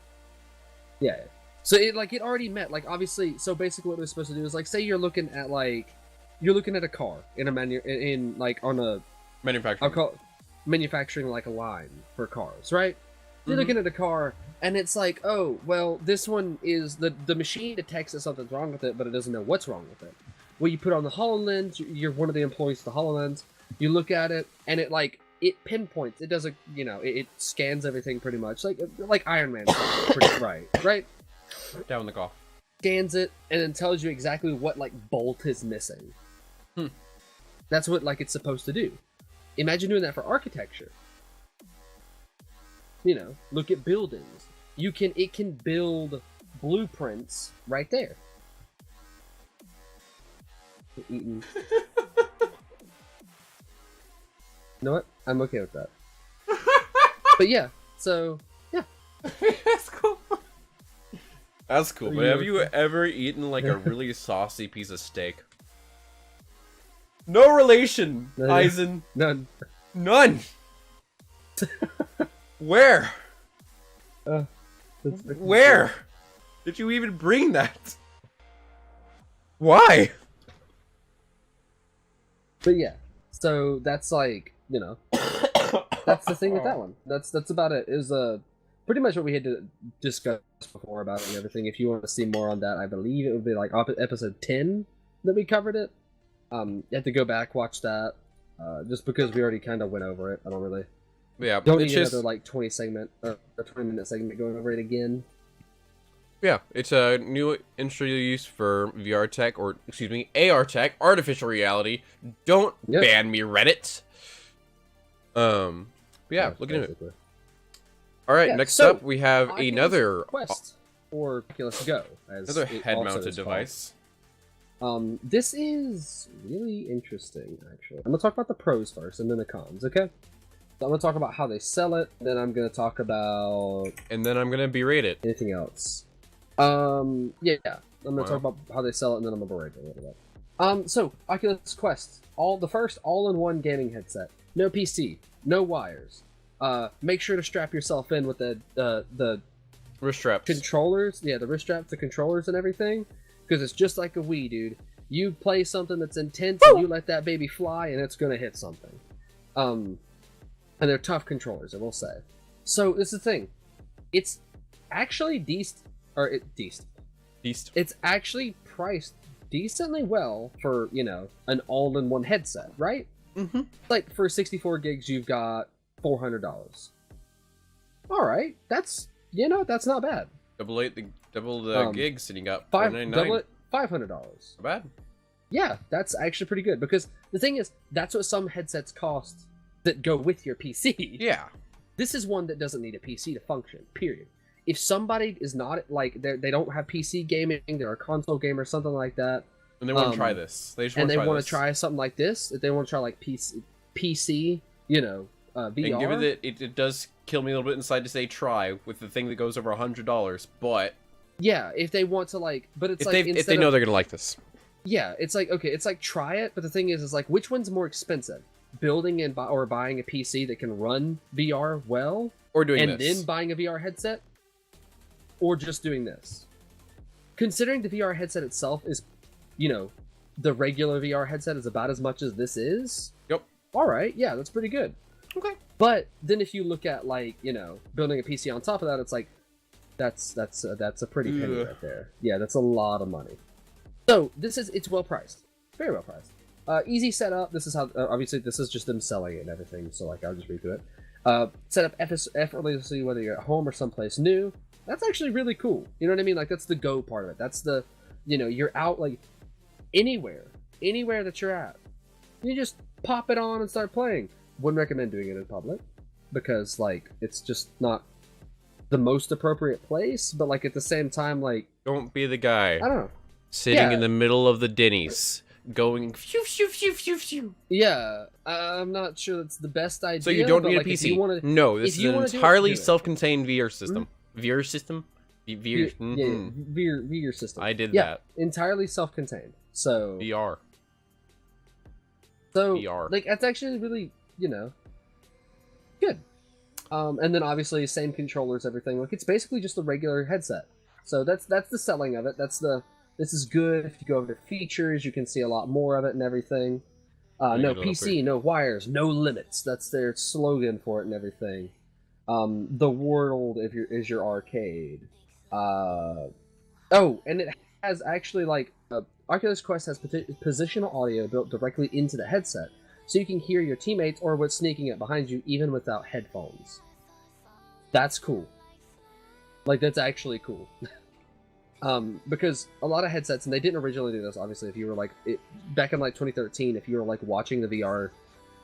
Yeah. So it already met, like, obviously, so basically what we're supposed to do is, like, say you're looking at a car in on a Manufacturing. I'll call it manufacturing, like, a line for cars, right? You're looking at a car, and it's like, oh, well, this one is the machine detects that something's wrong with it, but it doesn't know what's wrong with it. Well, you put on the HoloLens, you're one of the employees of the HoloLens, you look at it, and it pinpoints, it does it scans everything pretty much, like Iron Man, right? Down the call. Scans it, and then tells you exactly what, like, bolt is missing. That's what, like, it's supposed to do. Imagine doing that for architecture. Look at buildings. It can build blueprints right there. You know what? I'm okay with that. But yeah, so yeah. That's cool. That's cool. But have you ever eaten like a really saucy piece of steak? No relation, Eisen. None. Where? Where did you even bring that? Why? But yeah, so that's like, that's the thing with that one. That's about it. It was pretty much what we had to discuss before about it and everything. If you want to see more on that, I believe it would be like episode 10 that we covered it. You have to go back, watch that, just because we already kind of went over it. I don't really. Yeah, don't need another like 20-minute segment going over it again. Yeah, it's a new industry use for VR tech, or excuse me, AR tech, artificial reality. Don't ban me, Reddit. Yeah, look at it. All right, next up we have another Quest or Oculus Go, another head-mounted device. This is really interesting, actually. I'm gonna talk about the pros first, and then the cons. Okay. So I'm gonna talk about how they sell it. Then I'm gonna talk about. And then I'm gonna berate it. Anything else? Yeah. I'm gonna talk about how they sell it, and then I'm gonna berate it a little bit. So Oculus Quest, the first all-in-one gaming headset. No PC, no wires. Make sure to strap yourself in with the wrist straps, controllers. Yeah, the wrist straps, the controllers, and everything, because it's just like a Wii, dude. You play something that's intense, and you let that baby fly, and it's gonna hit something. And they're tough controllers, I will say. So this is the thing. It's actually It's actually priced decently well for, an all-in-one headset, right? Mm-hmm. Like, for 64 gigs, you've got $400. Alright, that's not bad. Double the gigs, and you got $499. $500. Not bad. Yeah, that's actually pretty good, because the thing is, that's what some headsets cost that go with your PC. Yeah. This is one that doesn't need a PC to function, period. If somebody is not, like, they don't have PC gaming, they're a console gamer, something like that. And they want to try this. They want to try something like this. If they want to try, like, PC, VR. And given that it does kill me a little bit inside to say try with the thing that goes over $100, but... Yeah, if they want to, like... But it's if they know they're going to like this. Yeah, it's like, okay, it's like, try it, but the thing is like, which one's more expensive? Building or buying a PC that can run VR well? Or doing this. And then buying a VR headset? Or just doing this? Considering the VR headset itself is, the regular VR headset is about as much as this is. Yep. Alright, yeah, that's pretty good. Okay. But then if you look at, like, building a PC on top of that, it's like, that's a pretty penny right there. Yeah, that's a lot of money. So, it's well priced. Very well priced. Easy setup. This is how, obviously, this is just them selling it and everything, so, like, I'll just read through it. Set up effortlessly, whether you're at home or someplace new. That's actually really cool. You know what I mean? Like, that's the go part of it. That's the, you're out, like, anywhere that you're at. You just pop it on and start playing. Wouldn't recommend doing it in public, because, like, it's just not the most appropriate place, but, like, at the same time, like... Don't be the guy. I don't know. Sitting in the middle of the Denny's, going phew, phew, phew, phew, phew. Yeah, I'm not sure that's the best idea. So you don't need a PC. No, this is an entirely self-contained VR system. Mm-hmm. VR system? VR system. I did that. Entirely self-contained. So VR. So VR. Like, that's actually really, good. And then obviously same controllers, everything. Like it's basically just a regular headset. So that's the selling of it. This is good. If you go over to features, you can see a lot more of it and everything. No PC, no wires, no limits. That's their slogan for it and everything. The world is your arcade. Oh, and it has actually like Oculus Quest has positional audio built directly into the headset, so you can hear your teammates or what's sneaking up behind you even without headphones. That's cool. Like that's actually cool. Because a lot of headsets, and they didn't originally do this, obviously, if you were like, back in like 2013, if you were like watching the VR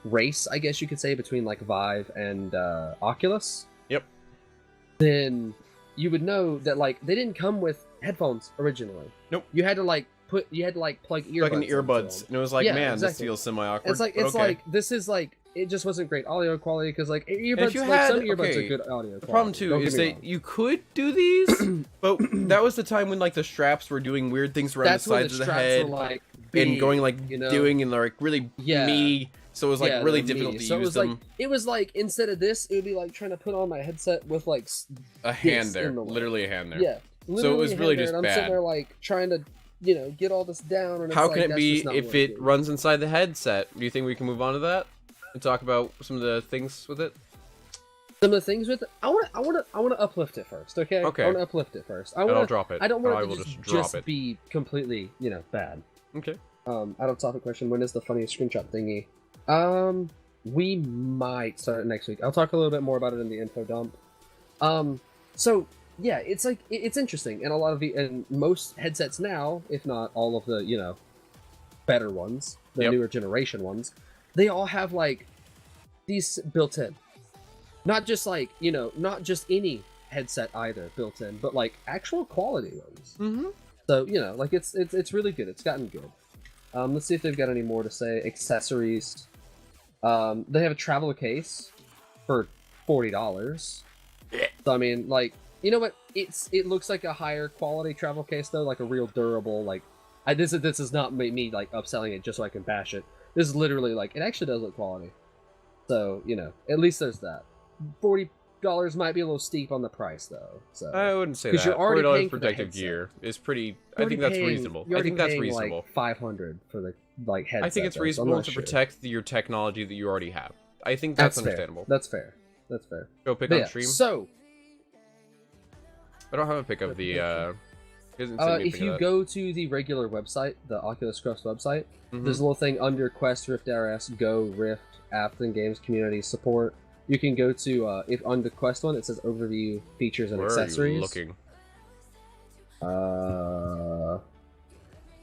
race, I guess you could say, between like Vive and Oculus. Yep. Then you would know that like they didn't come with headphones originally. Nope. You had to like plug earbuds. Like an earbuds. And it was like, yeah, man, exactly. This feels semi-awkward. It's like this is like it just wasn't great audio quality because like earbuds, some earbuds are good audio quality. The problem too is that you could do these, but that was the time when like the straps were doing weird things around the sides of the head, like, and going like doing and like really meaty. So it was like really difficult to use them. Like, it was like instead of this, it would be like trying to put on my headset with like a hand there, literally a hand there. Yeah. So it was really just bad. I'm sitting there like trying to, get all this down. And how can it be if it runs inside the headset? Do you think we can move on to that and talk about some of the things with it? Some of the things with it, I want to uplift it first, okay? Okay. I want to uplift it first. I'll drop it. I don't want it to just be completely, bad. Okay. Out of topic question. When is the funniest screenshot thingy? We might start it next week. I'll talk a little bit more about it in the info dump. So yeah, it's like it's interesting, and a lot of and most headsets now, if not all of the better ones, the newer generation ones, they all have like these built in. Not just like not just any headset either built in, but like actual quality ones. Mm-hmm. So like it's really good. It's gotten good. Let's see if they've got any more to say. Accessories. They have a travel case for $40. So I mean, like, you know what? It looks like a higher quality travel case though, like a real durable. Like, this is not me like upselling it just so I can bash it. This is literally like it actually does look quality. So at least there's that. $40 might be a little steep on the price though. So I wouldn't say that. You're already $40 protective gear is pretty. I think that's reasonable. I think that's reasonable. Like $500 for the headset. I think it's reasonable to protect your technology that you already have. I think that's understandable. That's fair. That's fair. Go pick on stream. So I don't have a pick of the. If you go to the regular website, the Oculus Quest website, there's a little thing under Quest, Rift RS, Go, Rift, Apps and Games Community Support. You can go to if on the Quest one, it says Overview, Features, and Accessories. Where are you looking?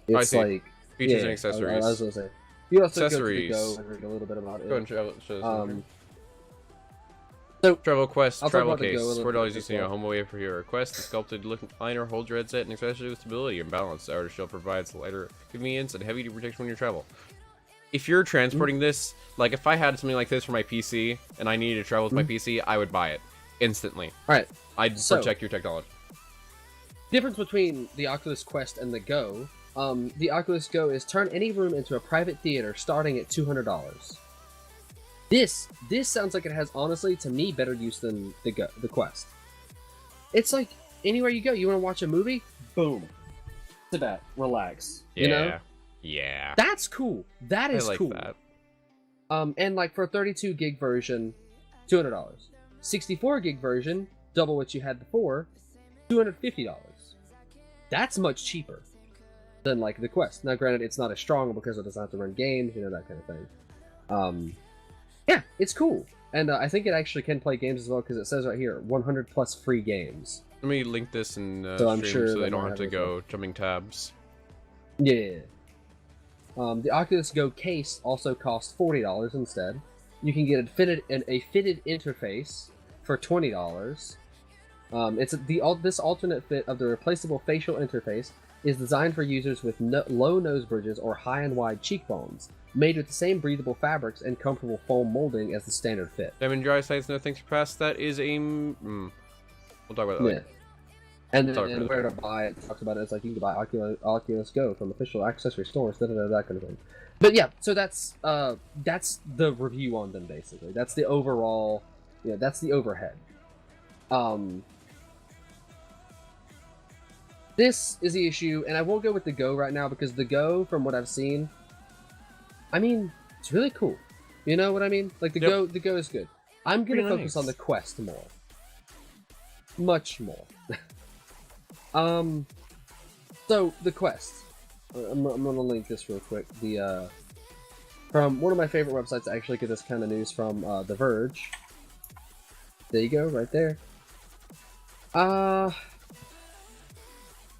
It's like features and accessories. I was gonna say. You also accessories. Go to the Go and read a little bit about it. Go and show this so Travel Quest travel case. $4 using a home away for your request. The sculpted liner holds your headset and especially with stability and balance. The outer shell provides lighter convenience and heavy protection when you travel. If you're transporting this, like if I had something like this for my PC and I needed to travel with my PC, I would buy it instantly. All right, I'd protect your technology. Difference between the Oculus Quest and the Go. The Oculus Go is turn any room into a private theater starting at $200. This sounds like it has, honestly, to me, better use than the Quest. It's like anywhere you go, you want to watch a movie, boom, sit back, relax. Yeah, yeah. That's cool. That is cool. That. And like for a 32 gig version, $200. 64 gig version, double what you had before, $250. That's much cheaper than like the Quest. Now, granted, it's not as strong because it doesn't have to run games, that kind of thing. Yeah, it's cool, and I think it actually can play games as well because it says right here 100 plus free games. Let me link this in so stream sure so they don't have to go jumping tabs. Yeah. The Oculus Go case also costs $40 instead. You can get a fitted interface for $20. This alternate fit of the replaceable facial interface is designed for users with low nose bridges or high and wide cheekbones, made with the same breathable fabrics and comfortable foam molding as the standard fit. Diamond Dry Sites, no thanks for pass. That is a... We'll talk about that later. And where to buy it, talks about it, it's like you can buy Oculus Go from official accessory stores, that kind of thing. But yeah, so that's the review on them, basically. That's the overall Yeah, that's the overhead. This is the issue, and I won't go with the Go right now because the Go, from what I've seen, I mean, it's really cool. You know what I mean? Like the Go is good. I'm gonna focus on the Quest more, much more. So the Quest. I'm gonna link this real quick. The from one of my favorite websites to actually get this kind of news from, The Verge. There you go, right there.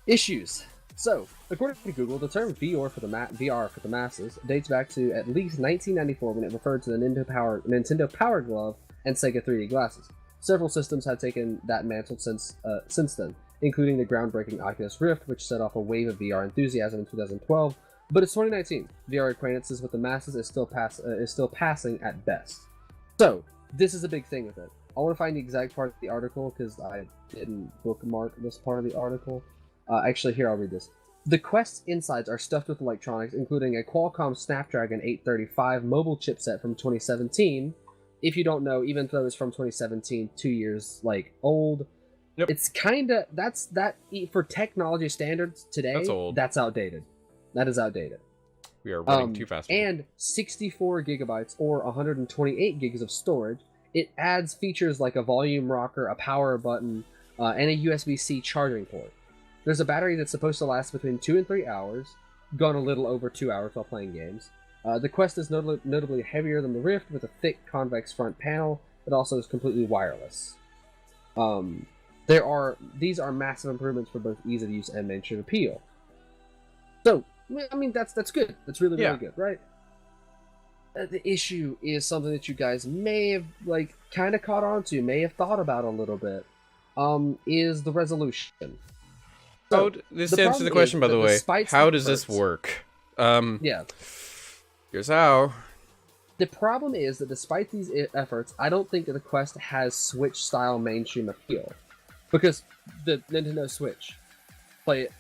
Issues. So, according to Google, the term VR for the masses dates back to at least 1994 when it referred to the Nintendo Power Glove and Sega 3D glasses. Several systems have taken that mantle since then, including the groundbreaking Oculus Rift, which set off a wave of VR enthusiasm in 2012. But it's 2019. VR acquaintances with the masses is still passing at best. So, this is a big thing with it. I want to find the exact part of the article because I didn't bookmark this part of the article. Actually, here, I'll read this. The Quest's insides are stuffed with electronics, including a Qualcomm Snapdragon 835 mobile chipset from 2017. If you don't know, even though it's from 2017, 2 years, old, it's kind of, for technology standards today, that's old. That's outdated. That is outdated. We are running too fast. And 64 gigabytes or 128 gigs of storage. It adds features like a volume rocker, a power button, and a USB-C charging port. There's a battery that's supposed to last between 2 and 3 hours, gone a little over 2 hours while playing games. The Quest is notably heavier than the Rift with a thick convex front panel, but also is completely wireless. These are massive improvements for both ease of use and mainstream appeal. So, I mean, that's good. That's really good, right? The issue is something that you guys may have, kind of caught on to, may have thought about a little bit, is the resolution. So, this answers the question, by the way. How does this work? Yeah. Here's how. The problem is that despite these efforts, I don't think that the Quest has Switch-style mainstream appeal. Because the Nintendo Switch, play it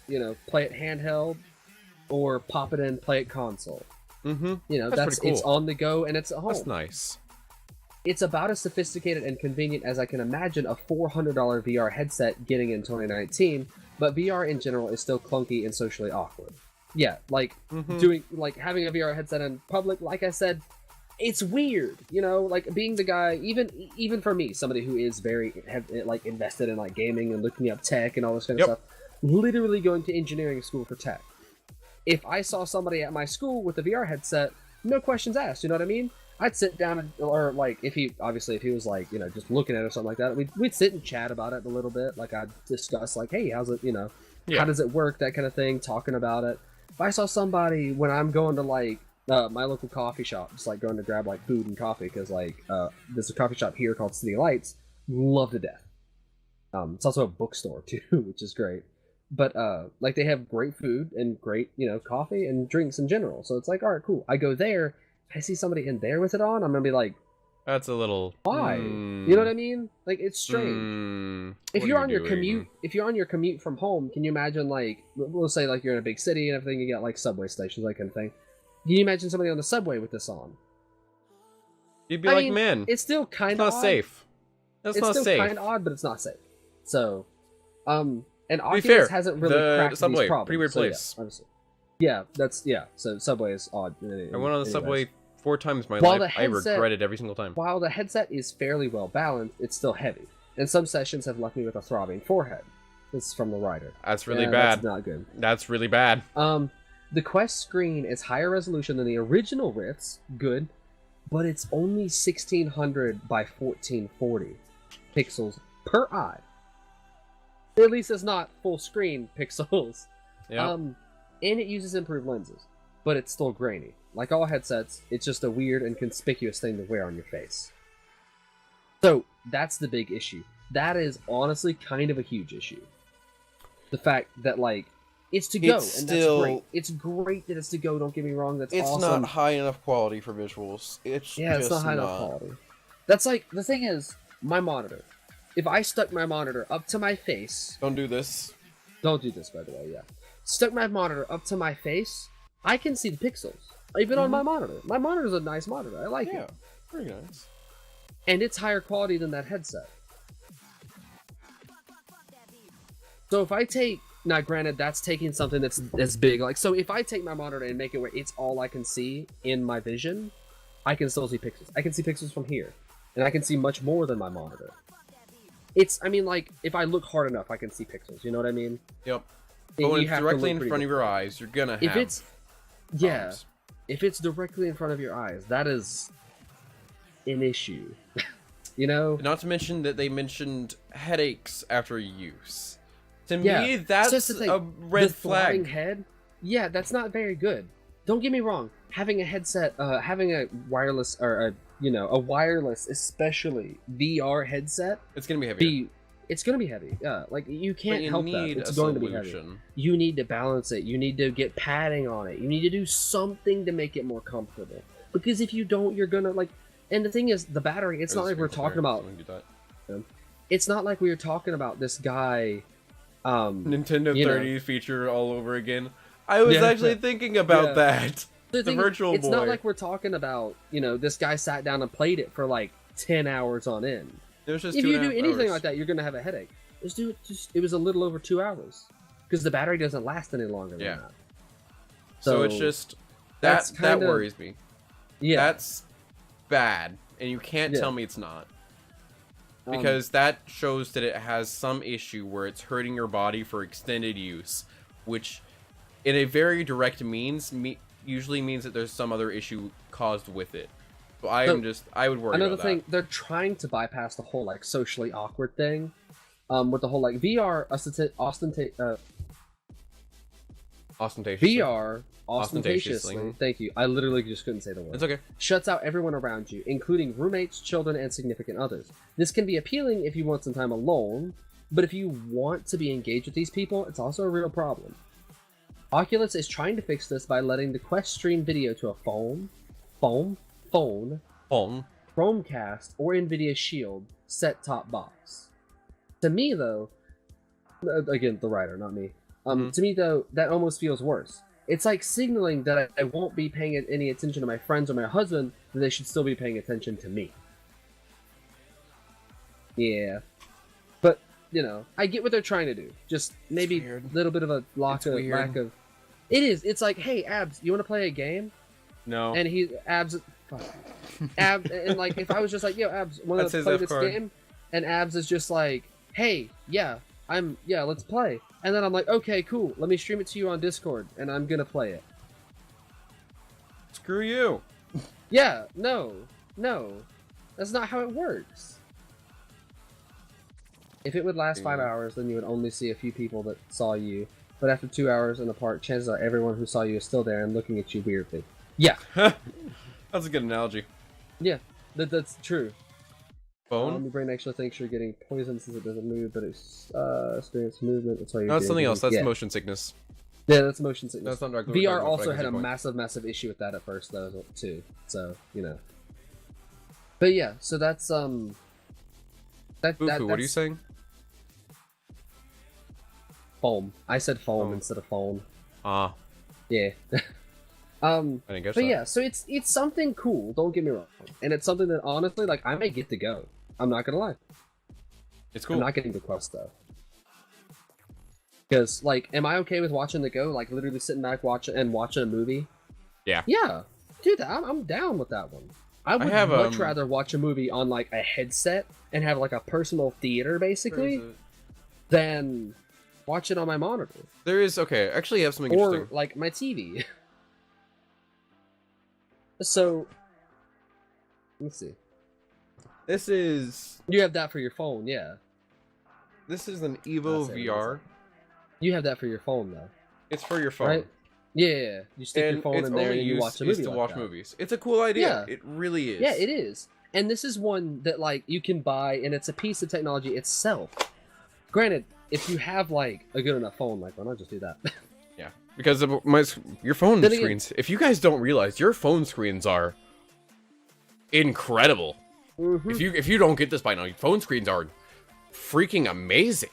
handheld, or pop it in, play it console. Mm-hmm. That's cool. It's on the go and it's at home. That's nice. It's about as sophisticated and convenient as I can imagine a $400 VR headset getting in 2019, but VR in general is still clunky and socially awkward. Yeah, having a VR headset in public, like I said, it's weird, being the guy, even for me, somebody who is very invested in gaming and looking up tech and all this kind of stuff, literally going to engineering school for tech. If I saw somebody at my school with a VR headset, no questions asked, you know what I mean? I'd sit down if he was just looking at it or something like that, we'd sit and chat about it a little bit. I'd discuss hey, how's it, how does it work, that kind of thing, talking about it. If I saw somebody when I'm going to my local coffee shop, just going to grab food and coffee, because there's a coffee shop here called City Lights, love to death. It's also a bookstore too, which is great. But they have great food and great coffee and drinks in general. So it's all right, cool. I go there, I see somebody in there with it on, I'm gonna be that's a little. Why? You know what I mean? It's strange. If you're on your commute from home, can you imagine we'll say you're in a big city and everything, you got subway stations, that kind of thing. Can you imagine somebody on the subway with this on? You'd be man, it's still kind of not safe. That's not safe. It's still kind of odd, but it's not safe. So, and Oculus hasn't really cracked subway, these problems. Pretty weird place. So subway is odd. I went on the subway 4 times in my life. I regretted every single time. While the headset is fairly well balanced, it's still heavy, and some sessions have left me with a throbbing forehead. This is from the writer. That's really bad. That's not good. That's really bad. The Quest screen is higher resolution than the original Rifts. Good, but it's only 1600 by 1440 pixels per eye. At least it's not full screen pixels. Yeah. And it uses improved lenses, but it's still grainy. Like all headsets, it's just a weird and conspicuous thing to wear on your face. So that's the big issue. That is honestly kind of a huge issue. The fact that it's to go, and that's great. It's great that it's to go. Don't get me wrong. That's awesome. It's not high enough quality for visuals. It's not high enough quality. That's the thing is my monitor. If I stuck my monitor up to my face, don't do this. Don't do this, by the way. Yeah, stuck my monitor up to my face, I can see the pixels even on my monitor. My monitor's a nice monitor. I like it. Very nice. and it's higher quality than that headset. So if I take, now granted, that's taking something that's big, like, so if I take my monitor and make it where it's all I can see in my vision, I can still see pixels. I can see pixels from here, and I can see much more than my monitor. I mean, like, if I look hard enough, I can see pixels, you know what I mean? Yep. But when it's directly in front of your eyes, you're gonna have problems. Yeah, if it's directly in front of your eyes, that is an issue. You know? Not to mention that they mentioned headaches after use. To Yeah, me, that's a red flag. Head, yeah, that's not very good. Don't get me wrong. Having a headset, having a wireless, or a wireless, especially VR headset, It's gonna be heavy. It's gonna be heavy. Yeah, like you can't help that. It's going to be heavy. You need to balance it. You need to get padding on it. You need to do something to make it more comfortable. Because if you don't, you're gonna like. And the thing is, the battery. It's not like we're talking about. It's not like we were talking about this guy. Nintendo 30 feature all over again. I was actually thinking about that. The Virtual Boy. It's not like we're talking about, this guy sat down and played it for like 10 hours on end. It was just if you do anything hours. like that, you're gonna have a headache. It was a little over 2 hours because the battery doesn't last any longer than that. So it's just that worries me. Yeah, that's bad, and you can't tell me it's not. Because that shows that it has some issue where it's hurting your body for extended use, which in a very direct means usually means that there's some other issue caused with it. So I would worry about that. Another thing, they're trying to bypass the whole like socially awkward thing, with the whole like VR ostentatiously. Thank you. I literally just couldn't say the word. It's okay. Shuts out everyone around you, including roommates, children, and significant others. This can be appealing if you want some time alone, but if you want to be engaged with these people, it's also a real problem. Oculus is trying to fix this by letting the Quest stream video to a phone, Chromecast, or Nvidia Shield set-top box. To me, though, again, the writer, not me. To me, though, that almost feels worse. It's like signaling that I won't be paying any attention to my friends or my husband, that they should still be paying attention to me. Yeah. But, I get what they're trying to do. Just maybe a little bit of a lack of... It is. It's like, hey, Abs, you want to play a game? No. And Abs, and like, if I was just like, yo, Abs, want to play this game? And Abs is just like, hey, let's play. And then I'm like, okay, cool. Let me stream it to you on Discord, and I'm gonna play it. Screw you. Yeah, no. That's not how it works. If it would last 5 hours, then you would only see a few people that saw you. But after 2 hours in the park, chances are everyone who saw you is still there and looking at you weirdly. Yeah. That's a good analogy. Yeah, that's true. Phone? Your brain actually thinks you're getting poisoned since it doesn't move, but it's experience movement. That's why you're that's something else. That's motion sickness. Yeah, that's motion sickness. That's not VR also had a massive issue with that at first, though, too. So, But yeah, so that's Bufu, what are you saying? Foam. I said foam instead of phone. Ah. Yeah. I didn't guess that. Yeah, so it's something cool, don't get me wrong. And it's something that honestly, like, I may get to go. I'm not gonna lie. It's cool. I'm not getting the Quest though. Because, like, am I okay with watching the Go? Like, literally sitting back watching a movie? Yeah. Yeah. Dude, I'm down with that one. I would much rather watch a movie on, like, a headset and have, like, a personal theater, basically, than watch it on my monitor. There is, okay, actually I have something interesting. Or, like, my TV. So, let's see. This is... You have that for your phone, yeah. This is an Evo VR. You have that for your phone, though. It's for your phone. Right? Yeah, you stick your phone in there and you watch a movie to watch movies. It's a cool idea. Yeah. It really is. Yeah, it is. And this is one that, like, you can buy, and it's a piece of technology itself. Granted, if you have, like, a good enough phone, like, why not just do that? Yeah, because your phone screens, if you guys don't realize, your phone screens are incredible. If you don't get this by now, your phone screens are freaking amazing.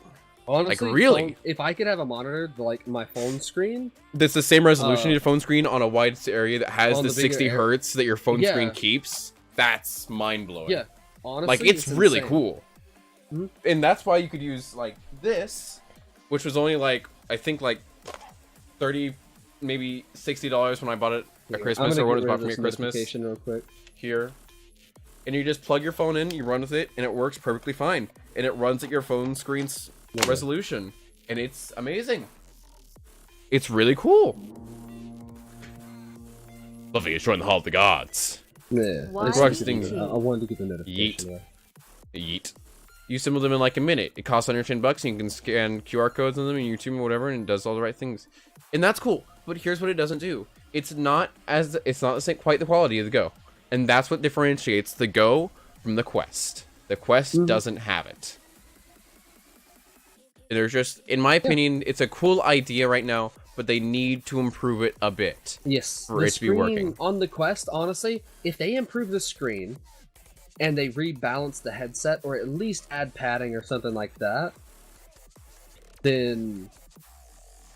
Honestly, like, really. If I could have a monitor like my phone screen, that's the same resolution as your phone screen on a wide area that has the 60 hertz that your phone screen keeps. That's mind blowing. Yeah, honestly, Like, it's really insane. cool. Mhm. And that's why you could use, like, this, which was only, like, I think, like, 30, maybe $60 when I bought it at Christmas, or when it was bought for me at Christmas. Real quick. Here. And you just plug your phone in, you run with it, and it works perfectly fine. And it runs at your phone screen's resolution. And it's amazing. It's really cool. Fluffy is showing the Hall of the Gods. Yeah. Why? I wanted to get the notification. Yeet. You assemble them in like a minute. It costs $110, and you can scan QR codes on them and YouTube or whatever, and it does all the right things. And that's cool. But here's what it doesn't do. It's not the same, quite the quality of the Go. And that's what differentiates the Go from the Quest. The Quest doesn't have it. There's just, in my opinion, it's a cool idea right now, but they need to improve it a bit. Yes. For it to be working. On the Quest, honestly, if they improve the screen and they rebalance the headset, or at least add padding or something like that, then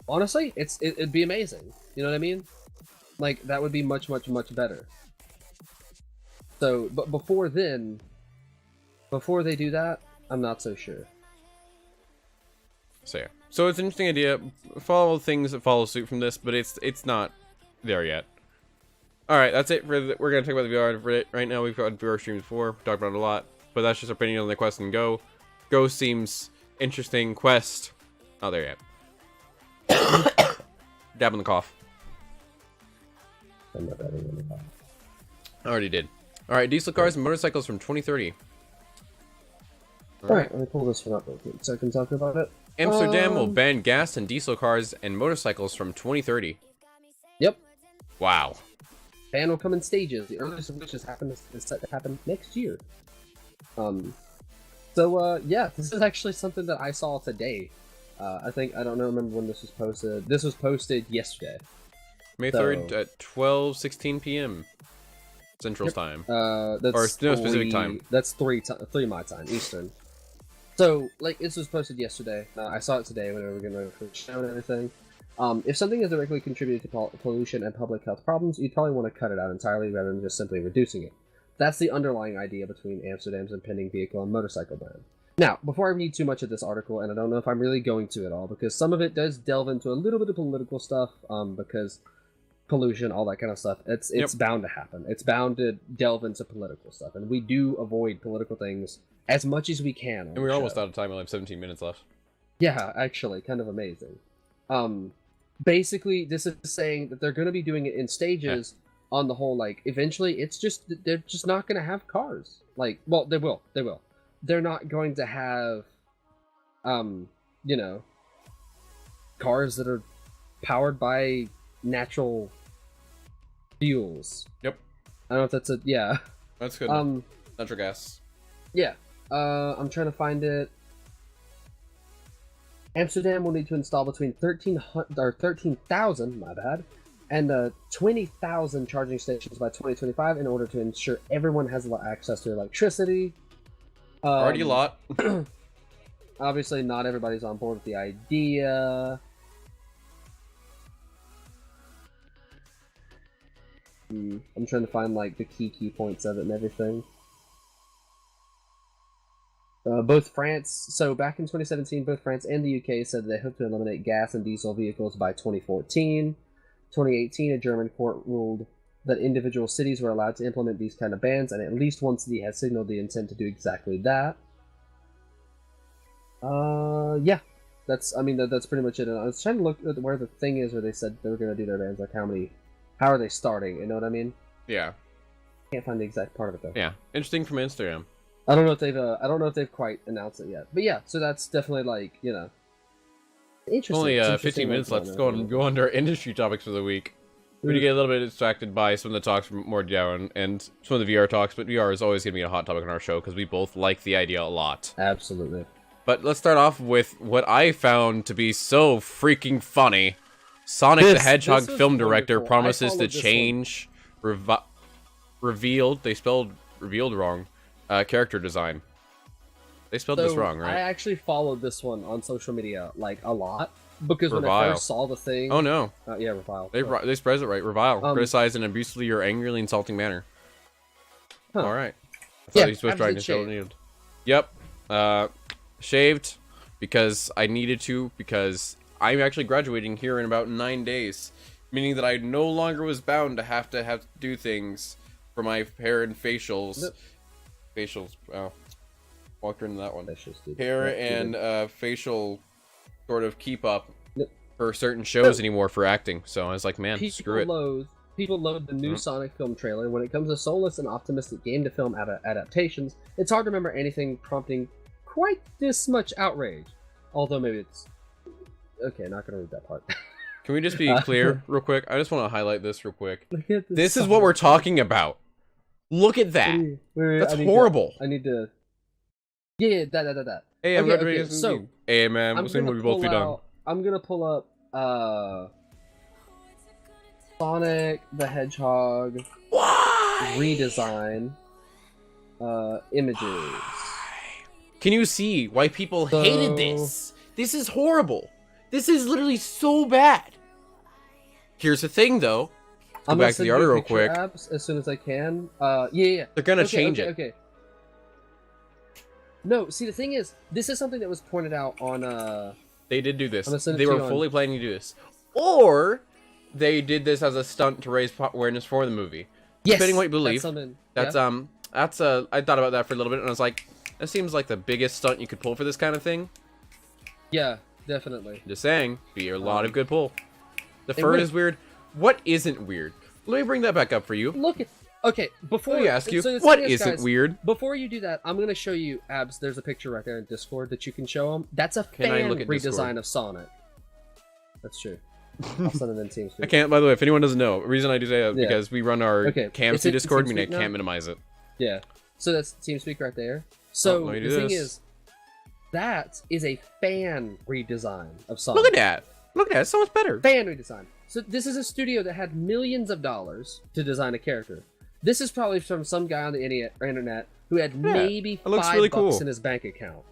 honestly, it'd be amazing. You know what I mean? Like, that would be much, much, much better. So, but before they do that, I'm not so sure. So yeah. So it's an interesting idea. Follow things that follow suit from this, but it's not there yet. Alright, that's it. We're going to talk about the VR right now. We've got VR streams before. We talked about it a lot. But that's just our opinion on the Quest and Go. Go seems interesting. Quest, not there yet. Dab in the cough. I'm not dabbing in the cough. I already did. Alright, diesel cars and motorcycles from 2030. Alright, let me pull this one up real quick so I can talk about it. Amsterdam will ban gas and diesel cars and motorcycles from 2030. Yep. Wow. Ban will come in stages, the earliest of which is set to happen next year. Yeah, this is actually something that I saw today. I don't remember when this was posted. This was posted yesterday. May 3rd at 12:16 p.m. Central Time. That's no specific time. That's 3 my time, Eastern. So, like, this was posted yesterday. I saw it today when we were going to for the show and everything. If something is directly contributed to pollution and public health problems, you'd probably want to cut it out entirely rather than just simply reducing it. That's the underlying idea between Amsterdam's impending vehicle and motorcycle ban. Now, before I read too much of this article, and I don't know if I'm really going to at all, because some of it does delve into a little bit of political stuff, because pollution, all that kind of stuff, it's bound to happen. It's bound to delve into political stuff, and we do avoid political things as much as we can. And we're almost out of time. We only have 17 minutes left. Yeah, actually, kind of amazing. Basically, this is saying that they're going to be doing it in stages. On the whole, like, eventually, they're just not going to have cars. Like, well, they will. They're not going to have, cars that are powered by natural fuels. Yep. I don't know if that's yeah. That's good. Natural gas. Yeah. I'm trying to find it. Amsterdam will need to install between 13,000, my bad, and 20,000 charging stations by 2025 in order to ensure everyone has access to electricity. Already a lot. Obviously, not everybody's on board with the idea. I'm trying to find the key points of it and everything. Both France, so back in 2017, both France and the UK said they hope to eliminate gas and diesel vehicles by 2014. 2018, a German court ruled that individual cities were allowed to implement these kind of bans, and at least one city has signaled the intent to do exactly that. Yeah, that's pretty much it. And I was trying to look at where the thing is where they said they were going to do their bans, like how are they starting? You know what I mean? Yeah. Can't find the exact part of it though. Yeah, interesting from Instagram. I don't know if they've quite announced it yet, but yeah. So that's definitely interesting. Only 15 minutes left. Let's go on to our industry topics for the week. We're going to get a little bit distracted by some of the talks from more down and some of the VR talks, but VR is always going to be a hot topic on our show because we both like the idea a lot. Absolutely. But let's start off with what I found to be so freaking funny. Sonic the Hedgehog film director promises to change revealed, they spelled revealed wrong, character design. They spelled this wrong, right? I actually followed this one on social media a lot because when I first saw the thing. Oh no! Yeah, revile. They spread it right. Revile, criticize in an abusively or angrily insulting manner. Huh. All right. I thought Yeah, he was supposed to absolute dragon shield. Yep. Shaved because I needed to, because I'm actually graduating here in about 9 days, meaning that I no longer was bound to have to do things for my hair and facials. Nope. Facials. Wow. Walked into that one. Facials, dude. Hair Yep, and facial sort of keep up Yep. for certain shows anymore for acting. So I was like, man, screw it. People loathe the new Sonic film trailer. When it comes to soulless and optimistic game-to-film adaptations, it's hard to remember anything prompting quite this much outrage. Although maybe it's... Okay, not gonna read that part. Can we just be clear real quick? I just want to highlight this real quick. Look at This is what we're talking about. Look at that. That's horrible. I need to... Yeah, that. Hey, I'm graduating. So, hey, man, we'll see what we both be done. I'm gonna pull up, Sonic the Hedgehog redesign, images. Can you see why people hated this? This is horrible. This is literally so bad. Here's the thing, though. Go back to the article real quick. Apps as soon as I can. Yeah. They're gonna change it. Okay. No, see, the thing is, this is something that was pointed out on, They did do this. They were fully planning to do this. Or they did this as a stunt to raise awareness for the movie. Yes, depending on what you believe. That's I thought about that for a little bit, and I was like, that seems like the biggest stunt you could pull for this kind of thing. Yeah, definitely. Just saying, be a lot of good pull. The fur is weird. What isn't weird? Let me bring that back up for you. Look at... Okay, before... Let me ask you, so what isn't weird? Before you do that, I'm going to show you, Abs, there's a picture right there in Discord that you can show them. That's a fan redesign of Sonic. That's true. I'll send it in TeamSpeak. I can't, by the way, if anyone doesn't know, the reason I do say that is because we run our cams through Discord, meaning I can't minimize it. Yeah, so that's TeamSpeak right there. So the thing is, that is a fan redesign of Sonic. Look at that. Look at that. It's so much better. Fan redesign. So this is a studio that had millions of dollars to design a character. This is probably from some guy on the internet who had maybe $5 in his bank account.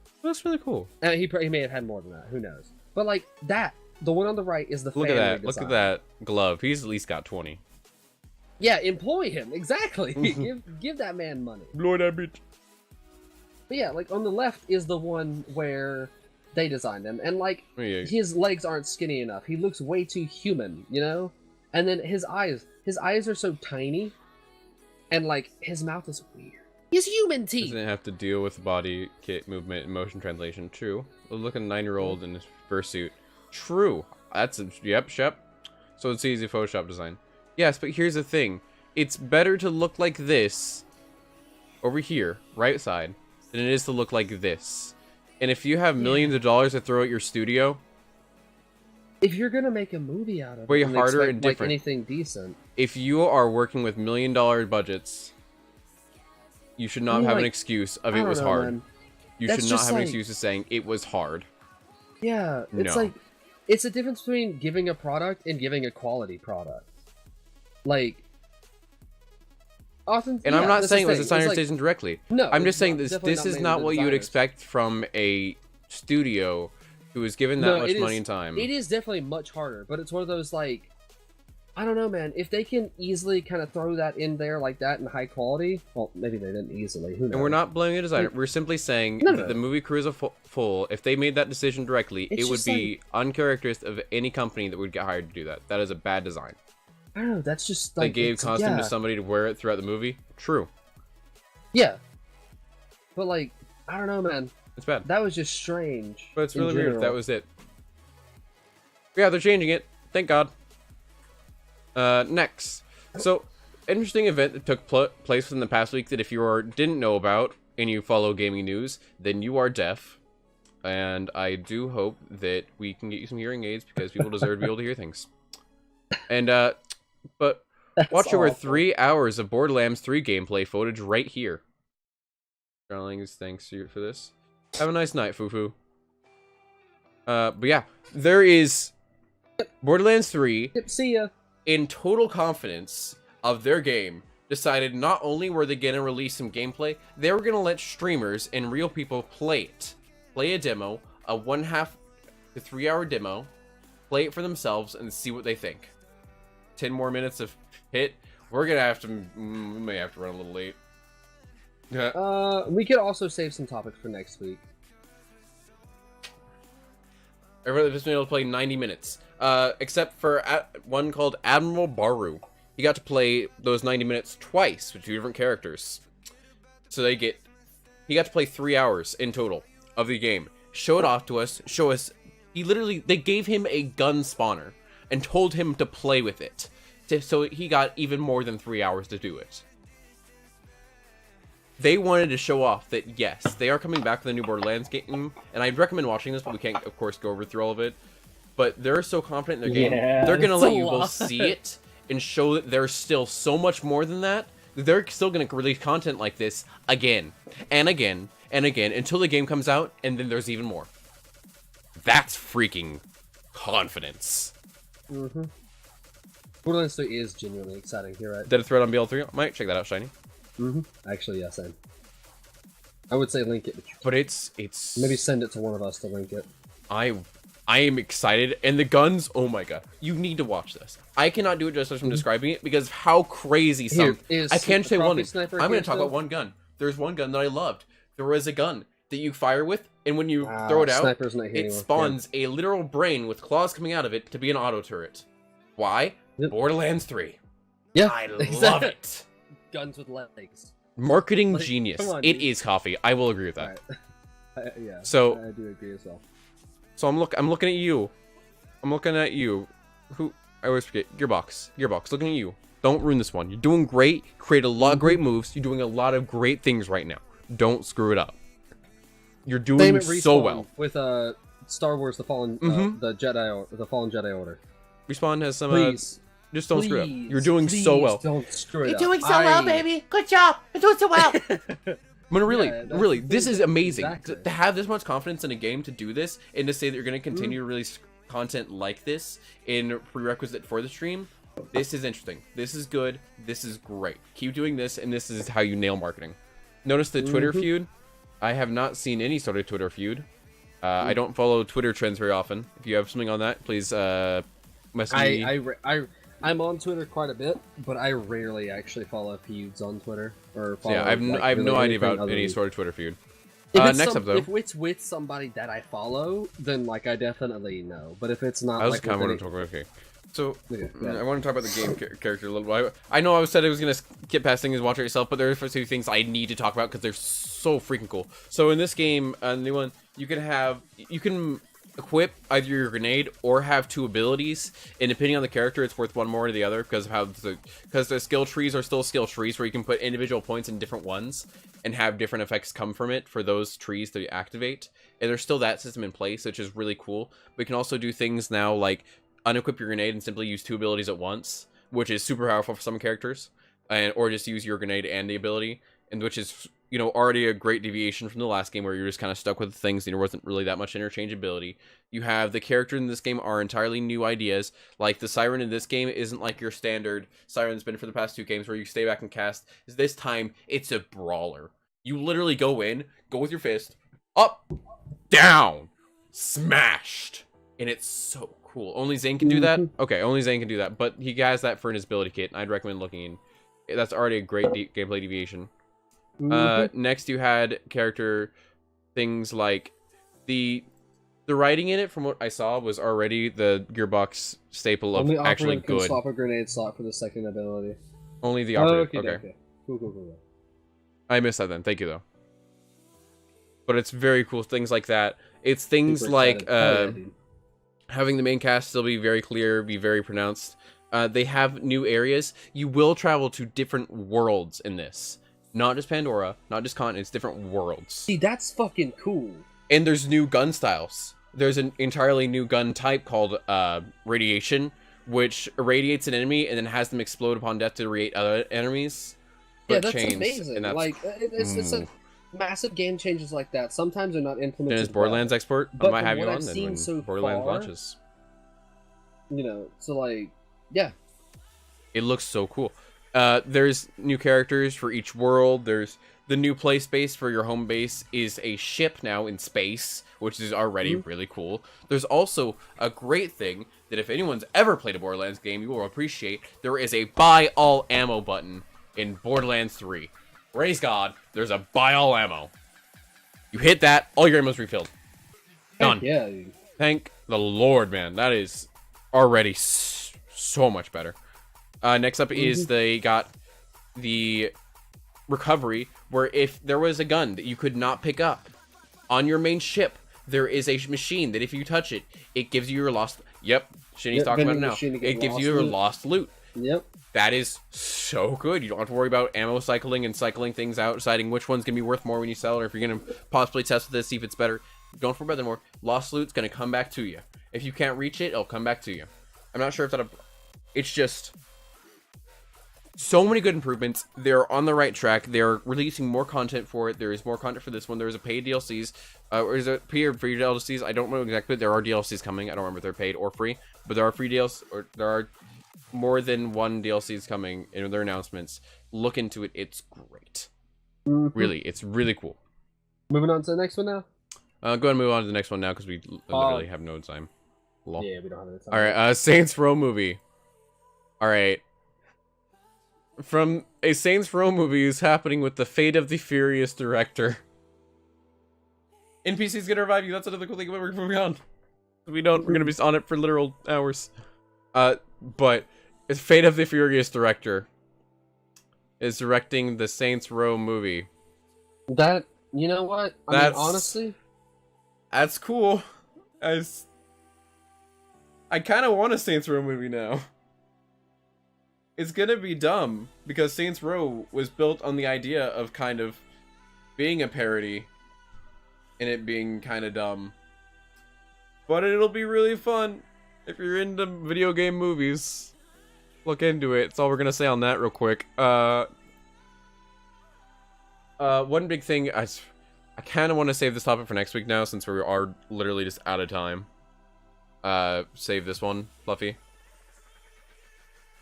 It looks really cool. He may have had more than that. Who knows? But like that, the one on the right is the fan Look at that. redesign. Look at that glove. He's at least got 20. Yeah, employ him. Exactly. give that man money. Blow that bitch. But yeah, like on the left is the one where they designed him, and like his legs aren't skinny enough. He looks way too human, you know? And then his eyes are so tiny, and like his mouth is weird. He has human teeth. Doesn't have to deal with body kit movement and motion translation. True. Look at a 9-year-old in his fursuit. True. That's a shep. So it's easy Photoshop design. Yes, but here's the thing. It's better to look like this over here, right side, than it is to look like this. And if you have millions of dollars to throw at your studio, if you're gonna make a movie out of it, way harder and different. Like anything decent. If you are working with $1 million budgets, you should not have an excuse of it was hard. Man. You should not have an excuse of saying it was hard. Yeah, it's like it's the difference between giving a product and giving a quality product. Like, often, and I'm not saying it was a designer decision directly. No, I'm just saying this is not what you would expect from a studio who is given that much money and time. It is definitely much harder, but it's one of those, like, I don't know, man. If they can easily kind of throw that in there like that in high quality, well, maybe they didn't easily. Who knows? And we're not blaming a designer. We're simply saying that the movie crew is a full. If they made that decision directly, it would be uncharacteristic of any company that would get hired to do that. That is a bad design. I don't know. That's just like they gave costume to somebody to wear it throughout the movie. True. Yeah. But like, I don't know, man. It's bad. That was just strange. But it's really weird if that was it. Yeah, they're changing it. Thank God. Next. So, interesting event that took place within the past week that if you didn't know about and you follow gaming news, then you are deaf. And I do hope that we can get you some hearing aids because people deserve to be able to hear things. And, but watch over 3 hours of Borderlands 3 gameplay footage right here. Darlings, thanks for this. Have a nice night, Fufu. But yeah, there is Borderlands 3. See ya. In total confidence of their game, decided not only were they going to release some gameplay, they were going to let streamers and real people play it. Play a demo, a 1.5 to 3 hour demo, play it for themselves, and see what they think. 10 more minutes of hit. We're going to have to, we may have to run a little late. Yeah. We could also save some topics for next week. Everybody just been able to play 90 minutes. Except for one called Admiral Baru. He got to play those 90 minutes twice with 2 different characters. So he got to play 3 hours in total of the game. Show it off to us, they gave him a gun spawner and told him to play with it. So he got even more than 3 hours to do it. They wanted to show off that, yes, they are coming back with a new Borderlands game, and I'd recommend watching this, but we can't, of course, go through all of it. But they're so confident in their game, they're going to let you both see it and show that there's still so much more than that. They're still going to release content like this again, and again, and again, until the game comes out, and then there's even more. That's freaking confidence. Mm-hmm. Borderlands 3 is genuinely exciting, you're right. Did a thread on BL3? I might check that out, Shiny. Mm-hmm. Actually, yes, I would say link it. But it's maybe send it to one of us to link it. I am excited, and the guns, oh my god. You need to watch this. I cannot do it just from describing it, because of how crazy some... I can't say one. I'm going to talk about one gun. There's one gun that I loved. There was a gun that you fire with, and when you throw it out, it spawns a literal brain with claws coming out of it to be an auto turret. Why? Yep. Borderlands 3. Yeah, I love it. Guns with legs. Marketing genius. It is coffee. I will agree with that. Right. Yeah. So I do agree as well. So I'm looking at you. I'm looking at you. Who I always forget. Gearbox. Looking at you. Don't ruin this one. You're doing great. Create a lot of great moves. You're doing a lot of great things right now. Don't screw it up. You're doing so well. With Star Wars: The Fallen, the Fallen Jedi Order. Respawn has some. Please. Just don't screw it up. You're doing so well. Don't screw it You're up. doing so well, baby. Good job. You're doing so well. But really, this is amazing. Exactly. To have this much confidence in a game to do this, and to say that you're going to continue to release content like this in prerequisite for the stream, this is interesting. This is good. This is great. Keep doing this, and this is how you nail marketing. Notice the Twitter feud. I have not seen any sort of Twitter feud. I don't follow Twitter trends very often. If you have something on that, please message me. I'm on Twitter quite a bit, but I rarely actually follow feuds on Twitter. Or follow, yeah, I have no idea about any sort of Twitter feud. Next up, though. If it's with somebody that I follow, then like I definitely know. But if it's not, I was kind of want to talk about. Okay, so I want to talk about the game character a little bit. I know I said I was gonna skip past things and watch it yourself, but there are a few things I need to talk about because they're so freaking cool. So in this game, the new one, you can equip either your grenade or have 2 abilities, and depending on the character it's worth one more to the other because of how because the skill trees are still skill trees where you can put individual points in different ones and have different effects come from it for those trees to activate, and there's still that system in place, which is really cool. We can also do things now like unequip your grenade and simply use 2 abilities at once, which is super powerful for some characters, or just use your grenade and the ability, and which is already a great deviation from the last game where you're just kind of stuck with things and there wasn't really that much interchangeability. You have the characters in this game are entirely new ideas. Like the Siren in this game isn't like your standard Siren's been for the past 2 games where you stay back and cast. This time, it's a brawler. You literally go with your fist, up, down, smashed. And it's so cool. Only Zane can do that? Okay, only Zane can do that. But he has that for an ability kit, and I'd recommend looking. That's already a great gameplay deviation. Next you had character things like the writing in it, from what I saw, was already the Gearbox staple of actually good. Can swap a grenade slot for the second ability. Only the operative. Okay. Cool. I missed that then. Thank you though. But it's very cool things like that. It's things like having the main cast still be very clear, be very pronounced. They have new areas. You will travel to different worlds in this. Not just Pandora, not just continents, different worlds. See, that's fucking cool. And there's new gun styles. There's an entirely new gun type called Radiation, which irradiates an enemy and then has them explode upon death to radiate other enemies. Yeah, that's amazing. And that's, like, it's a massive game changes like that. Sometimes they're not implemented. And it's Borderlands export. I might have you on then when so Borderlands launches. So like, yeah. It looks so cool. There's new characters for each world. There's the new play space for your home base is a ship now in space, which is already really cool. There's also a great thing that if anyone's ever played a Borderlands game, you will appreciate. There is a buy all ammo button in Borderlands 3. Praise God, there's a buy all ammo. You hit that, all your ammo's refilled. Done. Heck yeah, dude. Thank the Lord, man. That is already so much better. Next up is they got the recovery, where if there was a gun that you could not pick up on your main ship, there is a machine that if you touch it, it gives you your lost... Yep, Shinny's talking about it now. It gives you your lost loot. Yep. That is so good. You don't have to worry about ammo cycling and cycling things out, deciding which one's going to be worth more when you sell it, or if you're going to possibly test this, see if it's better. Don't worry about that more. Lost loot's going to come back to you. If you can't reach it, it'll come back to you. I'm not sure if that... It's just... So many good improvements. They're on the right track. They're releasing more content for it. There is more content for this one. There is a paid DLCs. Or is it paid or free DLCs? I don't know exactly. There are DLCs coming. I don't remember if they're paid or free. But there are free DLCs, or there are more than one DLCs coming in their announcements. Look into it. It's great. Really, it's really cool. Moving on to the next one now. Go ahead and move on to the next one now, because we literally have no time. Lol. Yeah, we don't have any time. Alright, Saints Row movie. Alright. From a Saints Row movie is happening with the fate of the Furious director. NPC's gonna revive you. That's another cool thing about we're moving on. We're gonna be on it for literal hours. But it's fate of the Furious director is directing the Saints Row movie. That, you know what? I mean, honestly, that's cool. I kind of want a Saints Row movie now. It's gonna be dumb, because Saints Row was built on the idea of kind of being a parody, and it being kind of dumb. But it'll be really fun. If you're into video game movies, look into it. That's all we're gonna say on that real quick. One big thing, I kind of want to save this topic for next week now, since we are literally just out of time. Save this one, Fluffy.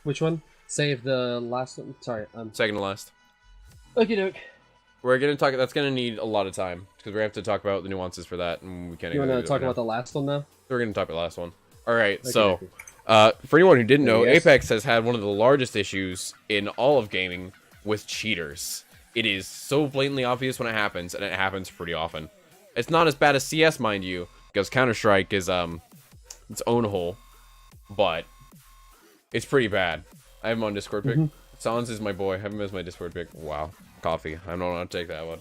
which one? Save the last one. Sorry, Second to last. Okie doke. We're gonna talk. That's gonna need a lot of time, because we have to talk about the nuances for that, and we can't. You want to talk about the last one now? We're gonna talk about the last one. All right. Okay, So, for anyone who didn't know, Apex has had one of the largest issues in all of gaming with cheaters. It is so blatantly obvious when it happens, and it happens pretty often. It's not as bad as CS, mind you, because Counter-Strike is its own hole, but it's pretty bad. I have him on Discord pick. Sans is my boy. I have him as my Discord pick. Wow. Coffee. I don't know how to take that one.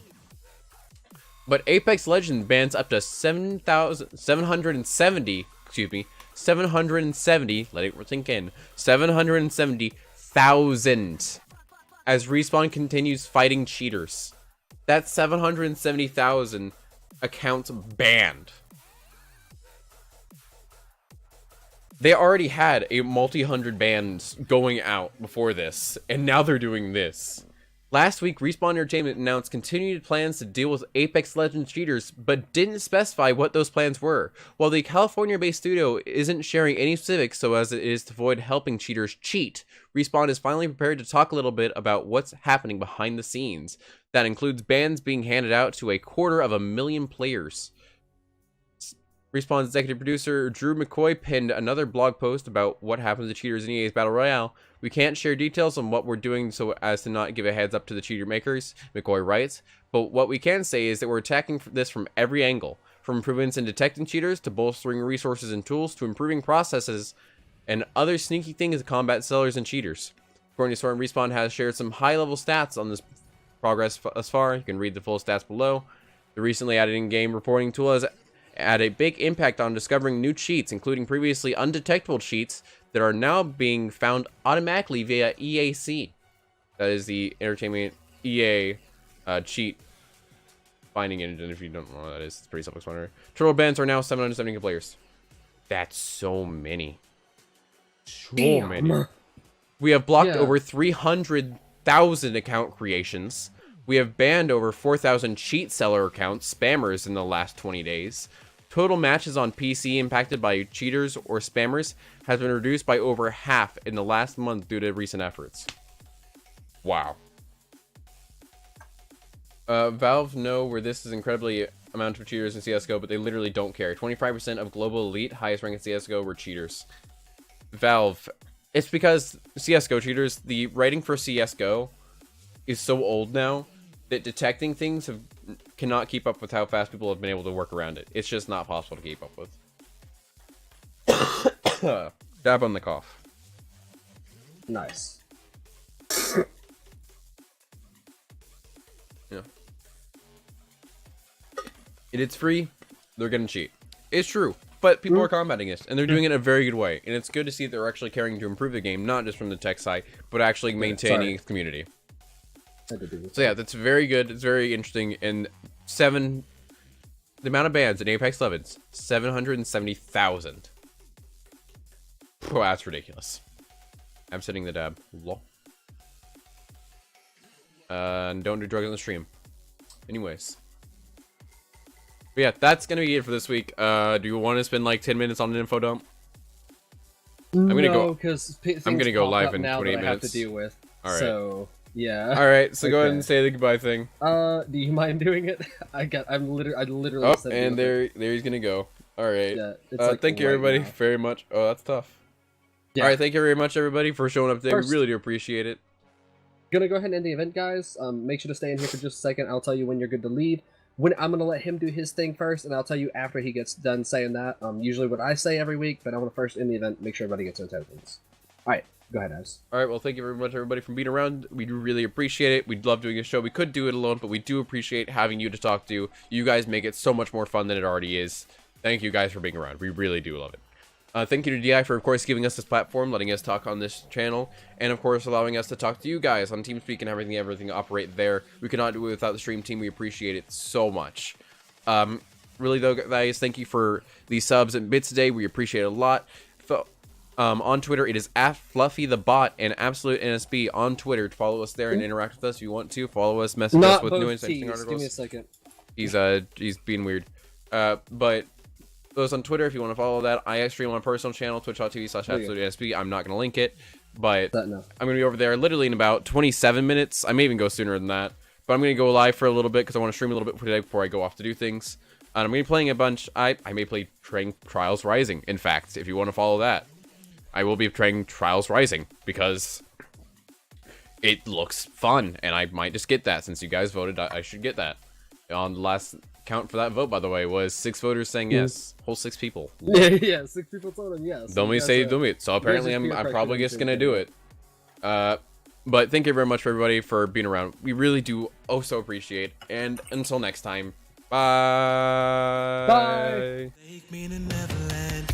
But Apex Legends bans up to 770, excuse me, 770, let it sink in, 770,000 as Respawn continues fighting cheaters. That's 770,000 accounts banned. They already had a multi-hundred bans going out before this, and now they're doing this. Last week, Respawn Entertainment announced continued plans to deal with Apex Legends cheaters, but didn't specify what those plans were. While the California-based studio isn't sharing any specifics so as it is to avoid helping cheaters cheat, Respawn is finally prepared to talk a little bit about what's happening behind the scenes. That includes bans being handed out to 250,000 players. Respawn's executive producer Drew McCoy penned another blog post about what happens to cheaters in EA's Battle Royale. We can't share details on what we're doing so as to not give a heads up to the cheater makers, McCoy writes, but what we can say is that we're attacking this from every angle, from improvements in detecting cheaters to bolstering resources and tools to improving processes and other sneaky things to combat sellers and cheaters. According to Storm, Respawn has shared some high-level stats on this progress thus far. You can read the full stats below. The recently added in-game reporting tool has had a big impact on discovering new cheats, including previously undetectable cheats that are now being found automatically via EAC. That is the Entertainment EA cheat finding engine. If you don't know what that is, it's pretty self-explanatory. Total bans are now 770 players. That's so many. So many. We have blocked over 300,000 account creations. We have banned over 4,000 cheat seller accounts, spammers, in the last 20 days. Total matches on PC impacted by cheaters or spammers has been reduced by over half in the last month due to recent efforts. Wow. Valve know where this is incredibly amount of cheaters in CSGO, but they literally don't care. 25% of global elite, highest rank in CSGO, were cheaters. Valve, it's because CSGO cheaters, the writing for CSGO is so old now that detecting things cannot keep up with how fast people have been able to work around it. It's just not possible to keep up with. Dab on the cough. Nice. Yeah. It's free. They're gonna cheat. It's true. But people are combating this, and they're doing it in a very good way. And it's good to see that they're actually caring to improve the game, not just from the tech side, but actually maintaining its community. So yeah, that's very good. It's very interesting. And the amount of bans in Apex Legends, 770,000. Oh, that's ridiculous. I'm setting the dab. Lol. And don't do drugs on the stream. Anyways. But yeah, that's gonna be it for this week. Do you want to spend like 10 minutes on an info dump? I'm gonna go because I'm gonna go live in 28 minutes. I have to deal with. All right. So yeah. All right. So go ahead and say the goodbye thing. Do you mind doing it? I literally. Oh, and there he's gonna go. All right. Yeah, like thank you everybody very much. Oh, that's tough. Yeah. All right. Thank you very much everybody for showing up today. We really do appreciate it. Gonna go ahead and end the event, guys. Make sure to stay in here for just a second. I'll tell you when you're good to leave. I'm gonna let him do his thing first, and I'll tell you after he gets done saying that. Usually what I say every week, but I want to first end the event, make sure everybody gets their tokens. All right, go ahead, Abs. All right, well, thank you very much, everybody, for being around. We do really appreciate it. We'd love doing a show. We could do it alone, but we do appreciate having you to talk to. You guys make it so much more fun than it already is. Thank you guys for being around. We really do love it. Thank you to DI for, of course, giving us this platform, letting us talk on this channel, and, of course, allowing us to talk to you guys on TeamSpeak and everything operate there. We could not do it without the stream team. We appreciate it so much. Really, though, guys, thank you for the subs and bits today. We appreciate it a lot. On Twitter, it is @FluffyTheBot and AbsoluteNSB on Twitter. To follow us there and interact with us if you want to. Follow us, message us with new interesting articles. Give me a second. He's being weird. But those on Twitter, if you want to follow that, I stream on my personal channel, twitch.tv/AbsoluteNSB. I'm not going to link it, but I'm going to be over there literally in about 27 minutes. I may even go sooner than that. But I'm going to go live for a little bit because I want to stream a little bit today before I go off to do things. And I'm going to be playing a bunch. I may play Trials Rising, in fact, if you want to follow that. I will be playing Trials Rising because it looks fun. And I might just get that since you guys voted. I should get that. On the last count for that vote, by the way, was 6 voters saying yes. Whole 6 people. Yeah, 6 people told him yes. Don't me say do it. So apparently I'm probably just going to do it. But thank you very much for everybody for being around. We really do so appreciate. And until next time, bye. Bye. Take me to Neverland.